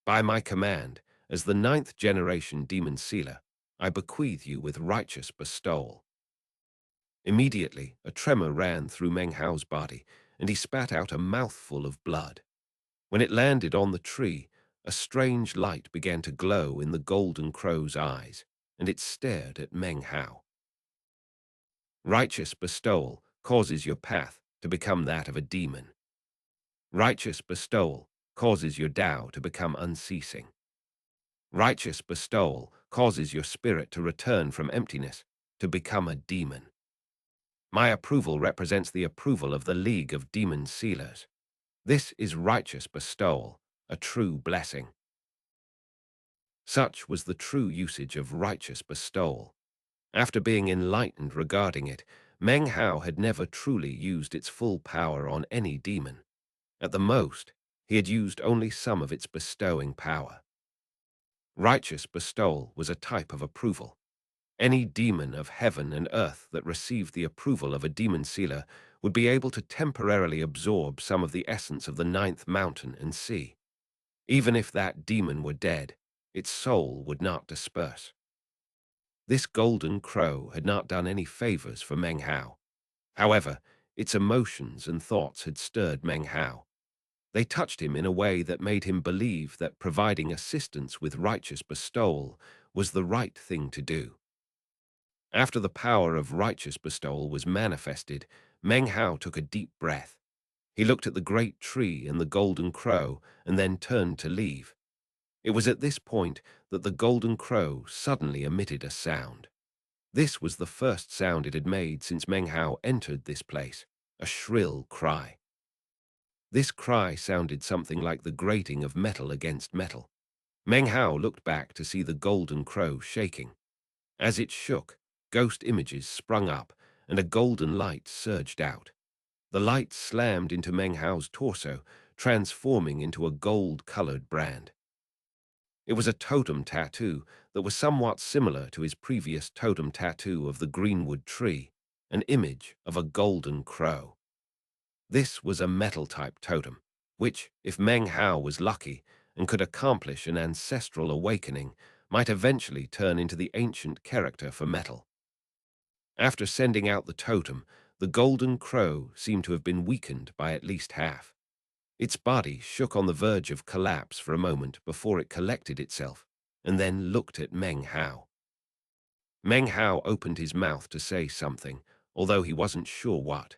By my command, as the 9th generation demon sealer, I bequeath you with righteous bestowal. Immediately, a tremor ran through Meng Hao's body, and he spat out a mouthful of blood. When it landed on the tree, a strange light began to glow in the golden crow's eyes, and it stared at Meng Hao. Righteous bestowal causes your path to become that of a demon. Righteous bestowal causes your Tao to become unceasing. Righteous bestowal causes your spirit to return from emptiness to become a demon. My approval represents the approval of the League of Demon Sealers. This is righteous bestowal, a true blessing. Such was the true usage of righteous bestowal. After being enlightened regarding it, Meng Hao had never truly used its full power on any demon. At the most, he had used only some of its bestowing power. Righteous bestowal was a type of approval. Any demon of heaven and earth that received the approval of a demon sealer would be able to temporarily absorb some of the essence of the 9th mountain and sea. Even if that demon were dead, its soul would not disperse. This golden crow had not done any favors for Meng Hao. However, its emotions and thoughts had stirred Meng Hao. They touched him in a way that made him believe that providing assistance with righteous bestowal was the right thing to do. After the power of righteous bestowal was manifested, Meng Hao took a deep breath. He looked at the great tree and the golden crow and then turned to leave. It was at this point that the golden crow suddenly emitted a sound. This was the first sound it had made since Meng Hao entered this place, a shrill cry. This cry sounded something like the grating of metal against metal. Meng Hao looked back to see the golden crow shaking. As it shook, ghost images sprung up, and a golden light surged out. The light slammed into Meng Hao's torso, transforming into a gold-colored brand. It was a totem tattoo that was somewhat similar to his previous totem tattoo of the greenwood tree, an image of a golden crow. This was a metal-type totem, which, if Meng Hao was lucky and could accomplish an ancestral awakening, might eventually turn into the ancient character for metal. After sending out the totem, the golden crow seemed to have been weakened by at least half. Its body shook on the verge of collapse for a moment before it collected itself and then looked at Meng Hao. Meng Hao opened his mouth to say something, although he wasn't sure what.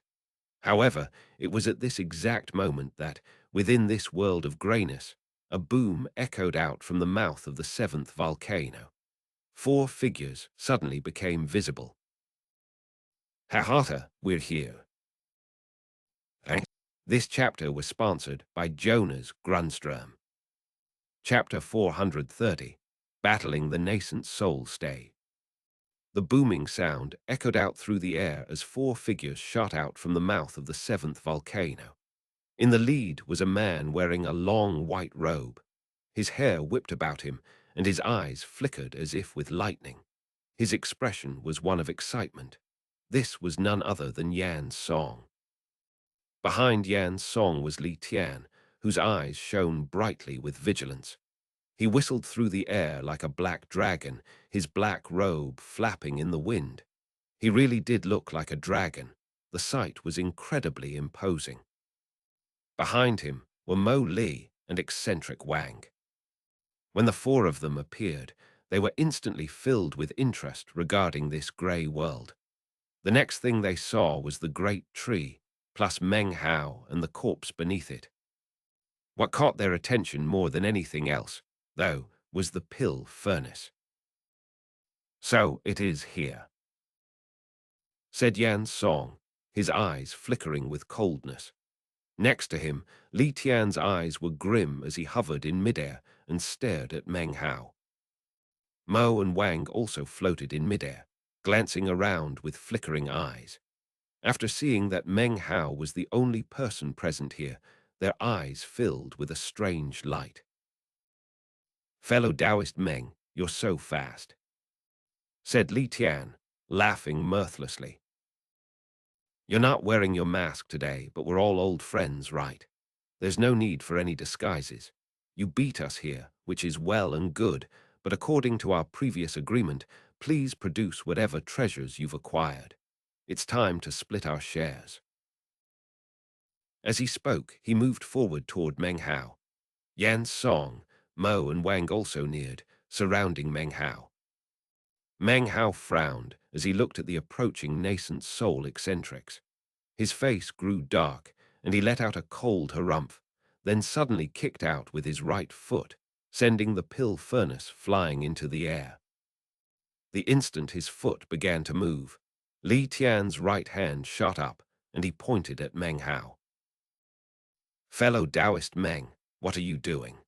However, it was at this exact moment that, within this world of greyness, a boom echoed out from the mouth of the seventh volcano. 4 figures suddenly became visible. Ha, we're here. Thanks. This chapter was sponsored by Jonas Grunström. Chapter 430, Battling the Nascent Soul Stay. The booming sound echoed out through the air as 4 figures shot out from the mouth of the seventh volcano. In the lead was a man wearing a long white robe. His hair whipped about him, and his eyes flickered as if with lightning. His expression was one of excitement. This was none other than Yan's Song. Behind Yan's Song was Li Tian, whose eyes shone brightly with vigilance. He whistled through the air like a black dragon, his black robe flapping in the wind. He really did look like a dragon. The sight was incredibly imposing. Behind him were Mo Li and eccentric Wang. When the 4 of them appeared, they were instantly filled with interest regarding this grey world. The next thing they saw was the great tree, plus Meng Hao and the corpse beneath it. What caught their attention more than anything else, though, was the pill furnace. "So it is here," said Yan's Song, his eyes flickering with coldness. Next to him, Li Tian's eyes were grim as he hovered in midair and stared at Meng Hao. Mo and Wang also floated in midair, glancing around with flickering eyes. After seeing that Meng Hao was the only person present here, their eyes filled with a strange light. "Fellow Taoist Meng, you're so fast," said Li Tian, laughing mirthlessly. "You're not wearing your mask today, but we're all old friends, right? There's no need for any disguises. You beat us here, which is well and good, but according to our previous agreement, please produce whatever treasures you've acquired. It's time to split our shares." As he spoke, he moved forward toward Meng Hao. Yan's Song, Mo and Wang also neared, surrounding Meng Hao. Meng Hao frowned as he looked at the approaching nascent soul eccentrics. His face grew dark, and he let out a cold harumph, then suddenly kicked out with his right foot, sending the pill furnace flying into the air. The instant his foot began to move, Li Tian's right hand shot up, and he pointed at Meng Hao. "Fellow Taoist Meng, what are you doing?"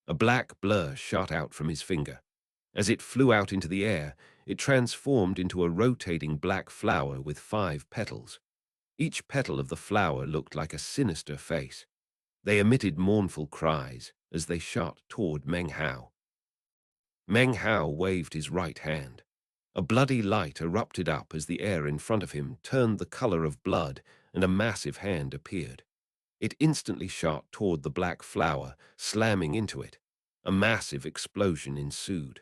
A black blur shot out from his finger. As it flew out into the air, it transformed into a rotating black flower with 5 petals. Each petal of the flower looked like a sinister face. They emitted mournful cries as they shot toward Meng Hao. Meng Hao waved his right hand. A bloody light erupted up as the air in front of him turned the color of blood, and a massive hand appeared. It instantly shot toward the black flower, slamming into it. A massive explosion ensued.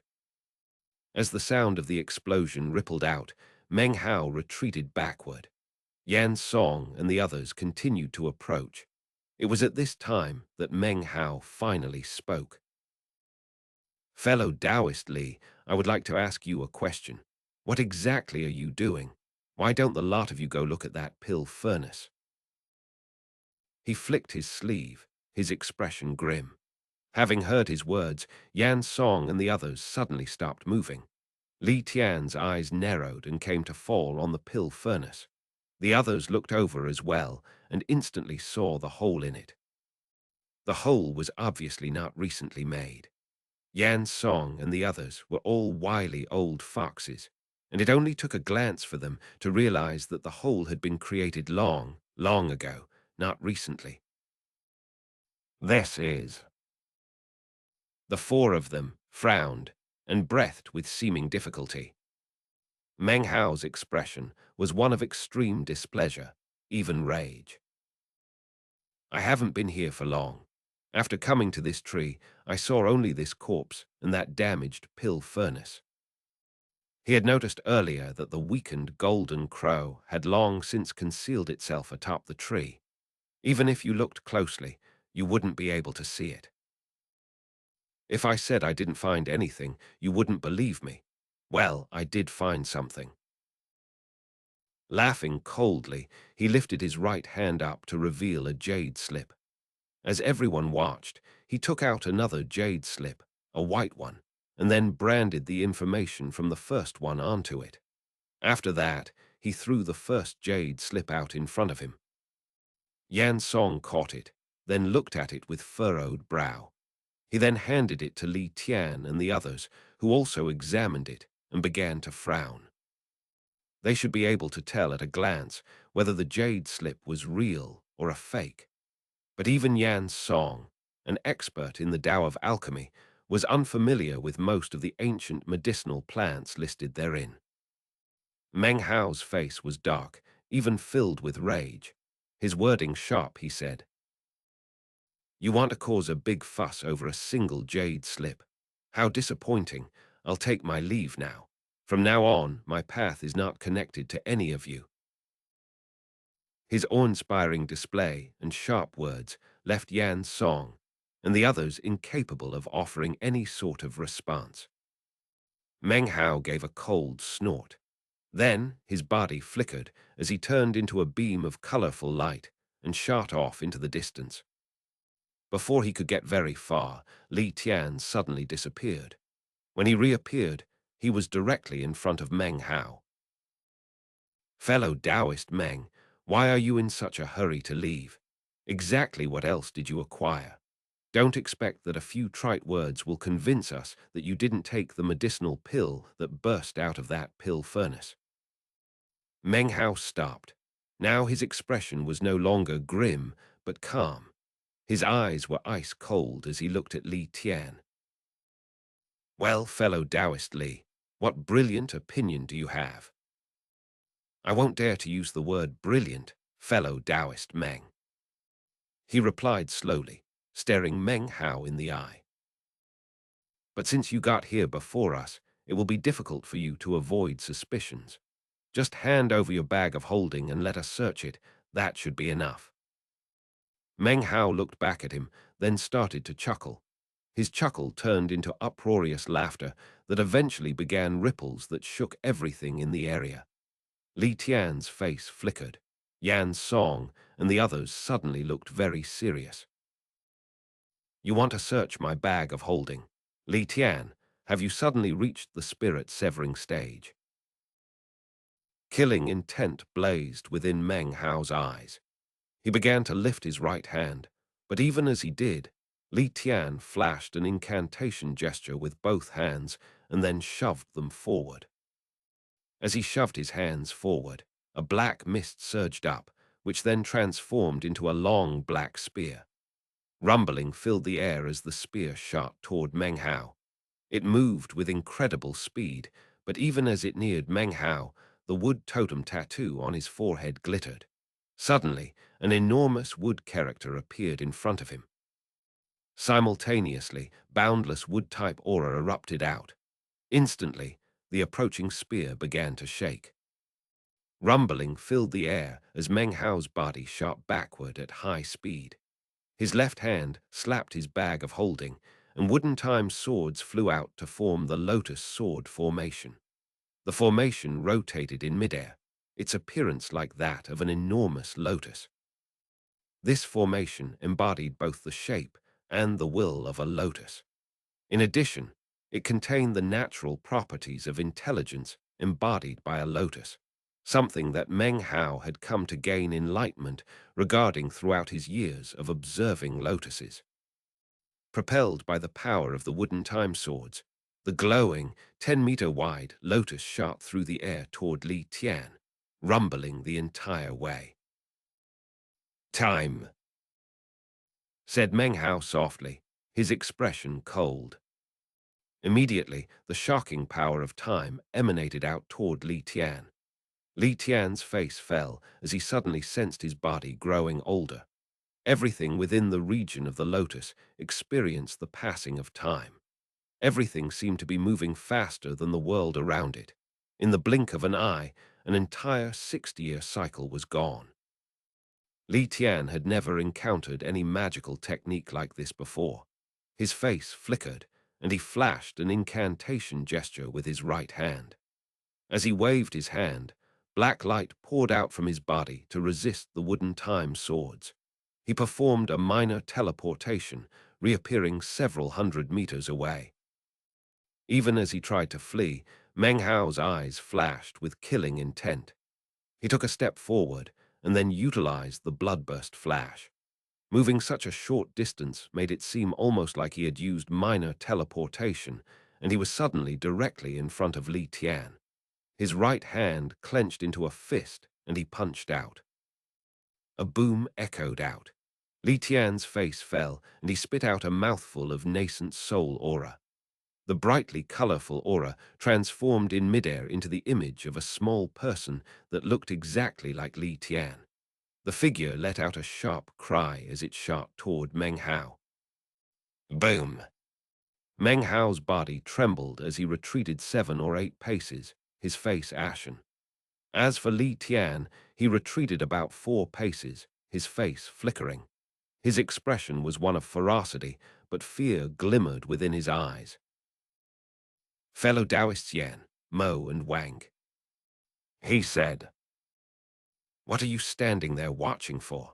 As the sound of the explosion rippled out, Meng Hao retreated backward. Yan's Song and the others continued to approach. It was at this time that Meng Hao finally spoke. "Fellow Taoist Li, I would like to ask you a question. What exactly are you doing? Why don't the lot of you go look at that pill furnace?" He flicked his sleeve, his expression grim. Having heard his words, Yan's Song and the others suddenly stopped moving. Li Tian's eyes narrowed and came to fall on the pill furnace. The others looked over as well and instantly saw the hole in it. The hole was obviously not recently made. Yan's Song and the others were all wily old foxes, and it only took a glance for them to realize that the hole had been created long, long ago, not recently. "This is The four of them frowned and breathed with seeming difficulty. Meng Hao's expression was one of extreme displeasure, even rage. I haven't been here for long. After coming to this tree, I saw only this corpse and that damaged pill furnace. He had noticed earlier that the weakened golden crow had long since concealed itself atop the tree. Even if you looked closely, you wouldn't be able to see it. If I said I didn't find anything, you wouldn't believe me. Well, I did find something. Laughing coldly, he lifted his right hand up to reveal a jade slip. As everyone watched, he took out another jade slip, a white one, and then branded the information from the first one onto it. After that, he threw the first jade slip out in front of him. Yan Song caught it, then looked at it with furrowed brow. He then handed it to Li Tian and the others, who also examined it and began to frown. They should be able to tell at a glance whether the jade slip was real or a fake. But even Yan Song, an expert in the Tao of alchemy, was unfamiliar with most of the ancient medicinal plants listed therein. Meng Hao's face was dark, even filled with rage. His wording sharp, he said. You want to cause a big fuss over a single jade slip. How disappointing. I'll take my leave now. From now on, my path is not connected to any of you. His awe-inspiring display and sharp words left Yan Song and the others incapable of offering any sort of response. Meng Hao gave a cold snort. Then his body flickered as he turned into a beam of colorful light and shot off into the distance. Before he could get very far, Li Tian suddenly disappeared. When he reappeared, he was directly in front of Meng Hao. Fellow Taoist Meng, why are you in such a hurry to leave? Exactly what else did you acquire? Don't expect that a few trite words will convince us that you didn't take the medicinal pill that burst out of that pill furnace. Meng Hao stopped. Now his expression was no longer grim, but calm. His eyes were ice cold as he looked at Li Tian. Well, fellow Taoist Li, what brilliant opinion do you have? I won't dare to use the word brilliant, fellow Taoist Meng. He replied slowly, staring Meng Hao in the eye. But since you got here before us, it will be difficult for you to avoid suspicions. Just hand over your bag of holding and let us search it. That should be enough. Meng Hao looked back at him, then started to chuckle. His chuckle turned into uproarious laughter that eventually began ripples that shook everything in the area. Li Tian's face flickered. Yan Song and the others suddenly looked very serious. You want to search my bag of holding? Li Tian, have you suddenly reached the spirit-severing stage? Killing intent blazed within Meng Hao's eyes. He began to lift his right hand, but even as he did, Li Tian flashed an incantation gesture with both hands and then shoved them forward. As he shoved his hands forward, a black mist surged up, which then transformed into a long black spear. Rumbling filled the air as the spear shot toward Meng Hao. It moved with incredible speed, but even as it neared Meng Hao, the wood totem tattoo on his forehead glittered. Suddenly, an enormous wood character appeared in front of him. Simultaneously, boundless wood-type aura erupted out. Instantly, the approaching spear began to shake. Rumbling filled the air as Meng Hao's body shot backward at high speed. His left hand slapped his bag of holding, and wooden-timed swords flew out to form the lotus sword formation. The formation rotated in midair, its appearance like that of an enormous lotus. This formation embodied both the shape and the will of a lotus. In addition, it contained the natural properties of intelligence embodied by a lotus, something that Meng Hao had come to gain enlightenment regarding throughout his years of observing lotuses. Propelled by the power of the wooden time swords, the glowing, 10-meter-wide lotus shot through the air toward Li Tian, rumbling the entire way. Time, said Meng Hao softly, his expression cold. Immediately, the shocking power of time emanated out toward Li Tian. Li Tian's face fell as he suddenly sensed his body growing older. Everything within the region of the lotus experienced the passing of time. Everything seemed to be moving faster than the world around it. In the blink of an eye, an entire 60-year cycle was gone. Li Tian had never encountered any magical technique like this before. His face flickered, and he flashed an incantation gesture with his right hand. As he waved his hand, black light poured out from his body to resist the wooden time swords. He performed a minor teleportation, reappearing several hundred meters away. Even as he tried to flee, Meng Hao's eyes flashed with killing intent. He took a step forward and then utilized the bloodburst flash. Moving such a short distance made it seem almost like he had used minor teleportation, and he was suddenly directly in front of Li Tian. His right hand clenched into a fist, and he punched out. A boom echoed out. Li Tian's face fell, and he spit out a mouthful of nascent soul aura. The brightly colorful aura transformed in midair into the image of a small person that looked exactly like Li Tian. The figure let out a sharp cry as it shot toward Meng Hao. Boom! Meng Hao's body trembled as he retreated 7 or 8 paces, his face ashen. As for Li Tian, he retreated about 4 paces, his face flickering. His expression was one of ferocity, but fear glimmered within his eyes. Fellow Taoists Yan, Mo and Wang, he said, "What are you standing there watching for?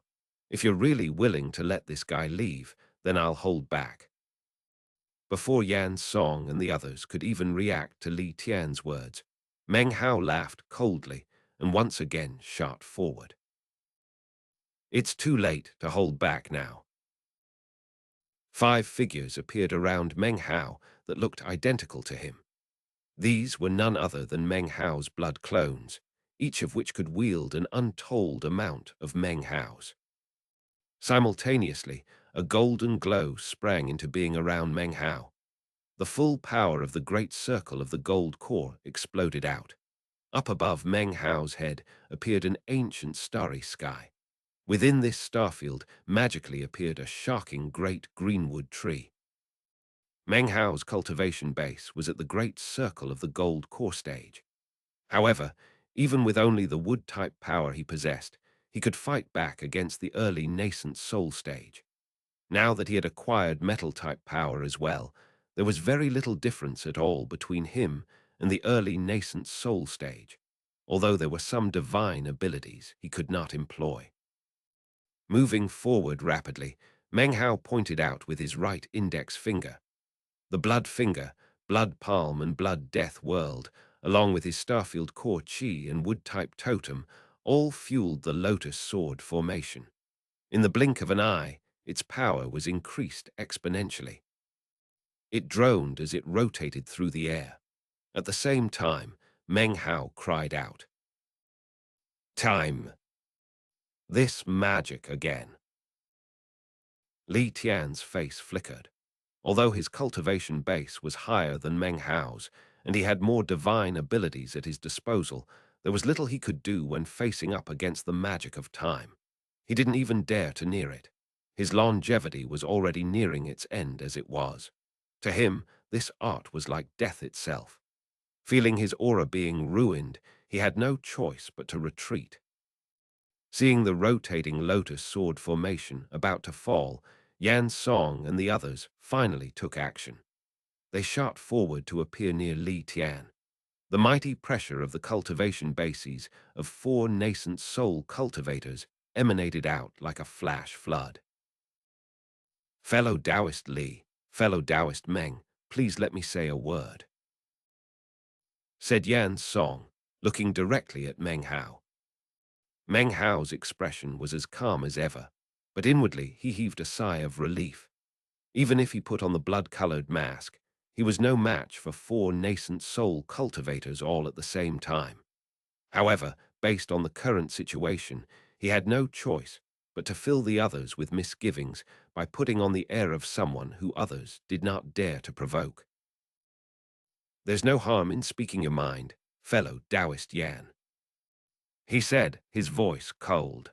If you're really willing to let this guy leave, then I'll hold back." Before Yan Song and the others could even react to Li Tian's words, Meng Hao laughed coldly and once again shot forward. It's too late to hold back now. 5 figures appeared around Meng Hao that looked identical to him. These were none other than Meng Hao's blood clones, each of which could wield an untold amount of Meng Hao's. Simultaneously, a golden glow sprang into being around Meng Hao. The full power of the great circle of the gold core exploded out. Up above Meng Hao's head appeared an ancient starry sky. Within this starfield magically appeared a shocking great greenwood tree. Meng Hao's cultivation base was at the great circle of the gold core stage. However, even with only the wood-type power he possessed, he could fight back against the early nascent soul stage. Now that he had acquired metal-type power as well, there was very little difference at all between him and the early nascent soul stage, although there were some divine abilities he could not employ. Moving forward rapidly, Meng Hao pointed out with his right index finger. The blood finger, blood palm and blood death world, along with his starfield core chi and wood-type totem, all fueled the lotus sword formation. In the blink of an eye, its power was increased exponentially. It droned as it rotated through the air. At the same time, Meng Hao cried out, "Time! This magic again!" Li Tian's face flickered. Although his cultivation base was higher than Meng Hao's, and he had more divine abilities at his disposal, there was little he could do when facing up against the magic of time. He didn't even dare to near it. His longevity was already nearing its end as it was. To him, this art was like death itself. Feeling his aura being ruined, he had no choice but to retreat. Seeing the rotating lotus sword formation about to fall, Yan Song and the others finally took action. They shot forward to appear near Li Tian. The mighty pressure of the cultivation bases of 4 nascent soul cultivators emanated out like a flash flood. "Fellow Taoist Li, fellow Taoist Meng, please let me say a word," said Yan Song, looking directly at Meng Hao. Meng Hao's expression was as calm as ever, but inwardly he heaved a sigh of relief. Even if he put on the blood-colored mask, he was no match for 4 nascent soul cultivators all at the same time. However, based on the current situation, he had no choice but to fill the others with misgivings by putting on the air of someone who others did not dare to provoke. "There's no harm in speaking your mind, fellow Taoist Yan," he said, his voice cold.